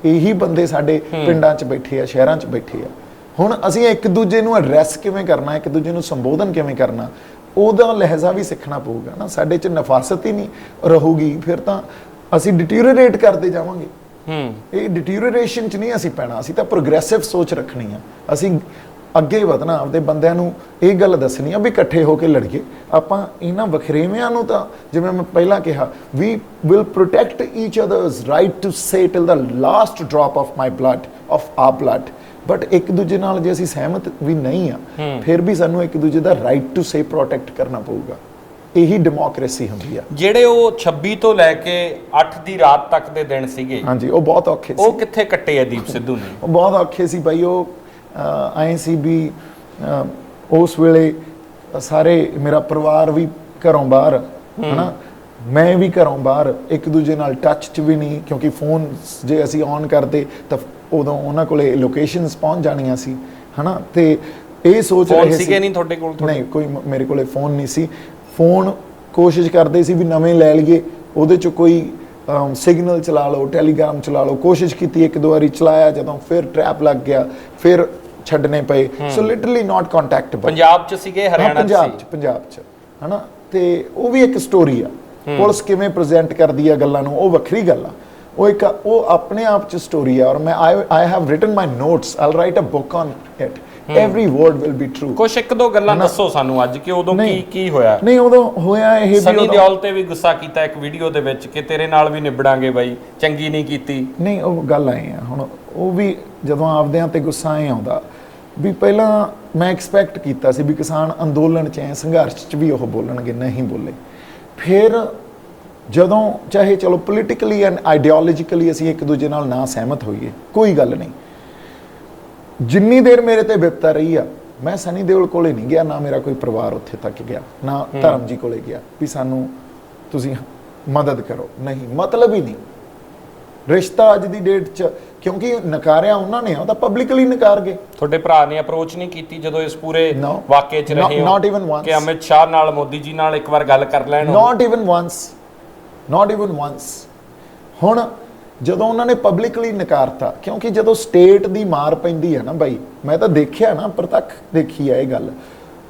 ਇਹੀ ਬੰਦੇ ਸਾਡੇ ਪਿੰਡਾਂ 'ਚ ਬੈਠੇ ਆ, ਸ਼ਹਿਰਾਂ 'ਚ ਬੈਠੇ ਆ। ਹੁਣ ਅਸੀਂ ਇੱਕ ਦੂਜੇ ਨੂੰ ਐਡਰੈਸ ਕਿਵੇਂ ਕਰਨਾ, ਇੱਕ ਦੂਜੇ ਨੂੰ ਸੰਬੋਧਨ ਕਿਵੇਂ ਕਰਨਾ, ਉਹਦਾ ਲਹਿਜ਼ਾ ਵੀ ਸਿੱਖਣਾ ਪਊਗਾ ਨਾ। ਸਾਡੇ 'ਚ ਨਫਾਸਤ ਹੀ ਨਹੀਂ ਰਹੂਗੀ, ਫਿਰ ਤਾਂ ਅਸੀਂ ਡਿਟੀਰੀਓਰੇਟ ਕਰਦੇ ਜਾਵਾਂਗੇ। ਇਹ ਡਿਟੀਰੀਓਰੇਸ਼ਨ 'ਚ ਨਹੀਂ ਅਸੀਂ ਪੈਣਾ, ਅਸੀਂ ਤਾਂ ਪ੍ਰੋਗਰੈਸਿਵ ਸੋਚ ਰੱਖਣੀ ਆ, ਅਸੀਂ ਅੱਗੇ ਵਧਣਾ, ਆਪਦੇ ਬੰਦਿਆਂ ਨੂੰ ਇਹ ਗੱਲ ਦੱਸਣੀ ਆ ਵੀ ਇਕੱਠੇ ਹੋ ਕੇ ਲੜੀਏ ਆਪਾਂ ਇਹਨਾਂ ਵਖਰੇਵਿਆਂ ਨੂੰ। ਤਾਂ ਜਿਵੇਂ ਮੈਂ ਪਹਿਲਾਂ ਕਿਹਾ, we will protect each other's right to say till the last drop of my blood, of our blood. But ਇੱਕ ਦੂਜੇ ਨਾਲ ਜੇ ਅਸੀਂ ਸਹਿਮਤ ਵੀ ਨਹੀਂ ਆ, ਫਿਰ ਵੀ ਸਾਨੂੰ ਇੱਕ ਦੂਜੇ ਦਾ ਰਾਈਟ ਟੂ ਸੇ ਪ੍ਰੋਟੈਕਟ ਕਰਨਾ ਪਊਗਾ। ਇਹੀ ਡੈਮੋਕ੍ਰੇਸੀ ਹੁੰਦੀ ਆ। ਜਿਹੜੇ ਉਹ 26 ਤੋਂ ਲੈ ਕੇ 8 ਦੀ ਰਾਤ ਤੱਕ ਦੇ ਦਿਨ ਸੀਗੇ, ਹਾਂਜੀ, ਉਹ ਬਹੁਤ ਔਖੇ ਸੀ। ਉਹ ਕਿੱਥੇ ਕੱਟੇ ਆ ਦੀਪ ਸਿੱਧੂ ਨੇ? ਉਹ ਬਹੁਤ ਔਖੇ ਸੀ ਬਾਈ। ਉਹ ਐਂ ਸੀ ਵੀ ਉਸ ਵੇਲੇ ਸਾਰੇ, ਮੇਰਾ ਪਰਿਵਾਰ ਵੀ ਘਰੋਂ ਬਾਹਰ, ਹਨਾ, ਮੈਂ ਵੀ ਘਰੋਂ ਬਾਹਰ, ਇੱਕ ਦੂਜੇ ਨਾਲ ਟੱਚ 'ਚ ਵੀ ਨਹੀਂ, ਕਿਉਂਕਿ ਫੋਨ ਜੇ ਅਸੀਂ ਔਨ ਕਰਦੇ ਤਾਂ ਉਦੋਂ ਉਹਨਾਂ ਕੋਲੇ ਲੋਕੇਸ਼ਨਸ ਪਹੁੰਚ ਜਾਣੀਆਂ ਸੀ, ਹਨਾ। ਤੇ ਇਹ ਸੋਚ ਰਹੇ ਸੀ, ਨਹੀਂ ਤੁਹਾਡੇ ਕੋਲ? ਨਹੀਂ, ਕੋਈ ਮੇਰੇ ਕੋਲੇ ਫੋਨ ਨਹੀਂ ਸੀ। ਫੋਨ ਕੋਸ਼ਿਸ਼ ਕਰਦੇ ਸੀ ਵੀ ਨਵੇਂ ਲੈ ਲਈਏ, ਉਹਦੇ 'ਚ ਕੋਈ ਸਿਗਨਲ ਚਲਾ ਲਓ, ਟੈਲੀਗ੍ਰਾਮ ਚਲਾ ਲਓ, ਕੋਸ਼ਿਸ਼ ਕੀਤੀ, ਇੱਕ ਦੋ ਵਾਰੀ ਚਲਾਇਆ, ਜਦੋਂ ਫਿਰ ਟਰੈਪ ਲੱਗ ਗਿਆ, ਫਿਰ ਛੱਡਨੇ ਪਏ। ਸੋ ਲਿਟਰਲੀ ਨਾਟ ਕੰਟੈਕਟੇਬਲ। ਪੰਜਾਬ 'ਚ ਸੀਗੇ, ਹਰਿਆਣਾ 'ਚ? ਪੰਜਾਬ 'ਚ, ਹਨਾ। ਤੇ ਉਹ ਵੀ ਇੱਕ ਸਟੋਰੀ ਆ, ਪੁਲਿਸ ਕਿਵੇਂ ਪ੍ਰੈਜ਼ੈਂਟ ਕਰਦੀ ਆ ਗੱਲਾਂ ਨੂੰ, ਉਹ ਵੱਖਰੀ ਗੱਲ ਆ। ਉਹ ਆਪਣੇ ਆਪ 'ਚ ਸਟੋਰੀ ਆ। ਔਰ ਮੈਂ I have written my notes, I'll write a book on it, every word will be true. ਕੁਛ ਇੱਕ ਦੋ ਗੱਲਾਂ ਦੱਸੋ ਸਾਨੂੰ ਅੱਜ ਕਿ ਉਦੋਂ ਕੀ ਹੋਇਆ? ਨਹੀਂ, ਉਦੋਂ ਹੋਇਆ ਇਹ ਵੀ, ਸਨੀ ਦਿਓਲ ਤੇ ਵੀ ਗੁੱਸਾ ਕੀਤਾ ਇੱਕ ਵੀਡੀਓ ਦੇ ਵਿੱਚ ਕਿ ਤੇਰੇ ਨਾਲ ਵੀ ਨਿਬੜਾਂਗੇ ਬਾਈ, ਚੰਗੀ ਨਹੀਂ ਕੀਤੀ। ਨਹੀਂ, ਉਹ ਗੱਲ ਆਏ ਆ। ਹੁਣ ਉਹ ਵੀ ਜਦੋਂ ਆਪਦਿਆਂ ਤੇ ਗੁੱਸਾ ਆਏ ਆਉਂਦਾ ਵੀ ਪਹਿਲਾਂ ਮੈਂ ਐਕਸਪੈਕਟ ਕੀਤਾ ਸੀ ਵੀ ਕਿਸਾਨ ਅੰਦੋਲਨ 'ਚ, ਸੰਘਰਸ਼ 'ਚ ਵੀ ਉਹ ਬੋਲਣਗੇ, ਨਹੀਂ ਬੋਲੇ। ਫਿਰ ਜਦੋਂ ਚਾਹੇ ਚਲੋ ਪੋਲੀਟੀਕਲੀ ਐਂਡ ਆਈਡੀਓਲੋਜੀਕਲੀ ਅਸੀਂ ਇੱਕ ਦੂਜੇ ਨਾਲ ਨਾ ਸਹਿਮਤ ਹੋਈਏ, ਕੋਈ ਗੱਲ ਨਹੀਂ, ਜਿੰਨੀ ਦੇਰ ਮੇਰੇ ਤੇ ਵਿਪਤਾ ਰਹੀ ਆ, ਮੈਂ ਸਨੀ ਦਿਓਲ ਕੋਲੇ ਨਹੀਂ ਗਿਆ, ਨਾ ਮੇਰਾ ਕੋਈ ਪਰਿਵਾਰ ਉੱਥੇ ਤੱਕ ਗਿਆ, ਨਾ ਧਰਮ ਜੀ ਕੋਲੇ ਗਿਆ ਵੀ ਸਾਨੂੰ ਤੁਸੀਂ ਮਦਦ ਕਰੋ। ਨਹੀਂ, ਮਤਲਬ ਹੀ ਨਹੀਂ। ਰਿਸ਼ਤਾ ਅੱਜ ਦੀ ਡੇਟ 'ਚ, ਕਿਉਂਕਿ ਨਕਾਰਿਆ ਉਹਨਾਂ ਨੇ, ਉਹ ਤਾਂ ਪਬਲਿਕਲੀ ਨਕਾਰ ਗਏ। ਤੁਹਾਡੇ ਭਰਾ ਨੇ ਅਪਰੋਚ ਨਹੀਂ ਕੀਤੀ ਜਦੋਂ ਇਸ ਪੂਰੇ ਵਾਕਿਏ 'ਚ ਰਹੇ ਹੋ? Not even once. ਕਿ ਅਮਿਤ ਸ਼ਾਹ ਨਾਲ, ਮੋਦੀ ਜੀ ਨਾਲ ਇੱਕ ਵਾਰ ਗੱਲ ਕਰ ਲੈਣ? Not even once, not even once. ਹੁਣ ਜਦੋਂ ਉਹਨਾਂ ਨੇ ਪਬਲਿਕਲੀ ਨਕਾਰਤਾ, ਕਿਉਂਕਿ ਜਦੋਂ ਸਟੇਟ ਦੀ ਮਾਰ ਪੈਂਦੀ ਹੈ ਨਾ ਬਾਈ, ਮੈਂ ਤਾਂ ਦੇਖਿਆ ਨਾ, ਪ੍ਰਤੱਖ ਦੇਖੀ ਹੈ ਇਹ ਗੱਲ,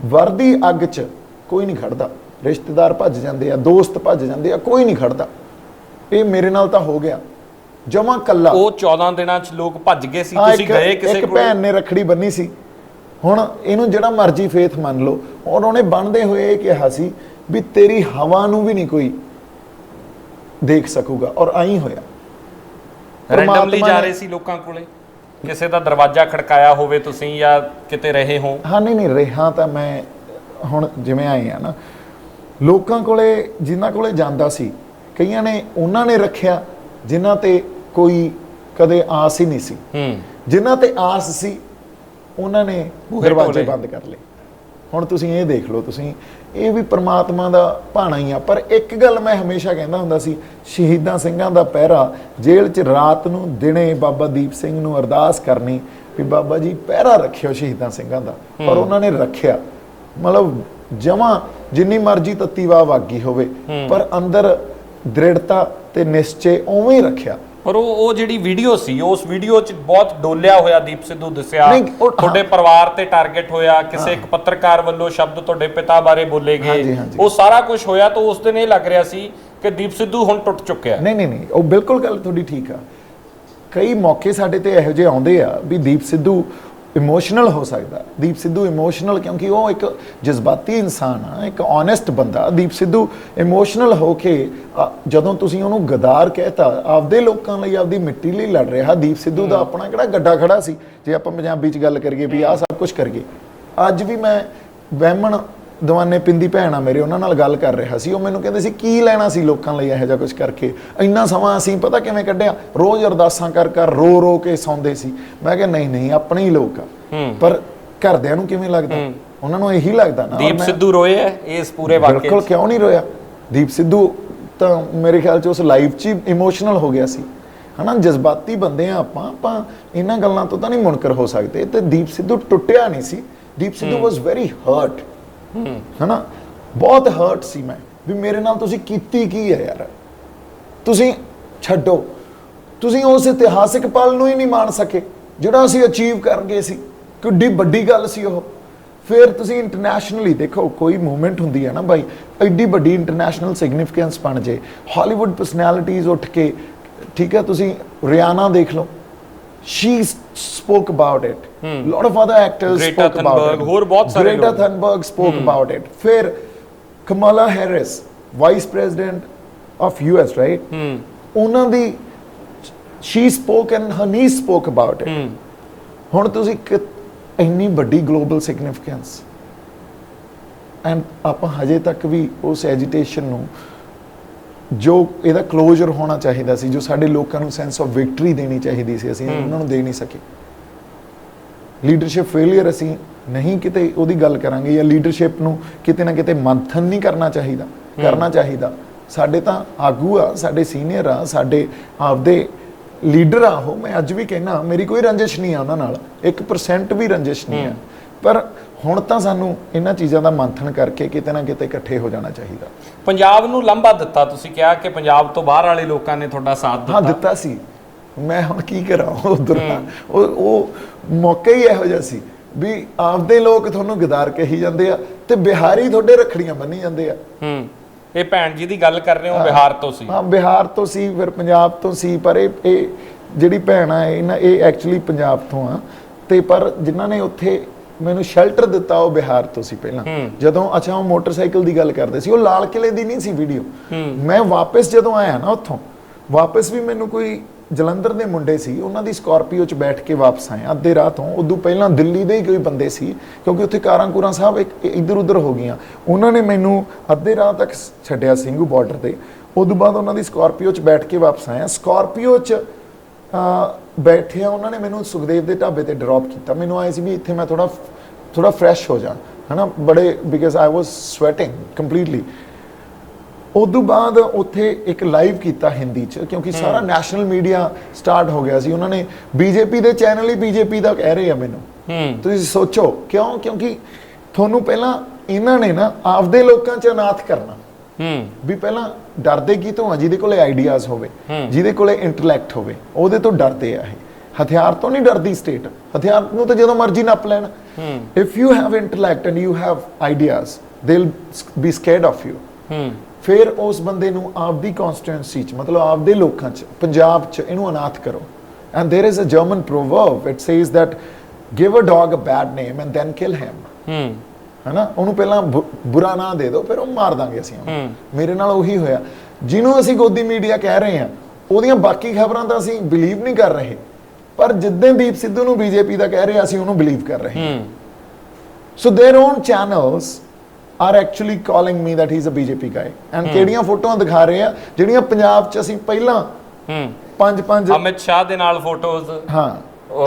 ਵਰਦੀ ਅੱਗ 'ਚ ਕੋਈ ਨਹੀਂ ਖੜਦਾ, ਰਿਸ਼ਤੇਦਾਰ ਭੱਜ ਜਾਂਦੇ ਆ, ਦੋਸਤ ਭੱਜ ਜਾਂਦੇ ਆ, ਕੋਈ ਨਹੀਂ ਖੜਦਾ। ਇਹ ਮੇਰੇ ਨਾਲ ਤਾਂ ਹੋ ਗਿਆ ਜਮਾ ਕੱਲਾ। ਉਹ 14 ਦਿਨਾਂ 'ਚ ਲੋਕ ਭੱਜ ਗਏ ਸੀ, ਤੁਸੀਂ ਗਏ ਕਿਸੇ ਕੋਲ? ਇੱਕ ਭੈਣ ਨੇ ਰੱਖੜੀ ਬੰਨੀ ਸੀ। ਹੁਣ ਇਹਨੂੰ ਜਿਹੜਾ ਮਰਜ਼ੀ ਫੇਥ ਮੰਨ ਲਓ, ਔਰ ਉਹਨੇ ਬਣਦੇ ਹੋਏ ਇਹ ਕਿਹਾ ਸੀ ਵੀ ਤੇਰੀ ਹਵਾ ਨੂੰ ਵੀ ਨਹੀਂ ਕੋਈ ਦੇਖ ਸਕੂਗਾ, ਔਰ ਆਈ ਹੋਇਆ। ਰੈਂਡਮਲੀ ਜਾ ਰਹੇ ਸੀ ਲੋਕਾਂ ਕੋਲੇ, ਕਿਸੇ ਦਾ ਦਰਵਾਜ਼ਾ ਖੜਕਾਇਆ ਹੋਵੇ ਤੁਸੀਂ ਜਾਂ ਕਿਤੇ ਰਹੇ ਹੋ? ਹਾਂ, ਨਹੀਂ ਰਿਹਾ ਤਾਂ ਮੈਂ ਹੁਣ ਜਿਵੇਂ ਆਏ ਆ ਨਾ, ਲੋਕਾਂ ਕੋਲੇ ਜਿਨ੍ਹਾਂ ਕੋਲੇ ਜਾਂਦਾ ਸੀ, ਕਈਆਂ ਨੇ ਉਹਨਾਂ ਨੇ ਰੱਖਿਆ ਜਿਨ੍ਹਾਂ ਤੇ ਕੋਈ ਕਦੇ ਆਸ ਹੀ ਨਹੀਂ ਸੀ, ਜਿਨ੍ਹਾਂ ਤੇ ਆਸ ਸੀ ਉਹਨਾਂ ਨੇ ਦਰਵਾਜ਼ੇ ਬੰਦ ਕਰ ਲਏ। ਹੁਣ ਤੁਸੀਂ ਇਹ ਦੇਖ ਲਓ, ਤੁਸੀਂ ਇਹ ਵੀ ਪ੍ਰਮਾਤਮਾ ਦਾ ਭਾਣਾ ਹੀ ਆ। ਪਰ ਇੱਕ ਗੱਲ ਮੈਂ ਹਮੇਸ਼ਾ ਕਹਿੰਦਾ ਹੁੰਦਾ ਸੀ, ਸ਼ਹੀਦਾਂ ਸਿੰਘਾਂ ਦਾ ਪਹਿਰਾ, ਜੇਲ੍ਹ 'ਚ ਰਾਤ ਨੂੰ ਦਿਨੇ ਬਾਬਾ ਦੀਪ ਸਿੰਘ ਨੂੰ ਅਰਦਾਸ ਕਰਨੀ ਵੀ ਬਾਬਾ ਜੀ ਪਹਿਰਾ ਰੱਖਿਓ ਸ਼ਹੀਦਾਂ ਸਿੰਘਾਂ ਦਾ, ਪਰ ਉਹਨਾਂ ਨੇ ਰੱਖਿਆ। ਮਤਲਬ ਜਮਾਂ ਜਿੰਨੀ ਮਰਜ਼ੀ ਤੱਤੀ ਵਾਹ ਵਾਗੀ ਹੋਵੇ, ਪਰ ਅੰਦਰ ਦ੍ਰਿੜਤਾ ਤੇ ਨਿਸ਼ਚੇ ਉਵੇਂ ਹੀ ਰੱਖਿਆ। ਪਰ ਉਹ ਜਿਹੜੀ ਵੀਡੀਓ ਸੀ, ਉਸ ਵੀਡੀਓ 'ਚ ਬਹੁਤ ਡੋਲਿਆ ਹੋਇਆ ਦੀਪ ਸਿੱਧੂ ਦਿਸਿਆ, ਤੁਹਾਡੇ ਪਰਿਵਾਰ ਤੇ ਟਾਰਗੇਟ ਹੋਇਆ, ਕਿਸੇ ਇੱਕ ਪੱਤਰਕਾਰ ਵੱਲੋਂ ਸ਼ਬਦ ਤੁਹਾਡੇ ਪਿਤਾ ਬਾਰੇ ਬੋਲੇ ਗਏ, ਉਹ ਸਾਰਾ ਕੁਝ ਹੋਇਆ। ਤਾਂ ਉਸ ਦਿਨ ਇਹ ਲੱਗ ਰਿਹਾ ਸੀ ਕਿ ਦੀਪ ਸਿੱਧੂ ਹੁਣ ਟੁੱਟ ਚੁੱਕਿਆ। ਨਹੀਂ, ਉਹ ਬਿਲਕੁਲ ਗੱਲ ਤੁਹਾਡੀ ਠੀਕ ਆ। ਕਈ ਮੌਕੇ ਸਾਡੇ ਤੇ ਇਹੋ ਜਿਹੇ ਆਉਂਦੇ ਆ ਵੀ ਦੀਪ ਸਿੱਧੂ ਇਮੋਸ਼ਨਲ ਹੋ ਸਕਦਾ। ਦੀਪ ਸਿੱਧੂ ਇਮੋਸ਼ਨਲ ਕਿਉਂਕਿ ਉਹ ਇੱਕ ਜਜ਼ਬਾਤੀ ਇਨਸਾਨ ਆ, ਇੱਕ ਓਨੈਸਟ ਬੰਦਾ। ਦੀਪ ਸਿੱਧੂ ਇਮੋਸ਼ਨਲ ਹੋ ਕੇ ਜਦੋਂ ਤੁਸੀਂ ਉਹਨੂੰ ਗਦਾਰ ਕਹਿਤਾ, ਆਪਦੇ ਲੋਕਾਂ ਲਈ, ਆਪਦੀ ਮਿੱਟੀ ਲਈ ਲੜ ਰਿਹਾ। ਦੀਪ ਸਿੱਧੂ ਦਾ ਆਪਣਾ ਕਿਹੜਾ ਗੱਡਾ ਖੜਾ ਸੀ, ਜੇ ਆਪਾਂ ਪੰਜਾਬੀ 'ਚ ਗੱਲ ਕਰੀਏ ਵੀ ਆਹ ਸਭ ਕੁਝ ਕਰੀਏ। ਅੱਜ ਵੀ ਮੈਂ ਵਹਿਮਣ ਦਵਾਨੇ ਪਿੰਦੀ ਭੈਣ ਆ ਮੇਰੇ, ਉਹਨਾਂ ਨਾਲ ਗੱਲ ਕਰ ਰਿਹਾ ਸੀ। ਉਹ ਮੈਨੂੰ ਕਹਿੰਦੇ ਸੀ ਕੀ ਲੈਣਾ ਸੀ ਲੋਕਾਂ ਲਈ ਇਹੋ ਜਿਹਾ ਕੁਝ ਕਰਕੇ, ਇੰਨਾ ਸਮਾਂ ਅਸੀਂ ਪਤਾ ਕਿਵੇਂ ਕੱਢਿਆ, ਰੋਜ਼ ਅਰਦਾਸਾਂ ਕਰ ਕਰ ਰੋ ਰੋ ਕੇ ਸੌਂਦੇ ਸੀ। ਮੈਂ ਕਿਹਾ ਨਹੀਂ ਆਪਣੇ ਹੀ ਲੋਕ ਆ, ਪਰ ਘਰਦਿਆਂ ਨੂੰ ਕਿਵੇਂ ਲੱਗਦਾ? ਉਹਨਾਂ ਨੂੰ ਇਹੀ ਲੱਗਦਾ ਨਾ। ਦੀਪ ਸਿੱਧੂ ਰੋਏ ਹੈ ਇਸ ਪੂਰੇ ਵਾਕਿਏ? ਬਿਲਕੁਲ, ਕਿਉਂ ਨਹੀਂ ਰੋਇਆ? ਦੀਪ ਸਿੱਧੂ ਤਾਂ ਮੇਰੇ ਖਿਆਲ 'ਚ ਉਸ ਲਾਈਵ 'ਚ ਹੀ ਇਮੋਸ਼ਨਲ ਹੋ ਗਿਆ ਸੀ, ਹਨਾ। ਜਜ਼ਬਾਤੀ ਬੰਦੇ ਆ ਆਪਾਂ ਇਹਨਾਂ ਗੱਲਾਂ ਤੋਂ ਤਾਂ ਨਹੀਂ ਮੁਨਕਰ ਹੋ ਸਕਦੇ। ਤੇ ਦੀਪ ਸਿੱਧੂ ਟੁੱਟਿਆ ਨਹੀਂ ਸੀ। Deep Sidhu was very heart, ਹਨਾ। ਬਹੁਤ ਹਰਟ ਸੀ ਮੈਂ ਵੀ ਮੇਰੇ ਨਾਲ ਤੁਸੀਂ ਕੀਤੀ ਕੀ ਹੈ ਯਾਰ। ਤੁਸੀਂ ਛੱਡੋ, ਤੁਸੀਂ ਉਸ ਇਤਿਹਾਸਿਕ ਪਲ ਨੂੰ ਹੀ ਨਹੀਂ ਮਾਣ ਸਕੇ ਜਿਹੜਾ ਅਸੀਂ ਅਚੀਵ ਕਰ ਗਏ ਸੀ। ਕਿੱਡੀ ਵੱਡੀ ਗੱਲ ਸੀ ਉਹ। ਫਿਰ ਤੁਸੀਂ ਇੰਟਰਨੈਸ਼ਨਲੀ ਦੇਖੋ, ਕੋਈ ਮੂਵਮੈਂਟ ਹੁੰਦੀ ਹੈ ਨਾ ਬਾਈ, ਐਡੀ ਵੱਡੀ ਇੰਟਰਨੈਸ਼ਨਲ ਸਿਗਨੀਫੀਕੈਂਸ ਬਣ ਜੇ, ਹਾਲੀਵੁੱਡ ਪਰਸਨੈਲਿਟੀਜ਼ ਉੱਠ ਕੇ, ਠੀਕ ਹੈ। ਤੁਸੀਂ ਰਿਆਨਾ ਦੇਖ ਲਓ, she spoke about it. Lot of other actors spoke about it. ਹੋਰ ਬਹੁਤ ਸਾਰੇ ਲੋਕ, Greta Thunberg spoke about it. ਫਿਰ Kamala Harris, vice president of US, right? ਉਹਨਾਂ ਦੀ she spoke and her niece spoke about it. ਹੁਣ ਤੁਸੀਂ ਇੰਨੀ ਵੱਡੀ ਗਲੋਬਲ ਸਿਗਨੀਫੀਕੈਂਸ, ਐਂਡ ਆਪਾਂ ਹਜੇ ਤੱਕ ਵੀ ਉਸ ਐਜੀਟੇਸ਼ਨ ਨੂੰ, ਜੋ ਇਹਦਾ ਕਲੋਜ਼ਰ ਹੋਣਾ ਚਾਹੀਦਾ ਸੀ, ਜੋ ਸਾਡੇ ਲੋਕਾਂ ਨੂੰ ਸੈਂਸ ਆਫ ਵਿਕਟਰੀ ਦੇਣੀ ਚਾਹੀਦੀ ਸੀ, ਅਸੀਂ ਉਹਨਾਂ ਨੂੰ ਦੇ ਨਹੀਂ ਸਕੇ। ਲੀਡਰਸ਼ਿਪ ਫੇਲਿਅਰ ਅਸੀਂ ਨਹੀਂ ਕਿਤੇ ਉਹਦੀ ਗੱਲ ਕਰਾਂਗੇ, ਜਾਂ ਲੀਡਰਸ਼ਿਪ ਨੂੰ ਕਿਤੇ ਨਾ ਕਿਤੇ ਮੰਥਨ ਨਹੀਂ ਕਰਨਾ ਚਾਹੀਦਾ। ਸਾਡੇ ਤਾਂ ਆਗੂ ਆ, ਸਾਡੇ ਸੀਨੀਅਰ ਆ, ਸਾਡੇ ਆਪਦੇ ਲੀਡਰ ਆ ਉਹ। ਮੈਂ ਅੱਜ ਵੀ ਕਹਿਣਾ, ਮੇਰੀ ਕੋਈ ਰੰਜਿਸ਼ ਨਹੀਂ ਆ ਉਹਨਾਂ ਨਾਲ, 1% ਵੀ ਰੰਜਿਸ਼ ਨਹੀਂ ਆ। ਪਰ ਹੁਣ ਤਾਂ ਸਾਨੂੰ ਇਹਨਾਂ ਚੀਜ਼ਾਂ ਦਾ ਮੰਥਨ ਕਰਕੇ ਕਿਤੇ ਨਾ ਕਿਤੇ ਇਕੱਠੇ ਹੋ ਜਾਣਾ ਚਾਹੀਦਾ। ਪੰਜਾਬ ਨੂੰ ਲੰਬਾ ਦਿੱਤਾ, ਤੁਸੀਂ ਕਿਹਾ ਕਿ ਪੰਜਾਬ ਤੋਂ ਬਾਹਰ ਵਾਲੇ ਲੋਕਾਂ ਨੇ ਤੁਹਾਡਾ ਸਾਥ ਦਿੱਤਾ। ਹਾਂ, ਦਿੱਤਾ ਸੀ। ਮੈਂ ਹੁਣ ਕੀ ਕਰਾਂ, ਉਧਰ ਉਹ ਮੌਕਾ ਹੀ ਇਹੋ ਜਿਹਾ ਸੀ ਵੀ ਆਪਦੇ ਲੋਕ ਤੁਹਾਨੂੰ ਗਦਾਰ ਕਹੀ ਜਾਂਦੇ ਆ ਤੇ ਬਿਹਾਰੀ ਤੁਹਾਡੇ ਰੱਖੜੀਆਂ ਬੰਨੀ ਜਾਂਦੇ ਆ। ਇਹ ਭੈਣ ਜੀ ਦੀ ਗੱਲ ਕਰ ਰਹੇ ਹੋ, ਬਿਹਾਰ ਤੋਂ ਸੀ? ਹਾਂ, ਬਿਹਾਰ ਤੋਂ ਸੀ, ਫਿਰ ਪੰਜਾਬ ਤੋਂ ਸੀ। ਪਰ ਇਹ ਜਿਹੜੀ ਭੈਣ ਆ ਇਹ ਐਕਚੁਅਲੀ ਪੰਜਾਬ ਤੋਂ ਆ, ਤੇ ਪਰ ਜਿਨ੍ਹਾਂ ਨੇ ਉੱਥੇ ਮੈਨੂੰ ਸ਼ੈਲਟਰ ਦਿੱਤਾ ਉਹ ਬਿਹਾਰ ਤੋਂ ਸੀ ਪਹਿਲਾਂ। ਜਦੋਂ ਅੱਛਾ ਉਹ ਮੋਟਰਸਾਈਕਲ ਦੀ ਗੱਲ ਕਰਦੇ ਸੀ, ਉਹ ਲਾਲ ਕਿਲੇ ਦੀ ਨਹੀਂ ਸੀ ਵੀਡੀਓ। ਮੈਂ ਵਾਪਸ ਜਦੋਂ ਆਇਆ ਨਾ ਉੱਥੋਂ, ਵਾਪਸ ਵੀ ਮੈਨੂੰ ਕੋਈ ਜਲੰਧਰ ਦੇ ਮੁੰਡੇ ਸੀ, ਉਹਨਾਂ ਦੀ ਸਕਾਰਪੀਓ 'ਚ ਬੈਠ ਕੇ ਵਾਪਸ ਆਏ ਅੱਧੇ ਰਾਹ ਤੋਂ। ਉਦੋਂ ਪਹਿਲਾਂ ਦਿੱਲੀ ਦੇ ਹੀ ਕੋਈ ਬੰਦੇ ਸੀ, ਕਿਉਂਕਿ ਉੱਥੇ ਕਾਰਾਂ ਕੂਰਾਂ ਸਾਹਿਬ ਇੱਧਰ ਉੱਧਰ ਹੋ ਗਈਆਂ। ਉਹਨਾਂ ਨੇ ਮੈਨੂੰ ਅੱਧੇ ਰਾਹ ਤੱਕ ਛੱਡਿਆ ਸਿੰਘੂ ਬਾਰਡਰ ਤੇ। ਉਦੋਂ ਬਾਅਦ ਉਹਨਾਂ ਦੀ ਸਕਾਰਪੀਓ 'ਚ ਬੈਠ ਕੇ ਵਾਪਸ ਆਇਆ। ਸਕਾਰਪੀਓ 'ਚ ਬੈਠਿਆ ਉਹਨਾਂ ਨੇ ਮੈਨੂੰ ਸੁਖਦੇਵ ਦੇ ਢਾਬੇ ਤੇ ਡ੍ਰੌਪ ਕੀਤਾ। ਮੈਨੂੰ ਆਏ ਸੀ ਵੀ ਇੱਥੇ ਮੈਂ ਥੋੜਾ ਫਰੈਸ਼ ਹੋ ਜਾ, ਹਨਾ, ਬੜੇ, because I was sweating completely. ਉਦੋਂ ਬਾਅਦ ਉੱਥੇ ਇੱਕ ਲਾਈਵ ਕੀਤਾ ਹਿੰਦੀ 'ਚ, ਕਿਉਂਕਿ ਸਾਰਾ ਨੈਸ਼ਨਲ ਮੀਡੀਆ ਸਟਾਰਟ ਹੋ ਗਿਆ ਸੀ। ਉਹਨਾਂ ਨੇ ਬੀਜੇਪੀ ਦੇ ਚੈਨਲ ਹੀ ਬੀਜੇਪੀ ਦਾ ਕਹਿ ਰਹੇ ਆ ਮੈਨੂੰ। ਤੁਸੀਂ ਸੋਚੋ ਕਿਉਂ? ਕਿਉਂਕਿ ਤੁਹਾਨੂੰ ਪਹਿਲਾਂ ਇਹਨਾਂ ਨੇ ਨਾ ਆਪਦੇ ਲੋਕਾਂ 'ਚ ਅਨਾਥ ਕਰਨਾ। ਵੀ ਪਹਿਲਾਂ ਡਰਦੇ ਕੀ ਤੋਂ ਆ? ਜਿਹਦੇ ਕੋਲੇ ਆਈਡੀਆਜ਼ ਹੋਵੇ, ਜਿਹਦੇ ਕੋਲੇ ਇੰਟੈਲੈਕਟ ਹੋਵੇ, ਉਹਦੇ ਤੋਂ ਡਰਦੇ ਆ। ਇਹ ਹਥਿਆਰ ਤੋਂ ਨਹੀਂ ਡਰਦੀ ਸਟੇਟ, ਹਥਿਆਰ ਨੂੰ ਤਾਂ ਜਦੋਂ ਮਰਜ਼ੀ ਨੱਪ ਲੈਣ। If you have intellect and you have ideas, they will be scared of you. ਫਿਰ ਉਸ ਬੰਦੇ ਨੂੰ ਆਪਦੀ ਕਨਸਟੀਟੂਐਂਸੀ 'ਚ, ਮਤਲਬ ਆਪਦੇ ਲੋਕਾਂ 'ਚ, ਪੰਜਾਬ 'ਚ ਇਹਨੂੰ ਅਨਾਥ ਕਰੋ। And there is a German proverb, it says that give a dog a bad name and then kill him. ਹਨਾ, ਉਹਨੂੰ ਪਹਿਲਾਂ ਬੁਰਾ ਨਾਂ ਦੇ ਦਿਓ, ਫਿਰ ਉਹ ਮਾਰ ਦਾਂਗੇ ਅਸੀਂ ਉਹਨੂੰ। ਮੇਰੇ ਨਾਲ ਉਹੀ ਹੋਇਆ। ਜਿਹਨੂੰ ਅਸੀਂ ਗੋਦੀ ਮੀਡੀਆ ਕਹਿ ਰਹੇ ਹਾਂ, ਉਹਦੀਆਂ ਬਾਕੀ ਖਬਰਾਂ ਤਾਂ ਅਸੀਂ ਬਿਲੀਵ ਨਹੀਂ ਕਰ ਰਹੇ, ਪਰ ਜਿੱਦਾਂ ਦੀਪ ਸਿੱਧੂ ਨੂੰ ਬੀਜੇਪੀ ਦਾ ਕਹਿ ਰਹੇ ਅਸੀਂ ਉਹਨੂੰ ਬਿਲੀਵ ਕਰ ਰਹੇ ਹਾਂ। So their own channels are actually calling me that he is a BJP guy. And ਕਿਹੜੀਆਂ ਫੋਟੋਆਂ ਦਿਖਾ ਰਹੇ ਆ ਜਿਹੜੀਆਂ ਪੰਜਾਬ 'ਚ ਅਸੀਂ ਪਹਿਲਾਂ ਪੰਜ ਅਮਿਤ ਸ਼ਾਹ ਦੇ ਨਾਲ ਫੋਟੋਜ਼, ਹਾਂ,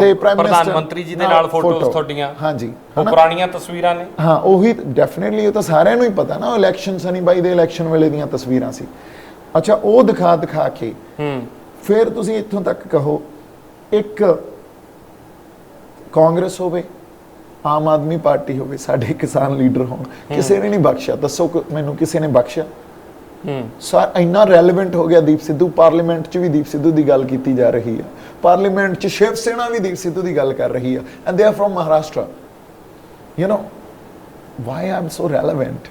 ਤੇ ਪ੍ਰਧਾਨ ਮੰਤਰੀ ਜੀ ਦੇ ਨਾਲ ਫੋਟੋਜ਼ ਤੁਹਾਡੀਆਂ, ਹਾਂਜੀ, ਉਹ ਪੁਰਾਣੀਆਂ ਤਸਵੀਰਾਂ ਨੇ। ਹਾਂ, ਉਹੀ ਡੈਫੀਨਿਟਲੀ, ਉਹ ਤਾਂ ਸਾਰਿਆਂ ਨੂੰ ਹੀ ਪਤਾ ਨਾ, ਇਲੈਕਸ਼ਨ ਸਨੀ ਬਾਈ ਦੇ ਇਲੈਕਸ਼ਨ ਵੇਲੇ ਦੀਆਂ ਤਸਵੀਰਾਂ ਸੀ। ਅੱਛਾ, ਉਹ ਦਿਖਾ ਕੇ ਫਿਰ ਤੁਸੀਂ ਇੱਥੋਂ ਤੱਕ ਕਹੋ, ਇੱਕ ਕਾਂਗਰਸ ਹੋਵੇ, ਆਮ ਆਦਮੀ ਪਾਰਟੀ ਹੋਵੇ, ਸਾਡੇ ਕਿਸਾਨ ਲੀਡਰ ਹੋਣ, ਕਿਸੇ ਨੇ ਨਹੀਂ ਬਖਸ਼ਿਆ। ਦੱਸੋ ਮੈਨੂੰ ਕਿਸੇ ਨੇ ਬਖਸ਼ਿਆ? ਇੰਨਾ ਰੈਲੇਵੈਂਟ ਹੋ ਗਿਆ ਦੀਪ ਸਿੱਧੂ। ਪਾਰਲੀਮੈਂਟ 'ਚ ਵੀ ਦੀਪ ਸਿੱਧੂ ਦੀ ਗੱਲ ਕੀਤੀ ਜਾ ਰਹੀ ਹੈ, ਪਾਰਲੀਮੈਂਟ 'ਚ ਸ਼ਿਵ ਸੈਨਾ ਵੀ ਦੀਪ ਸਿੱਧੂ ਦੀ ਗੱਲ ਕਰ ਰਹੀ ਹੈ, and they are from Maharashtra. You know why I am so relevant?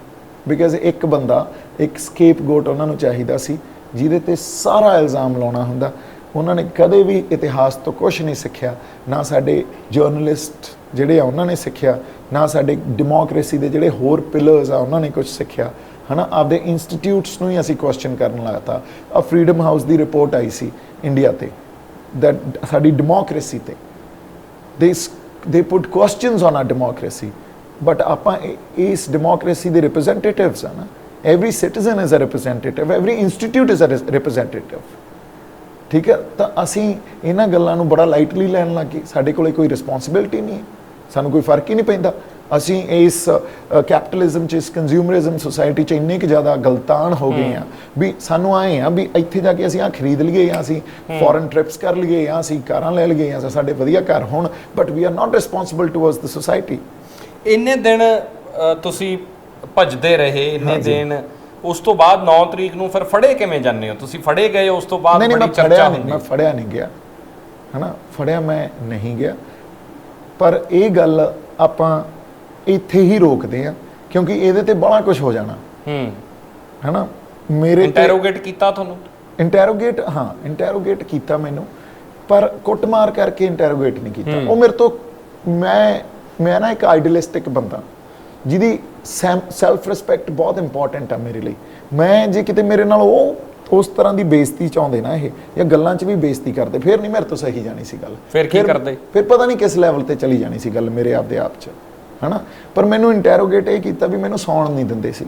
Because ਇੱਕ ਬੰਦਾ, ਇੱਕ ਸਕੇਪਗੋਟ ਉਹਨਾਂ ਨੂੰ ਚਾਹੀਦਾ ਸੀ ਜਿਹਦੇ ਤੇ ਸਾਰਾ ਇਲਜ਼ਾਮ ਲਾਉਣਾ ਹੁੰਦਾ। ਉਹਨਾਂ ਨੇ ਕਦੇ ਵੀ ਇਤਿਹਾਸ ਤੋਂ ਕੁਝ ਨਹੀਂ ਸਿੱਖਿਆ, ਨਾ ਸਾਡੇ ਜਰਨਲਿਸਟ ਜਿਹੜੇ ਆ ਉਹਨਾਂ ਨੇ ਸਿੱਖਿਆ, ਨਾ ਸਾਡੇ ਡੈਮੋਕ੍ਰੇਸੀ ਦੇ ਜਿਹੜੇ ਹੋਰ ਪਿਲਰਸ ਆ ਉਹਨਾਂ ਨੇ ਕੁਝ ਸਿੱਖਿਆ, ਹੈ ਨਾ। ਆਪਦੇ ਇੰਸਟੀਟਿਊਟਸ ਨੂੰ ਹੀ ਅਸੀਂ ਕੁਐਸਚਨ ਕਰਨ ਲੱਗਤਾ। ਆ ਫਰੀडम ਹਾਊਸ ਦੀ ਰਿਪੋਰਟ ਆਈ ਸੀ ਇੰਡੀਆ ਤੇ, ਦੈਟ ਸਾਡੀ ਡੈਮੋਕ੍ਰੇਸੀ ਤੇ they put questions on our democracy. But ਆਪਾਂ ਇਸ ਡੈਮੋਕ੍ਰੇਸੀ ਦੇ ਰਿਪਰੈਜ਼ੈਂਟੇਟਿਵਸ ਆ ਨਾ। Every citizen is a representative, every institute is a representative. ਠੀਕ ਹੈ, ਤਾਂ ਅਸੀਂ ਇਹਨਾਂ ਗੱਲਾਂ ਨੂੰ ਬੜਾ ਲਾਈਟਲੀ ਲੈਣ ਲੱਗ ਗਏ। ਸਾਡੇ ਕੋਲੇ ਕੋਈ ਰਿਸਪੌਂਸਿਬਿਲਿਟੀ ਨਹੀਂ ਹੈ, ਸਾਨੂੰ ਕੋਈ ਫਰਕ ਹੀ ਨਹੀਂ ਪੈਂਦਾ। ਅਸੀਂ ਇਸ ਕੈਪੀਟਲਿਜ਼ਮ 'ਚ, ਇਸ ਕੰਜ਼ਿਊਮਰਿਜ਼ਮ ਸੋਸਾਇਟੀ 'ਚ ਇੰਨੇ ਕੁ ਜ਼ਿਆਦਾ ਗਲਤਾਨ ਹੋ ਗਏ ਆ ਵੀ ਸਾਨੂੰ ਆਏ ਆ ਵੀ ਇੱਥੇ ਜਾ ਕੇ ਅਸੀਂ ਆਹ ਖਰੀਦ ਲਈਏ, ਜਾਂ ਅਸੀਂ ਫੋਰਨ ਟ੍ਰਿਪਸ ਕਰ ਲਈਏ, ਜਾਂ ਅਸੀਂ ਕਾਰਾਂ ਲੈ ਲਈਏ, ਜਾਂ ਸਾਡੇ ਵਧੀਆ ਘਰ ਹੋਣ, but we are not responsible towards the society. ਇੰਨੇ ਦਿਨ ਤੁਸੀਂ ਭੱਜਦੇ ਰਹੇ, ਇੰਨੇ ਦਿਨ, ਉਸ ਤੋਂ ਬਾਅਦ 9 ਤਰੀਕ ਨੂੰ ਫਿਰ ਫੜੇ ਕਿਵੇਂ ਜਾਂਦੇ ਹੋ ਤੁਸੀਂ? ਫੜੇ ਗਏ ਉਸ ਤੋਂ ਬਾਅਦ ਬੜੀ ਚਰਚਾ ਹੁੰਦੀ? ਮੈਂ ਫੜਿਆ ਨਹੀਂ ਗਿਆ, ਹੈ ਨਾ, ਫੜਿਆ ਮੈਂ ਨਹੀਂ ਗਿਆ। ਪਰ ਇਹ ਗੱਲ ਆਪਾਂ ਇੱਥੇ ਹੀ ਰੋਕਦੇ ਆ, ਕਿਉਂਕਿ ਇਹਦੇ ਤੇ ਬੜਾ ਕੁਝ ਹੋ ਜਾਣਾ। ਹੈ ਨਾ। ਮੇਰੇ ਇੰਟਰੋਗੇਟ ਕੀਤਾ ਤੁਹਾਨੂੰ? ਇੰਟਰੋਗੇਟ, ਹਾਂ ਇੰਟਰੋਗੇਟ ਕੀਤਾ ਮੈਨੂੰ, ਪਰ ਕੁੱਟਮਾਰ ਕਰਕੇ ਇੰਟਰੋਗੇਟ ਨਹੀਂ ਕੀਤਾ। ਉਹ ਮੇਰੇ ਤੋਂ, ਮੈਂ ਨਾ ਇੱਕ ਆਈਡੀਅਲਿਸਟਿਕ ਬੰਦਾ ਜਿਹਦੀ ਸੈਲਫ ਰਿਸਪੈਕਟ ਬਹੁਤ ਇੰਪੋਰਟੈਂਟ ਆ ਮੇਰੇ ਲਈ। ਮੈਂ ਜੇ ਕਿਤੇ ਮੇਰੇ ਨਾਲ ਉਹ ਉਸ ਤਰ੍ਹਾਂ ਦੀ ਬੇਇੱਜ਼ਤੀ ਚਾਹੁੰਦੇ ਨਾ ਇਹ, ਜਾਂ ਗੱਲਾਂ 'ਚ ਵੀ ਬੇਇੱਜ਼ਤੀ ਕਰਦੇ, ਫਿਰ ਨਹੀਂ ਮੇਰੇ ਤੋਂ ਸਹੀ ਜਾਣੀ ਸੀ ਗੱਲ। ਫਿਰ ਕੀ ਕਰਦੇ? ਫਿਰ ਪਤਾ ਨਹੀਂ ਕਿਸ ਲੈਵਲ ਤੇ ਚਲੀ ਜਾਣੀ ਸੀ ਗੱਲ ਮੇਰੇ ਆਪਦੇ ਆਪ 'ਚ, ਹੈ ਨਾ। ਪਰ ਮੈਨੂੰ ਇੰਟਰੋਗੇਟ ਇਹ ਕੀਤਾ ਵੀ ਮੈਨੂੰ ਸੌਣ ਨਹੀਂ ਦਿੰਦੇ ਸੀ,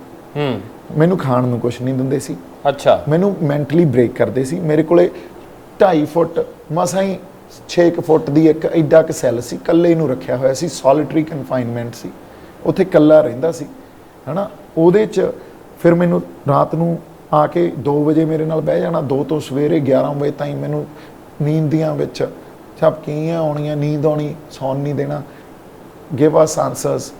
ਮੈਨੂੰ ਖਾਣ ਨੂੰ ਕੁਝ ਨਹੀਂ ਦਿੰਦੇ ਸੀ। ਅੱਛਾ। ਮੈਨੂੰ ਮੈਂਟਲੀ ਬ੍ਰੇਕ ਕਰਦੇ ਸੀ। ਮੇਰੇ ਕੋਲੇ 2.5 ਫੁੱਟ ਮਸਾਂ ਹੀ 6 ਫੁੱਟ ਦੀ ਇੱਕ ਐਡਾ ਕੁ ਸੈੱਲ ਸੀ, ਇਕੱਲੇ ਨੂੰ ਰੱਖਿਆ ਹੋਇਆ ਸੀ, ਸੋਲਿਟਰੀ ਕਨਫਾਈਨਮੈਂਟ ਸੀ, ਉੱਥੇ ਇਕੱਲਾ ਰਹਿੰਦਾ ਸੀ, ਹੈ ਨਾ। ਉਹਦੇ 'ਚ ਫਿਰ ਮੈਨੂੰ ਰਾਤ ਨੂੰ ਆ ਕੇ 2 ਵਜੇ ਮੇਰੇ ਨਾਲ ਬਹਿ ਜਾਣਾ, 2 ਤੋਂ ਸਵੇਰੇ 11 ਵਜੇ ਤਾਈਂ ਮੈਨੂੰ ਨੀਂਦ ਦੀਆਂ ਵਿੱਚ ਝਪਕੀਆਂ ਆਉਣੀਆਂ, ਨੀਂਦ ਆਉਣੀ, ਸੌਣ ਨਹੀਂ ਦੇਣਾ। ਗਿਵ ਅਸ ਆਨਸਰਸ,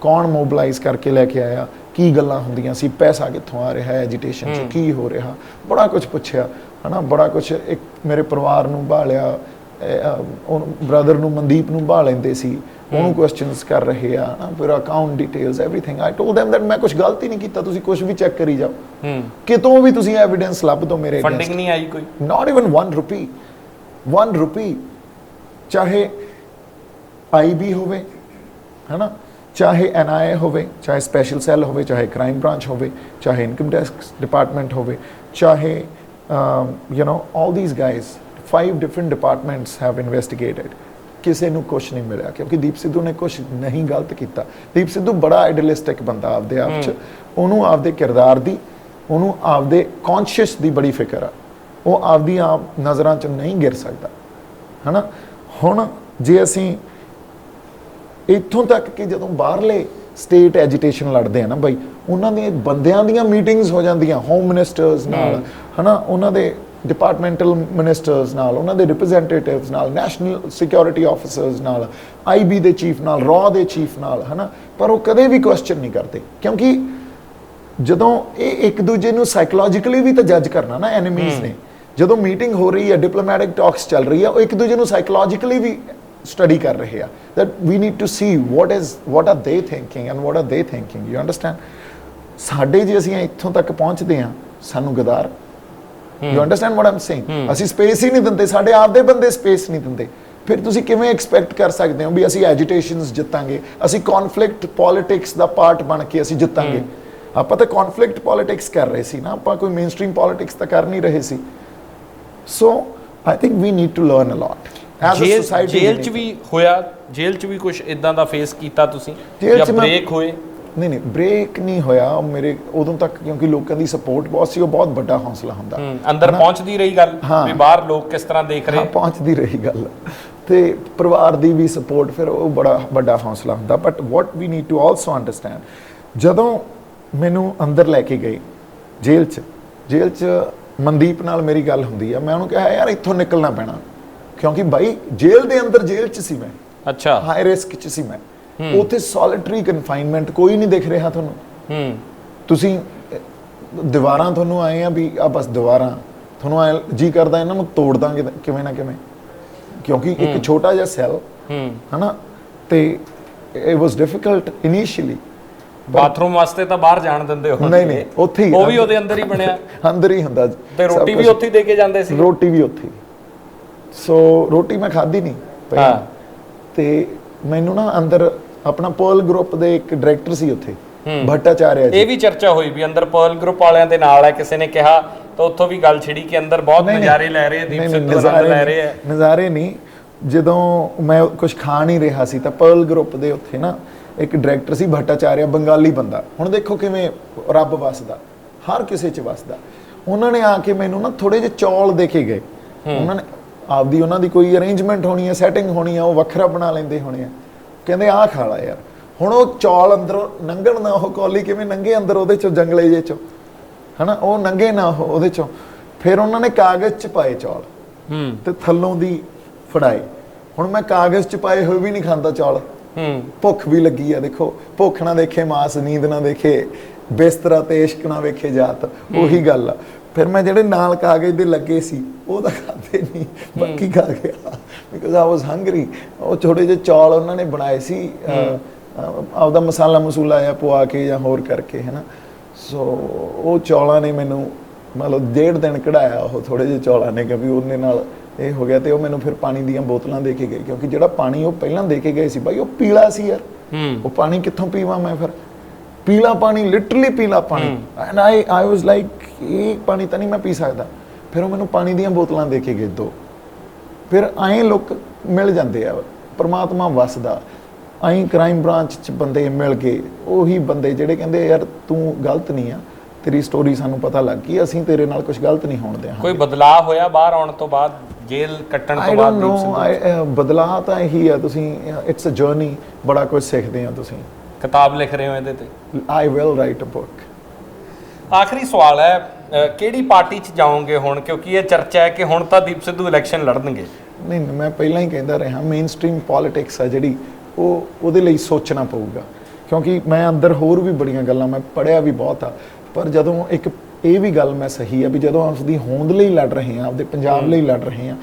ਕੌਣ ਮੋਬਿਲਾਈਜ਼ ਕਰਕੇ ਲੈ ਕੇ ਆਇਆ, ਕੀ ਗੱਲਾਂ ਹੁੰਦੀਆਂ ਸੀ, ਪੈਸਾ ਕਿੱਥੋਂ ਆ ਰਿਹਾ, ਐਜੀਟੇਸ਼ਨ 'ਚ ਕੀ ਹੋ ਰਿਹਾ, ਬੜਾ ਕੁਝ ਪੁੱਛਿਆ, ਹੈ ਨਾ, ਬੜਾ ਕੁਝ। ਇੱਕ ਮੇਰੇ ਪਰਿਵਾਰ ਨੂੰ ਭਾਲਿਆ, ਉਹ ਬ੍ਰਦਰ ਨੂੰ, ਮਨਦੀਪ ਨੂੰ ਭਾਲ ਲੈਂਦੇ ਸੀ, ਉਹਨੂੰ ਕੁਐਸਚਨਸ ਕਰ ਰਹੇ ਆ ਨਾ, ਫਿਰ account details everything. I told them that ਮੈਂ ਕੁਝ ਗਲਤ ਹੀ ਨਹੀਂ ਕੀਤਾ, ਤੁਸੀਂ ਕੁਝ ਵੀ ਚੈੱਕ ਕਰੀ ਜਾਓ, ਕਿਤੋਂ ਵੀ ਤੁਸੀਂ ਐਵੀਡੈਂਸ ਲੱਭ ਦੋ ਮੇਰੇ ਅਗੇਂਸਟ। ਫੰਡਿੰਗ ਨਹੀਂ ਆਈ ਕੋਈ? Not even 1 ਰੁਪੀ। ਚਾਹੇ IB ਹੋਵੇ, ਹੈ ਨਾ, ਚਾਹੇ NIA ਹੋਵੇ, ਚਾਹੇ ਸਪੈਸ਼ਲ ਸੈੱਲ ਹੋਵੇ, ਚਾਹੇ ਕ੍ਰਾਈਮ ਬ੍ਰਾਂਚ ਹੋਵੇ, ਚਾਹੇ ਇਨਕਮ ਟੈਕਸ ਡਿਪਾਰਟਮੈਂਟ ਹੋਵੇ, ਚਾਹੇ you know all these guys, 5 different departments have investigated. ਕਿਸੇ ਨੂੰ ਕੁਝ ਨਹੀਂ ਮਿਲਿਆ, ਕਿਉਂਕਿ ਦੀਪ ਸਿੱਧੂ ਨੇ ਕੁਝ ਨਹੀਂ ਗਲਤ ਕੀਤਾ। ਦੀਪ ਸਿੱਧੂ ਬੜਾ ਆਈਡੀਅਲਿਸਟਿਕ ਬੰਦਾ ਆਪਦੇ ਆਪ 'ਚ, ਉਹਨੂੰ ਆਪਦੇ ਕਿਰਦਾਰ ਦੀ, ਉਹਨੂੰ ਆਪਦੇ ਕੌਨਸ਼ੀਅਸ ਦੀ ਬੜੀ ਫਿਕਰ ਆ, ਉਹ ਆਪਦੀ ਆਪ ਨਜ਼ਰਾਂ 'ਚ ਨਹੀਂ ਗਿਰ ਸਕਦਾ, ਹੈ ਨਾ। ਹੁਣ ਜੇ ਅਸੀਂ ਇੱਥੋਂ ਤੱਕ ਕਿ ਜਦੋਂ ਬਾਹਰਲੇ ਸਟੇਟ ਐਜੀਟੇਸ਼ਨ ਲੜਦੇ ਆ ਨਾ ਬਾਈ, ਉਹਨਾਂ ਦੇ ਬੰਦਿਆਂ ਦੀਆਂ ਮੀਟਿੰਗਸ ਹੋ ਜਾਂਦੀਆਂ ਹੋਮ ਮਿਨਿਸਟਰਸ ਨਾਲ, ਹੈ ਨਾ, ਉਹਨਾਂ ਦੇ ਡਿਪਾਰਟਮੈਂਟਲ ਮਿਨਿਸਟਰਸ ਨਾਲ, ਉਹਨਾਂ ਦੇ ਰਿਪਰੈਜ਼ੈਂਟੇਟਿਵਸ ਨਾਲ, ਨੈਸ਼ਨਲ ਸਿਕਿਉਰਿਟੀ ਆਫਿਸਰਸ ਨਾਲ, IB ਦੇ ਚੀਫ ਨਾਲ, ਰॉ ਦੇ ਚੀਫ ਨਾਲ, ਹੈ ਨਾ। ਪਰ ਉਹ ਕਦੇ ਵੀ ਕੁਐਸਚਨ ਨਹੀਂ ਕਰਦੇ, ਕਿਉਂਕਿ ਜਦੋਂ ਇਹ ਇੱਕ ਦੂਜੇ ਨੂੰ ਸਾਈਕੋਲੋਜੀਕਲੀ ਵੀ ਤਾਂ ਜੱਜ ਕਰਨਾ ਨਾ, ਐਨੀਮੀਜ਼ ਨੇ। ਜਦੋਂ ਮੀਟਿੰਗ ਹੋ ਰਹੀ ਹੈ, ਡਿਪਲੋਮੈਟਿਕ ਟਾਕਸ ਚੱਲ ਰਹੀ ਹੈ, ਉਹ ਇੱਕ ਦੂਜੇ ਨੂੰ ਸਾਈਕੋਲੋਜੀਕਲੀ ਵੀ ਸਟੱਡੀ ਕਰ ਰਹੇ ਆ, that we need to see what are they thinking and what are they thinking, you understand। ਸਾਡੇ ਜੇ ਅਸੀਂ ਇੱਥੋਂ ਤੱਕ ਪਹੁੰਚਦੇ ਆ, ਸਾਨੂੰ ਗਦਾਰ, you understand what I'm saying, ਅਸੀਂ ਸਪੇਸ ਹੀ ਨਹੀਂ ਦਿੰਦੇ, ਸਾਡੇ ਆਪਦੇ ਬੰਦੇ ਸਪੇਸ ਨਹੀਂ ਦਿੰਦੇ। ਫਿਰ ਤੁਸੀਂ ਕਿਵੇਂ ਐਕਸਪੈਕਟ ਕਰ ਸਕਦੇ ਹੋ ਵੀ ਅਸੀਂ ਐਜੀਟੇਸ਼ਨਸ ਜਿੱਤਾਂਗੇ, ਅਸੀਂ ਕਨਫਲਿਕਟ ਪੋਲਿਟਿਕਸ ਦਾ ਪਾਰਟ ਬਣ ਕੇ ਅਸੀਂ ਜਿੱਤਾਂਗੇ? ਆਪਾਂ ਤਾਂ ਕਨਫਲਿਕਟ ਪੋਲਿਟਿਕਸ ਕਰ ਰਹੇ ਸੀ ਨਾ, ਆਪਾਂ ਕੋਈ ਮੇਨਸਟ੍ਰੀਮ ਪੋਲਿਟਿਕਸ ਤਾਂ ਕਰ ਨਹੀਂ ਰਹੇ ਸੀ। So I think we need to learn a lot as a society. ਜੇਲ੍ਹ 'ਚ ਵੀ ਹੋਇਆ, ਜੇਲ੍ਹ 'ਚ ਵੀ ਕੁਝ ਇਦਾਂ ਦਾ ਫੇਸ ਕੀਤਾ ਤੁਸੀਂ, ਜਾਂ ਬ੍ਰੇਕ ਹੋਏ? ਨਹੀਂ, ਬ੍ਰੇਕ ਨਹੀਂ ਹੋਇਆ ਮੇਰੇ ਉਦੋਂ ਤੱਕ, ਕਿਉਂਕਿ ਲੋਕਾਂ ਦੀ ਸਪੋਰਟ ਬਹੁਤ ਸੀ, ਉਹ ਬਹੁਤ ਵੱਡਾ ਹੌਸਲਾ ਹੁੰਦਾ। ਅੰਦਰ ਪਹੁੰਚਦੀ ਰਹੀ ਗੱਲ ਵੀ ਬਾਹਰ ਲੋਕ ਕਿਸ ਤਰ੍ਹਾਂ ਦੇਖ ਰਹੇ, ਪਹੁੰਚਦੀ ਰਹੀ ਗੱਲ, ਤੇ ਪਰਿਵਾਰ ਦੀ ਵੀ ਸਪੋਰਟ, ਫਿਰ ਉਹ ਬੜਾ ਵੱਡਾ ਹੌਸਲਾ ਹੁੰਦਾ। But what we need to also understand, ਜਦੋਂ ਮੈਨੂੰ ਅੰਦਰ ਲੈ ਕੇ ਗਏ ਜੇਲ੍ਹ 'ਚ ਮਨਦੀਪ ਨਾਲ ਮੇਰੀ ਗੱਲ ਹੁੰਦੀ ਆ, ਮੈਂ ਉਹਨੂੰ ਕਿਹਾ ਯਾਰ ਇੱਥੋਂ ਨਿਕਲਣਾ ਪੈਣਾ, ਕਿਉਂਕਿ ਬਾਈ ਜੇਲ੍ਹ ਦੇ ਅੰਦਰ ਜੇਲ੍ਹ 'ਚ ਸੀ ਮੈਂ। ਅੱਛਾ। ਹਾਈ ਰਿਸਕ 'ਚ ਸੀ ਮੈਂ, ਉੱਥੇ ਸੋਲਿਟਰੀ ਕਨਫਾਈਨਮੈਂਟ, ਕੋਈ ਨਹੀਂ ਦਿਖ ਰਿਹਾ ਤੁਹਾਨੂੰ, ਤੁਸੀਂ ਦੀਵਾਰਾਂ ਤੁਹਾਨੂੰ ਆਏ ਆ ਵੀ ਆ ਬਸ ਦੀਵਾਰਾਂ ਤੁਹਾਨੂੰ ਐ ਜੀ ਕਰਦਾ ਇਹਨਾਂ ਨੂੰ ਤੋੜ ਦਾਂਗੇ ਕਿਵੇਂ ਨਾ ਕਿਵੇਂ, ਕਿਉਂਕਿ ਇੱਕ ਛੋਟਾ ਜਿਹਾ ਸੈੱਲ ਹਨਾ, ਤੇ it was difficult initially. Bathroom ਵਾਸਤੇ ਤਾਂ ਬਾਹਰ ਜਾਣ ਦਿੰਦੇ ਹੋ? ਨਹੀਂ, ਉੱਥੇ ਹੀ, ਉਹ ਵੀ ਉਹਦੇ ਅੰਦਰ ਹੀ ਬਣਿਆ, ਅੰਦਰ ਹੀ ਹੁੰਦਾ। ਤੇ ਰੋਟੀ ਵੀ ਉੱਥੇ ਹੀ ਦੇ ਕੇ ਜਾਂਦੇ ਸੀ? ਰੋਟੀ ਵੀ ਉੱਥੇ। ਸੋ ਰੋਟੀ ਮੈਂ ਖਾਧੀ ਨਹੀਂ ਪਹਿਲਾਂ, ਤੇ ਮੈਨੂੰ ਨਾ ਅੰਦਰ ਆਪਣਾ ਪਰਲ ਗਰੁੱਪ ਦੇ ਇੱਕ ਡਾਇਰੈਕਟਰ ਸੀ ਉੱਥੇ, ਭੱਟਾਚਾਰਿਆ ਜੀ। ਇਹ ਵੀ ਚਰਚਾ ਹੋਈ ਵੀ ਅੰਦਰ ਪਰਲ ਗਰੁੱਪ ਵਾਲਿਆਂ ਦੇ ਨਾਲ ਹੈ, ਕਿਸੇ ਨੇ ਕਿਹਾ ਤਾਂ ਉੱਥੋਂ ਵੀ ਗੱਲ ਛਿੜੀ ਕਿ ਅੰਦਰ ਬਹੁਤ ਨਜ਼ਾਰੇ ਲੈ ਰਹੇ ਆ, ਦੀਪ ਸਿੱਧੂ ਆਨੰਦ ਲੈ ਰਹੇ ਆ। ਨਜ਼ਾਰੇ ਨਹੀਂ, ਜਦੋਂ ਮੈਂ ਕੁਝ ਖਾ ਨਹੀਂ ਰਿਹਾ ਸੀ ਤਾਂ ਪਰਲ ਗਰੁੱਪ ਦੇ ਉੱਥੇ ਨਾ ਇੱਕ ਡਾਇਰੈਕਟਰ ਸੀ ਭੱਟਾਚਾਰਿਆ, ਬੰਗਾਲੀ ਬੰਦਾ। ਹੁਣ ਦੇਖੋ ਕਿਵੇਂ ਰੱਬ ਵਸਦਾ, ਹਰ ਕਿਸੇ 'ਚ ਵਸਦਾ। ਉਹਨਾਂ ਨੇ ਆ ਕੇ ਮੈਨੂੰ ਨਾ ਥੋੜੇ ਜਿਹੇ ਚੌਲ ਦੇ ਕੇ ਗਏ। ਉਹਨਾਂ ਨੇ ਆਪਦੀ, ਉਹਨਾਂ ਦੀ ਕੋਈ ਅਰੇਂਜਮੈਂਟ ਹੋਣੀ ਹੈ, ਸੈਟਿੰਗ ਹੋਣੀ ਹੈ, ਉਹ ਵੱਖਰਾ ਬਣਾ ਲੈਂਦੇ ਹੋਣੇ ਆ। ਕਹਿੰਦੇ ਆਹ ਖਾ ਲਾ ਯਾਰ। ਹੁਣ ਉਹ ਚੌਲ ਅੰਦਰੋਂ ਲੰਘਣ ਨਾ, ਉਹ ਕੌਲੀ ਕਿਵੇਂ ਲੰਘੇ ਅੰਦਰ ਉਹਦੇ 'ਚੋਂ, ਜੰਗਲੇ ਜੇ 'ਚੋਂ ਹਨਾ, ਉਹ ਲੰਘੇ ਨਾ ਉਹਦੇ 'ਚੋਂ। ਫਿਰ ਉਹਨਾਂ ਨੇ ਕਾਗਜ਼ 'ਚ ਪਾਏ ਚੌਲ ਤੇ ਥੱਲੋਂ ਦੀ ਫੜਾਏ। ਹੁਣ ਮੈਂ ਕਾਗਜ਼ 'ਚ ਪਾਏ ਹੋਏ ਵੀ ਨਹੀਂ ਖਾਂਦਾ ਚੌਲ, ਭੁੱਖ ਵੀ ਲੱਗੀ ਆ। ਦੇਖੋ, ਭੁੱਖ ਨਾ ਦੇਖੇ ਮਾਸ, ਨੀਂਦ ਨਾ ਦੇਖੇ ਬਿਸਤਰਾ, ਤੇ ਇਸ਼ਕ ਨਾ ਵੇਖੇ ਜਾਤ, ਉਹੀ ਗੱਲ ਆ। ਫਿਰ ਮੈਂ ਜਿਹੜੇ ਨਾਲ ਕਾਗਜ਼ ਦੇ ਲੱਗੇ ਸੀ ਉਹ ਤਾਂ ਖਾਦੇ ਨਹੀਂ, ਬਾਕੀ ਖਾ ਗਿਆ, ਬਿਕਾਜ਼ ਆਈ ਵਾਸ ਹੰਗਰੀ। ਉਹ ਛੋਟੇ ਜਿਹੇ ਚੌਲ ਉਹਨਾਂ ਨੇ ਬਣਾਏ ਸੀ, ਆਪਦਾ ਮਸਾਲਾ ਆ ਪਵਾ ਕੇ ਜਾਂ ਹੋਰ ਕਰਕੇ, ਹੈ ਨਾ। ਸੋ ਉਹ ਚੌਲਾਂ ਨੇ ਮੈਨੂੰ ਮਤਲਬ 1.5 ਦਿਨ ਕਢਾਇਆ, ਉਹ ਥੋੜੇ ਜਿਹੇ ਚੌਲਾਂ ਨੇ, ਕਿਉਂਕਿ ਉਹਦੇ ਨਾਲ ਇਹ ਹੋ ਗਿਆ। ਤੇ ਉਹ ਮੈਨੂੰ ਫਿਰ ਪਾਣੀ ਦੀਆਂ ਬੋਤਲਾਂ ਦੇ ਕੇ ਗਏ, ਕਿਉਂਕਿ ਜਿਹੜਾ ਪਾਣੀ ਉਹ ਪਹਿਲਾਂ ਦੇ ਕੇ ਗਏ ਸੀ ਬਾਈ, ਉਹ ਪੀਲਾ ਸੀ ਯਾਰ। ਉਹ ਪਾਣੀ ਕਿੱਥੋਂ ਪੀਵਾਂ ਮੈਂ ਫਿਰ? ਪੀਲਾ ਪਾਣੀ, ਲਿਟਰਲੀ ਪੀਲਾ ਪਾਣੀ। ਐਂਡ ਆਈ ਵਾਸ ਲਾਈਕ, ਇਹ ਪਾਣੀ ਤਾਂ ਨਹੀਂ ਮੈਂ ਪੀ ਸਕਦਾ। ਫਿਰ ਉਹ ਮੈਨੂੰ ਪਾਣੀ ਦੀਆਂ ਬੋਤਲਾਂ ਦੇ ਕੇ ਗਏ 2। ਫਿਰ ਐਂ ਲੋਕ ਮਿਲ ਜਾਂਦੇ ਆ, ਪਰਮਾਤਮਾ ਵਸਦਾ। ਐਂ ਕ੍ਰਾਈਮ ਬ੍ਰਾਂਚ 'ਚ ਬੰਦੇ ਮਿਲ ਗਏ, ਉਹੀ ਬੰਦੇ ਜਿਹੜੇ ਕਹਿੰਦੇ ਯਾਰ ਤੂੰ ਗਲਤ ਨਹੀਂ ਆ, ਤੇਰੀ ਸਟੋਰੀ ਸਾਨੂੰ ਪਤਾ ਲੱਗ ਗਈ, ਅਸੀਂ ਤੇਰੇ ਨਾਲ ਕੁਝ ਗਲਤ ਨਹੀਂ ਹੋਣ ਦਿਆਂਗੇ। ਕੋਈ ਬਦਲਾਅ ਹੋਇਆ ਬਾਹਰ ਆਉਣ ਤੋਂ ਬਾਅਦ, ਜੇਲ੍ਹ ਕੱਟਣ ਤੋਂ ਬਾਅਦ? ਬਦਲਾਅ ਤਾਂ ਇਹੀ ਆ, ਤੁਸੀਂ ਇਟਸ ਅ ਜਰਨੀ, ਬੜਾ ਕੁਝ ਸਿੱਖਦੇ ਆ ਤੁਸੀਂ। ਕਿਤਾਬ ਲਿਖ ਰਹੇ ਹੋ ਇਹਦੇ ਤੇ? I will write a book. ਆਖਰੀ ਸਵਾਲ ਹੈ, ਕਿਹੜੀ ਪਾਰਟੀ 'ਚ ਜਾਓਗੇ ਹੁਣ, ਕਿਉਂਕਿ ਇਹ ਚਰਚਾ ਹੈ ਕਿ ਹੁਣ ਤਾਂ ਦੀਪ ਸਿੱਧੂ ਇਲੈਕਸ਼ਨ ਲੜਨਗੇ? ਨਹੀਂ, ਮੈਂ ਪਹਿਲਾਂ ਹੀ ਕਹਿੰਦਾ ਰਿਹਾ, ਮੇਨ ਸਟ੍ਰੀਮ ਪੋਲਿਟਿਕਸ ਆ ਜਿਹੜੀ, ਉਹਦੇ ਲਈ ਸੋਚਣਾ ਪਊਗਾ। ਕਿਉਂਕਿ ਮੈਂ ਅੰਦਰ ਹੋਰ ਵੀ ਬੜੀਆਂ ਗੱਲਾਂ, ਮੈਂ ਪੜ੍ਹਿਆ ਵੀ ਬਹੁਤ ਆ, ਪਰ ਜਦੋਂ ਇੱਕ ਇਹ ਵੀ ਗੱਲ ਮੈਂ ਸਹੀ ਆ ਵੀ ਜਦੋਂ ਉਸਦੀ ਹੋਂਦ ਲਈ ਲੜ ਰਹੇ ਹਾਂ, ਆਪਦੇ ਪੰਜਾਬ ਲਈ ਲੜ ਰਹੇ ਹਾਂ,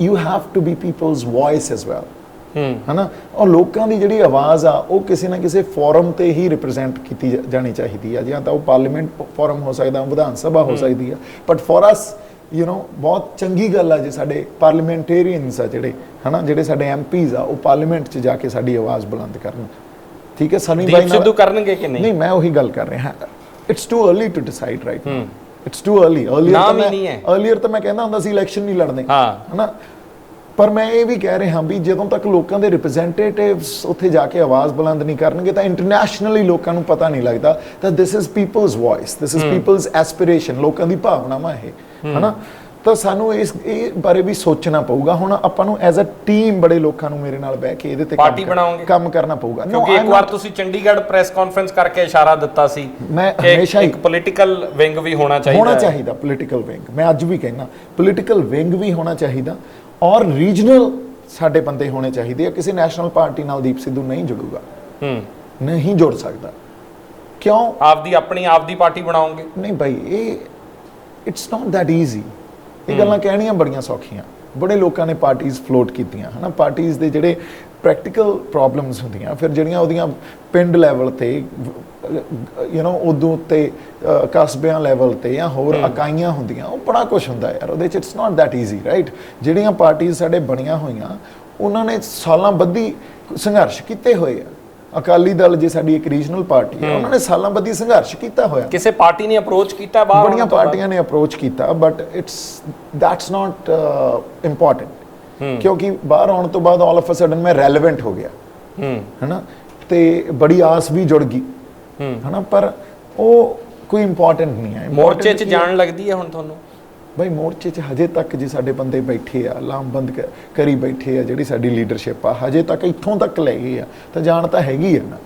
you have to be people's voice as well, ਹਨਾ। ਔਰ ਲੋਕਾਂ ਦੀ ਜਿਹੜੀ ਆਵਾਜ਼ ਆ ਉਹ ਕਿਸੇ ਨਾ ਕਿਸੇ ਫੋਰਮ ਤੇ ਹੀ ਰਿਪਰੈਜ਼ੈਂਟ ਕੀਤੀ ਜਾਣੀ ਚਾਹੀਦੀ ਆ। ਜਾਂ ਤਾਂ ਉਹ ਪਾਰਲੀਮੈਂਟ ਫੋਰਮ ਹੋ ਸਕਦਾ, ਵਿਧਾਨ ਸਭਾ ਹੋ ਸਕਦੀ ਆ, ਬਟ ਫॉर ਅਸ ਬਹੁਤ ਚੰਗੀ ਗੱਲ ਆ ਜੇ ਸਾਡੇ ਪਾਰਲੀਮੈਂਟੇਰੀਅਨਸ ਆ ਜਿਹੜੇ, ਹਨਾ, ਜਿਹੜੇ ਸਾਡੇ ਐਮਪੀਜ਼ ਆ, ਉਹ ਪਾਰਲੀਮੈਂਟ 'ਚ ਜਾ ਕੇ ਸਾਡੀ ਆਵਾਜ਼ ਬੁਲੰਦ ਕਰਨ। ਠੀਕ ਹੈ, ਸਨੀ ਬਾਈ ਸਿੱਧੂ ਕਰਨਗੇ ਕਿ ਨਹੀਂ? ਨਹੀਂ, ਮੈਂ ਉਹੀ ਗੱਲ ਕਰ ਰਿਹਾ। It's too early to decide right now, it's too early. Earlier ਤਾਂ ਮੈਂ ਕਹਿੰਦਾ ਹੁੰਦਾ ਸੀ ਇਲੈਕਸ਼ਨ ਨਹੀਂ ਲੜਨੇ, ਹਨਾ। ਪਰ ਮੈਂ ਇਹ ਵੀ ਕਹਿ ਰਿਹਾ ਵੀ ਜਦੋਂ ਤੱਕ ਲੋਕਾਂ ਦੇ ਰਿਪਰੈਜ਼ੈਂਟੇਟਿਵਸ ਉੱਥੇ ਜਾ ਕੇ ਆਵਾਜ਼ ਬੁਲੰਦ ਨਹੀਂ ਕਰਨਗੇ ਤਾਂ ਇੰਟਰਨੈਸ਼ਨਲੀ ਲੋਕਾਂ ਨੂੰ ਪਤਾ ਨਹੀਂ ਲੱਗਦਾ ਤਾਂ this is people's voice, this is people's aspiration, ਲੋਕਾਂ ਦੀ ਭਾਵਨਾਵਾਂ ਇਹ, ਹਨਾ। ਤਾਂ ਸਾਨੂੰ ਇਹ ਬਾਰੇ ਵੀ ਸੋਚਣਾ ਪਊਗਾ। ਹੁਣ ਆਪਾਂ ਨੂੰ ਐਜ਼ ਅ ਟੀਮ ਬੜੇ ਲੋਕਾਂ ਨੂੰ ਮੇਰੇ ਨਾਲ ਬਹਿ ਕੇ ਇਹਦੇ ਤੇ ਕੰਮ ਕਰਨਾ ਪਊਗਾ। ਕਿਉਂਕਿ ਇੱਕ ਵਾਰ ਤੁਸੀਂ ਚੰਡੀਗੜ੍ਹ ਪ੍ਰੈਸ ਕਾਨਫਰੰਸ ਕਰਕੇ ਇਸ਼ਾਰਾ ਦਿੱਤਾ ਸੀ, ਮੈਂ ਹਮੇਸ਼ਾ ਇੱਕ ਪੋਲੀਟੀਕਲ ਵਿੰਗ ਵੀ ਹੋਣਾ ਚਾਹੀਦਾ, ਪੋਲੀਟੀਕਲ ਵਿੰਗ। ਮੈਂ ਅੱਜ ਵੀ ਕਹਿਣਾ ਪੋਲੀਟੀਕਲ ਵਿੰਗ ਵੀ ਹੋਣਾ ਚਾਹੀਦਾ, ਔਰ ਰੀਜਨਲ ਸਾਡੇ ਬੰਦੇ ਹੋਣੇ ਚਾਹੀਦੇ ਆ। ਕਿਸੇ ਨੈਸ਼ਨਲ ਪਾਰਟੀ ਨਾਲ ਦੀਪ ਸਿੱਧੂ ਨਹੀਂ ਜੁੜੂਗਾ, ਨਹੀਂ ਜੁੜ ਸਕਦਾ। ਕਿਉਂ? ਆਪਦੀ ਪਾਰਟੀ ਬਣਾਉਂਗੇ? ਨਹੀਂ ਭਾਈ, ਇਹ ਇਟਸ ਨਾਟ ਦੈਟ ਈਜ਼ੀ। ਇਹ ਗੱਲਾਂ ਕਹਿਣੀਆਂ ਬੜੀਆਂ ਸੌਖੀਆਂ। ਬੜੇ ਲੋਕਾਂ ਨੇ ਪਾਰਟੀਆਂ ਫਲੋਟ ਕੀਤੀਆਂ, ਹਨਾ। ਪਾਰਟੀਆਂ ਦੇ ਜਿਹੜੇ ਪ੍ਰੈਕਟੀਕਲ ਪ੍ਰੋਬਲਮਸ ਹੁੰਦੀਆਂ, ਫਿਰ ਜਿਹੜੀਆਂ ਉਹਦੀਆਂ ਪਿੰਡ ਲੈਵਲ ਤੇ ਉਦੋਂ ਉੱਤੇ ਕਸਬਿਆਂ ਲੈਵਲ ਤੇ ਜਾਂ ਹੋਰ ਇਕਾਈਆਂ ਹੁੰਦੀਆਂ, ਉਹ ਬੜਾ ਕੁਝ ਹੁੰਦਾ ਯਾਰ ਉਹਦੇ 'ਚ। It's not that easy, right. ਜਿਹੜੀਆਂ ਪਾਰਟੀਆਂ ਸਾਡੇ ਬਣੀਆਂ ਹੋਈਆਂ, ਉਹਨਾਂ ਨੇ ਸਾਲਾਂ ਬੱਧੀ ਸੰਘਰਸ਼ ਕੀਤੇ ਹੋਏ ਆ। ਅਕਾਲੀ ਦਲ ਜੇ ਸਾਡੀ ਇੱਕ ਰੀਜਨਲ ਪਾਰਟੀ ਹੈ, ਉਹਨਾਂ ਨੇ ਸਾਲਾਂ ਬੱਧੀ ਸੰਘਰਸ਼ ਕੀਤਾ ਹੋਇਆ। ਕਿਸੇ ਪਾਰਟੀ ਨੇ ਅਪਰੋਚ ਕੀਤਾ ਬਾਹਰ? ਬੜੀਆਂ ਪਾਰਟੀਆਂ ਨੇ ਅਪਰੋਚ ਕੀਤਾ, ਬਟ ਦੈਟਸ ਨਾਟ ਇੰਪੋਰਟੈਂਟ। ਕਿਉਂਕਿ ਬਾਹਰ ਆਉਣ ਤੋਂ ਬਾਅਦ ਆਲ ਆਫ ਅ ਸਡਨ ਮੈਂ ਰੈਲੇਵੈਂਟ ਹੋ ਗਿਆ, ਹਨਾ, ਤੇ ਬੜੀ ਆਸ ਵੀ ਜੁੜ ਗਈ, ਹਨਾ। ਪਰ ਉਹ ਕੋਈ ਇੰਪੋਰਟੈਂਟ ਨਹੀਂ ਹੈ। ਮੋਰਚੇ 'ਚ ਜਾਣ ਲੱਗਦੀ ਹੈ ਹੁਣ ਤੁਹਾਨੂੰ? ਭਾਈ ਮੋਰਚੇ 'ਚ ਹਜੇ ਤੱਕ ਜੇ ਸਾਡੇ ਬੰਦੇ ਬੈਠੇ ਆ, ਲਾਮਬੰਦ ਕਰੀ ਬੈਠੇ ਆ, ਜਿਹੜੀ ਸਾਡੀ ਲੀਡਰਸ਼ਿਪ ਆ, ਹਜੇ ਤੱਕ ਇੱਥੋਂ ਤੱਕ ਲੈ ਗਏ ਆ, ਤਾਂ ਜਾਣ ਤਾਂ ਹੈਗੀ ਆ ਨਾ।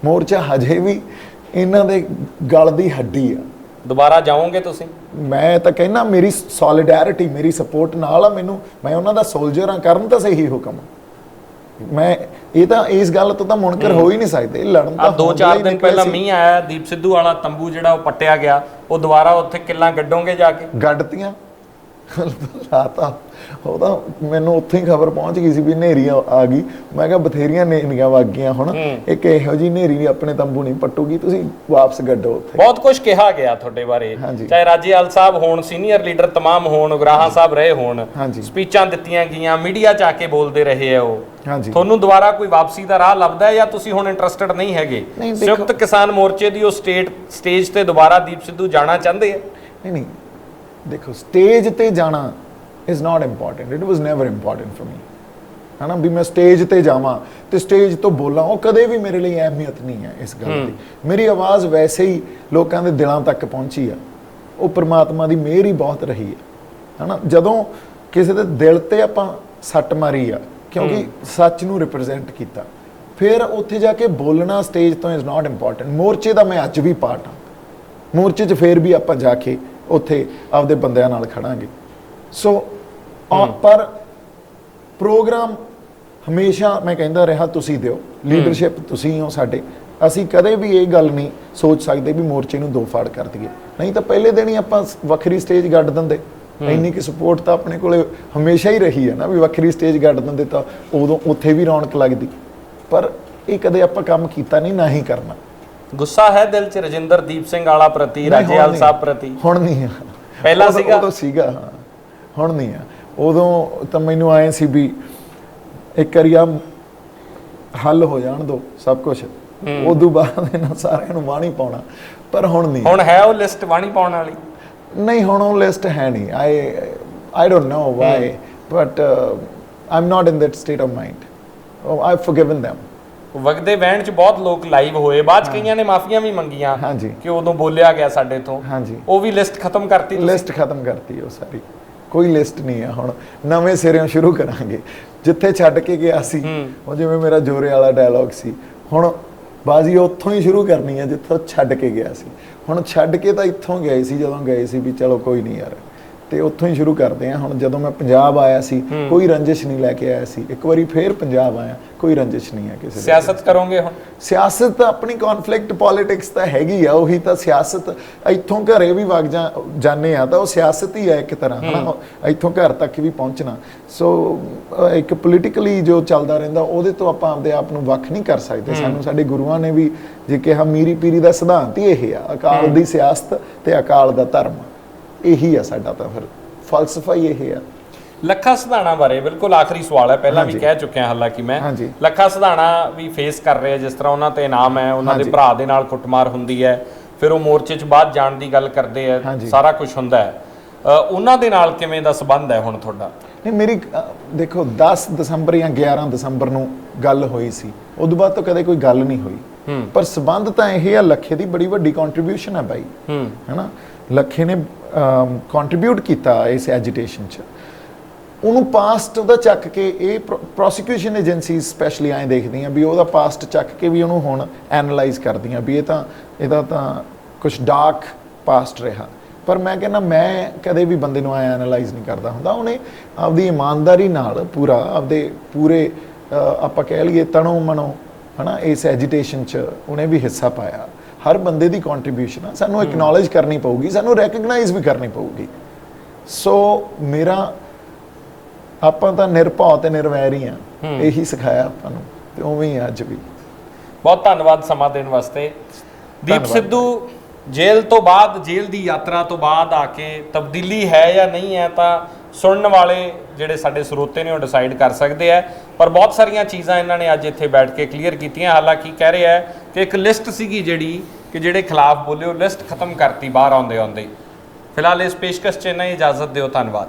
ਮੋਰਚਾ ਹਜੇ ਵੀ ਇਹਨਾਂ ਦੇ ਗਲ ਦੀ ਹੱਡੀ ਆ। ਦੁਬਾਰਾ ਜਾਓਗੇ ਤੁਸੀਂ? ਮੈਂ ਤਾਂ ਕਹਿੰਦਾ ਮੇਰੀ ਸੋਲੀਡੈਰਿਟੀ, ਮੇਰੀ ਸਪੋਰਟ ਨਾਲ ਆ। ਮੈਂ ਉਹਨਾਂ ਦਾ ਸੋਲਜਰ ਆ, ਕਰਨ ਤਾਂ ਸਹੀ ਹੁਕਮ। ਮੈਂ ਇਹ ਤਾਂ ਇਸ ਗੱਲ ਤੋਂ ਤਾਂ ਮੁਨਕਰ ਹੋ ਹੀ ਨਹੀਂ ਸਕਦੇ, ਲੜਨ ਤਾਂ 2-4 ਦਿਨ ਪਹਿਲਾਂ ਮੀਂਹ ਆਇਆ, ਦੀਪ ਸਿੱਧੂ ਵਾਲਾ ਤੰਬੂ ਜਿਹੜਾ ਉਹ ਪੱਟਿਆ ਗਿਆ, ਉਹ ਦੁਬਾਰਾ ਉੱਥੇ ਕਿੱਲਾਂ ਗੱਡੋਗੇ ਜਾ ਕੇ? ਗੱਡਤੀਆਂ ਲਾਤਾ ਉਹ ਤਾਂ ਮੈਨੂੰ ਉੱਥੇ ਹੀ ਖਬਰ ਪਹੁੰਚ ਗਈ ਸੀ ਵੀ ਹਨੇਰੀ ਆ ਗਈ। ਮੈਂ ਕਿਹਾ ਬਥੇਰੀਆਂ ਹਨੇਰੀਆਂ ਵੱਗ ਗਈਆਂ, ਹੁਣ ਇੱਕ ਇਹੋ ਜਿਹੀ ਹਨੇਰੀ ਆਪਣੇ ਤੰਬੂ ਨਹੀਂ ਪੱਟੂਗੀ, ਤੁਸੀਂ ਵਾਪਸ ਗੱਡੋ ਉੱਥੇ। ਬਹੁਤ ਕੁਝ ਕਿਹਾ ਗਿਆ ਤੁਹਾਡੇ ਬਾਰੇ, ਚਾਹੇ ਰਾਜੇਵਾਲ ਸਾਹਿਬ ਹੋਣ, ਸੀਨੀਅਰ ਲੀਡਰ ਤਮਾਮ ਹੋਣ, ਉਗਰਾਹਾਂ ਸਾਹਿਬ ਰਹੇ ਹੋਣ, ਸਪੀਚਾਂ ਦਿੱਤੀਆਂ ਗਈਆਂ, ਮੀਡੀਆ 'ਚ ਆ ਕੇ ਬੋਲਦੇ ਰਹੇ ਆ ਉਹ। ਤੁਹਾਨੂੰ ਦੁਬਾਰਾ ਕੋਈ ਵਾਪਸੀ ਦਾ ਰਾਹ ਲੱਭਦਾ ਹੈ ਜਾਂ ਤੁਸੀਂ ਹੁਣ ਇੰਟਰਸਟਿਡ ਨਹੀਂ ਹੈਗੇ? ਸੰਯੁਕਤ ਕਿਸਾਨ ਮੋਰਚੇ ਦੀ ਉਹ ਸਟੇਜ ਤੇ ਦੁਬਾਰਾ ਦੀਪ ਸਿੱਧੂ ਜਾਣਾ ਚਾਹੁੰਦੇ ਆ? ਨਹੀਂ, ਦੇਖੋ ਸਟੇਜ ਤੇ ਜਾਣਾ is not important, it was never important for me, ਹੈ ਨਾ, ਵੀ ਮੈਂ ਸਟੇਜ ਤੇ ਜਾਵਾਂ ਤੇ ਸਟੇਜ ਤੋਂ ਬੋਲਾਂ, ਉਹ ਕਦੇ ਵੀ ਮੇਰੇ ਲਈ ਅਹਿਮੀਅਤ ਨਹੀਂ ਹੈ ਇਸ ਗੱਲ ਦੀ। ਮੇਰੀ ਆਵਾਜ਼ ਵੈਸੇ ਹੀ ਲੋਕਾਂ ਦੇ ਦਿਲਾਂ ਤੱਕ ਪਹੁੰਚੀ ਆ, ਉਹ ਪ੍ਰਮਾਤਮਾ ਦੀ ਮਿਹਰ ਹੀ ਬਹੁਤ ਰਹੀ ਹੈ ਨਾ। ਜਦੋਂ ਕਿਸੇ ਦੇ ਦਿਲ ਤੇ ਆਪਾਂ ਸੱਟ ਮਾਰੀ ਆ ਕਿਉਂਕਿ ਸੱਚ ਨੂੰ ਰਿਪਰੈਜ਼ੈਂਟ ਕੀਤਾ, ਫਿਰ ਉੱਥੇ ਜਾ ਕੇ ਬੋਲਣਾ ਸਟੇਜ ਤੋਂ ਇਜ਼ ਨਾਟ ਇੰਪੋਰਟੈਂਟ। ਮੋਰਚੇ ਦਾ ਮੈਂ ਅੱਜ ਵੀ ਪਾਰਟ ਹਾਂ, ਮੋਰਚੇ 'ਚ ਫਿਰ ਵੀ ਆਪਾਂ ਜਾ ਕੇ ਉੱਥੇ ਆਪਦੇ ਬੰਦਿਆਂ ਨਾਲ ਖੜਾਂਗੇ। ਸੋ ਪਰ ਪ੍ਰੋਗਰਾਮ ਹਮੇਸ਼ਾ ਮੈਂ ਕਹਿੰਦਾ ਰਿਹਾ ਤੁਸੀਂ ਦਿਓ, ਲੀਡਰਸ਼ਿਪ ਤੁਸੀਂ ਹੋ ਸਾਡੇ। ਅਸੀਂ ਕਦੇ ਵੀ ਇਹ ਗੱਲ ਨਹੀਂ ਸੋਚ ਸਕਦੇ ਵੀ ਮੋਰਚੇ ਨੂੰ ਦੋ ਫਾੜ ਕਰ ਦਈਏ, ਨਹੀਂ ਤਾਂ ਪਹਿਲੇ ਦਿਨ ਹੀ ਆਪਾਂ ਵੱਖਰੀ ਸਟੇਜ ਗੱਡ ਦਿੰਦੇ। ਇੰਨੀ ਕਿ ਸਪੋਰਟ ਤਾਂ ਆਪਣੇ ਕੋਲੇ ਹਮੇਸ਼ਾ ਹੀ ਰਹੀ ਹੈ ਨਾ, ਵੀ ਵੱਖਰੀ ਸਟੇਜ ਗੱਡ ਦਿੰਦੇ ਤਾਂ ਉਦੋਂ ਉੱਥੇ ਵੀ ਰੌਣਕ ਲੱਗਦੀ, ਪਰ ਇਹ ਕਦੇ ਆਪਾਂ ਕੰਮ ਕੀਤਾ ਨਹੀਂ, ਨਾ ਹੀ ਕਰਨਾ। ਗੁੱਸਾ ਹੈ ਦਿਲ 'ਚ ਰਜਿੰਦਰਦੀਪ ਸਿੰਘ ਵਾਲਾ ਪ੍ਰਤੀ, ਰਾਜੇਵਾਲ ਸਾਹਿਬ ਪ੍ਰਤੀ? ਹੁਣ ਨਹੀਂ ਆ, ਪਹਿਲਾਂ ਸੀਗਾ? ਉਦੋਂ ਸੀਗਾ, ਹਾਂ, ਹੁਣ ਨਹੀਂ ਆ। ਉਦੋਂ ਤਾਂ ਮੈਨੂੰ ਆਏ ਸੀ ਵੀ ਇੱਕ ਵਾਰੀ ਹੱਲ ਹੋ ਜਾਣ ਦੋ ਸਭ ਕੁਝ, ਉਦੋਂ ਬਾਅਦ ਇਹਨਾਂ ਸਾਰਿਆਂ ਨੂੰ ਵਾਣੀ ਪਾਉਣਾ, ਪਰ ਹੁਣ ਨਹੀਂ। ਹੁਣ ਹੈ ਉਹ ਲਿਸਟ ਵਾਣੀ ਪਾਉਣ ਵਾਲੀ? ਨਹੀਂ, ਹੁਣ ਉਹ ਲਿਸਟ ਹੈ ਨਹੀਂ। I don't know why, but I'm not in that state of mind. I've forgiven them. ਵਗਦੇ ਵਹਿਣ 'ਚ ਬਹੁਤ ਲੋਕ ਲਾਈਵ ਹੋਏ, ਬਾਅਦ 'ਚ ਕਈਆਂ ਨੇ ਮਾਫੀਆਂ ਵੀ ਮੰਗੀਆਂ ਕਿ ਉਦੋਂ ਬੋਲਿਆ ਗਿਆ ਸਾਡੇ ਤੋਂ, ਉਹ ਵੀ ਲਿਸਟ ਖਤਮ ਕਰਤੀ? ਲਿਸਟ ਖਤਮ ਕਰਤੀ ਉਹ ਸਾਰੀ, ਕੋਈ ਲਿਸਟ ਨਹੀਂ ਹੈ। ਹੁਣ ਨਵੇਂ ਸਿਰਿਓਂ ਸ਼ੁਰੂ ਕਰਾਂਗੇ। ਜਿੱਥੇ ਛੱਡ ਕੇ ਗਿਆ ਸੀ, ਉਹ ਜਿਵੇਂ ਮੇਰਾ ਜੋਰੇ ਵਾਲਾ ਡਾਇਲੌਗ ਸੀ, ਹੁਣ ਬਾਜ਼ੀ ਉੱਥੋਂ ਹੀ ਸ਼ੁਰੂ ਕਰਨੀ ਹੈ ਜਿੱਥੋਂ ਛੱਡ ਕੇ ਗਿਆ ਸੀ। ਹੁਣ ਛੱਡ ਕੇ ਤਾਂ ਇੱਥੋਂ ਗਏ ਸੀ, ਜਦੋਂ ਗਏ ਸੀ ਵੀ ਚਲੋ ਕੋਈ ਨਹੀਂ ਯਾਰ, ਤੇ ਉੱਥੋਂ ਹੀ ਸ਼ੁਰੂ ਕਰਦੇ ਹਾਂ। ਹੁਣ ਜਦੋਂ ਮੈਂ ਪੰਜਾਬ ਆਇਆ ਸੀ, ਕੋਈ ਰੰਜਿਸ਼ ਨਹੀਂ ਲੈ ਕੇ ਆਇਆ ਸੀ, ਇੱਕ ਵਾਰੀ ਫੇਰ ਪੰਜਾਬ ਆਇਆ, ਕੋਈ ਰੰਜਿਸ਼ ਨਹੀਂ ਹੈ ਕਿਸੇ। ਸਿਆਸਤ ਕਰੋਗੇ ਹੁਣ? ਸਿਆਸਤ ਤਾਂ ਆਪਣੀ ਕੌਨਫਲਿਕਟ ਪੋਲਿਟਿਕਸ ਤਾਂ ਹੈਗੀ ਆ, ਉਹੀ ਤਾਂ ਸਿਆਸਤ। ਇੱਥੋਂ ਘਰੇ ਵੀ ਵਗ ਜਾਂਦੇ ਆ ਤਾਂ ਉਹ ਸਿਆਸਤ ਹੀ ਹੈ ਇੱਕ ਤਰ੍ਹਾਂ, ਹਨਾ, ਇੱਥੋਂ ਘਰ ਤੱਕ ਵੀ ਪਹੁੰਚਣਾ। ਸੋ ਇੱਕ ਪੋਲੀਟੀਕਲੀ ਜੋ ਚੱਲਦਾ ਰਹਿੰਦਾ, ਉਹਦੇ ਤੋਂ ਆਪਾਂ ਆਪਦੇ ਆਪ ਨੂੰ ਵੱਖ ਨਹੀਂ ਕਰ ਸਕਦੇ। ਸਾਨੂੰ ਸਾਡੇ ਗੁਰੂਆਂ ਨੇ ਵੀ ਜੇ ਕਿਹਾ, ਮੀਰੀ ਪੀਰੀ ਦਾ ਸਿਧਾਂਤ ਹੀ ਇਹ ਆ, ਅਕਾਲ ਦੀ ਸਿਆਸਤ ਤੇ ਅਕਾਲ ਦਾ ਧਰਮ, ਇਹੀ ਆ ਸਾਡਾ ਤਾਂ ਫਿਰ ਫਲਸਫਾ ਹੀ ਇਹ ਆ। ਲੱਖਾ ਸਿਧਾਣਾ ਬਾਰੇ ਬਿਲਕੁਲ ਆਖਰੀ ਸਵਾਲ ਹੈ, ਪਹਿਲਾਂ ਵੀ ਕਹਿ ਚੁੱਕਿਆ ਹਾਲਾਂਕਿ ਮੈਂ। ਲੱਖਾ ਸਿਧਾਣਾ ਵੀ ਫੇਸ ਕਰ ਰਹੇ, ਜਿਸ ਤਰ੍ਹਾਂ ਉਹਨਾਂ ਤੇ ਇਨਾਮ ਹੈ, ਉਹਨਾਂ ਦੇ ਭਰਾ ਦੇ ਨਾਲ ਕੁੱਟਮਾਰ ਹੁੰਦੀ ਹੈ, ਫਿਰ ਉਹ ਮੋਰਚੇ 'ਚ ਬਾਅਦ ਜਾਣ ਦੀ ਗੱਲ ਕਰਦੇ ਆ, ਸਾਰਾ ਕੁਝ ਹੁੰਦਾ ਹੈ, ਉਹਨਾਂ ਦੇ ਨਾਲ ਕਿਵੇਂ ਦਾ ਸੰਬੰਧ ਹੈ ਹੁਣ ਤੁਹਾਡਾ? ਨਹੀਂ, ਮੇਰੀ ਦੇਖੋ 10 ਦਸੰਬਰ ਜਾਂ 11 ਦਸੰਬਰ ਨੂੰ ਗੱਲ ਹੋਈ ਸੀ, ਉਦੋਂ ਬਾਅਦ ਤਾਂ ਕਦੇ ਕੋਈ ਗੱਲ ਨਹੀਂ ਹੋਈ, ਪਰ ਸੰਬੰਧ ਤਾਂ ਇਹ ਆ, ਲੱਖੇ ਦੀ ਬੜੀ ਵੱਡੀ ਕੰਟਰੀਬਿਊਸ਼ਨ ਹੈ ਬਾਈ, ਹੈਨਾ। ਲੱਖੇ ਨੇ ਕੰਟਰੀਬਿਊਟ ਕੀਤਾ ਇਸ ਐਜੀਟੇਸ਼ਨ 'ਚ, ਉਹਨੂੰ ਪਾਸਟ ਉਹਦਾ ਚੱਕ ਕੇ, ਇਹ ਪ੍ਰੋਸੀਕਿਊਸ਼ਨ ਏਜੰਸੀ ਸਪੈਸ਼ਲੀ ਐਂ ਦੇਖਦੀਆਂ ਵੀ ਉਹਦਾ ਪਾਸਟ ਚੱਕ ਕੇ ਵੀ ਉਹਨੂੰ ਹੁਣ ਐਨਾਲਾਈਜ਼ ਕਰਦੀਆਂ ਵੀ ਇਹਦਾ ਤਾਂ ਕੁਝ ਡਾਰਕ ਪਾਸਟ ਰਿਹਾ। ਪਰ ਮੈਂ ਕਹਿੰਦਾ, ਮੈਂ ਕਦੇ ਵੀ ਬੰਦੇ ਨੂੰ ਐਂ ਐਨਾਲਾਈਜ਼ ਨਹੀਂ ਕਰਦਾ ਹੁੰਦਾ। ਉਹਨੇ ਆਪਦੀ ਇਮਾਨਦਾਰੀ ਨਾਲ ਪੂਰੇ ਆਪਾਂ ਕਹਿ ਲਈਏ ਤਣੋ ਮਨੋ, ਹਨਾ, ਇਸ ਐਜੀਟੇਸ਼ਨ 'ਚ ਉਹਨੇ ਵੀ ਹਿੱਸਾ ਪਾਇਆ। ਹਰ ਬੰਦੇ ਦੀ ਕੰਟਰੀਬਿਊਸ਼ਨ ਆ, ਸਾਨੂੰ ਐਕਨੋਲੇਜ ਕਰਨੀ ਪਊਗੀ, ਸਾਨੂੰ ਰੈਕਗਨਾਈਜ਼ ਵੀ ਕਰਨੀ ਪਊਗੀ। ਸੋ ਆਪਾਂ ਤਾਂ ਨਿਰਭਉ ਤੇ ਨਿਰਵੈਰ ਹੀ ਆ, ਇਹੀ ਸਿਖਾਇਆ ਆਪਾਂ ਨੂੰ, ਤੇ ਉਵੇਂ ਹੀ ਅੱਜ ਵੀ। ਬਹੁਤ ਧੰਨਵਾਦ ਸਮਾਂ ਦੇਣ ਵਾਸਤੇ। ਦੀਪ ਸਿੱਧੂ ਜੇਲ੍ਹ ਤੋਂ ਬਾਅਦ, ਜੇਲ੍ਹ ਦੀ ਯਾਤਰਾ ਤੋਂ ਬਾਅਦ ਆ ਕੇ ਤਬਦੀਲੀ ਹੈ ਜਾਂ ਨਹੀਂ ਹੈ, ਤਾਂ ਸੁਣਨ ਵਾਲੇ ਜਿਹੜੇ ਸਾਡੇ ਸਰੋਤੇ ਨੇ ਉਹ ਡਿਸਾਈਡ ਕਰ ਸਕਦੇ ਆ। ਪਰ ਬਹੁਤ ਸਾਰੀਆਂ ਚੀਜ਼ਾਂ ਇਹਨਾਂ ਨੇ ਅੱਜ ਇੱਥੇ ਬੈਠ ਕੇ ਕਲੀਅਰ ਕੀਤੀਆਂ। ਹਾਲਾਂਕਿ ਕਹਿ ਰਿਹਾ ਹੈ ਕਿ ਇੱਕ ਲਿਸਟ ਸੀਗੀ ਜਿਹੜੀ ਕਿ ਜਿਹੜੇ ਖਿਲਾਫ ਬੋਲੇ, ਉਹ ਲਿਸਟ ਖਤਮ ਕਰਤੀ ਬਾਹਰ ਆਉਂਦੇ ਆਉਂਦੇ। ਫਿਲਹਾਲ ਇਸ ਪੇਸ਼ਕਸ਼ 'ਚ ਇੰਨਾ ਹੀ, ਇਜਾਜ਼ਤ ਦਿਓ, ਧੰਨਵਾਦ।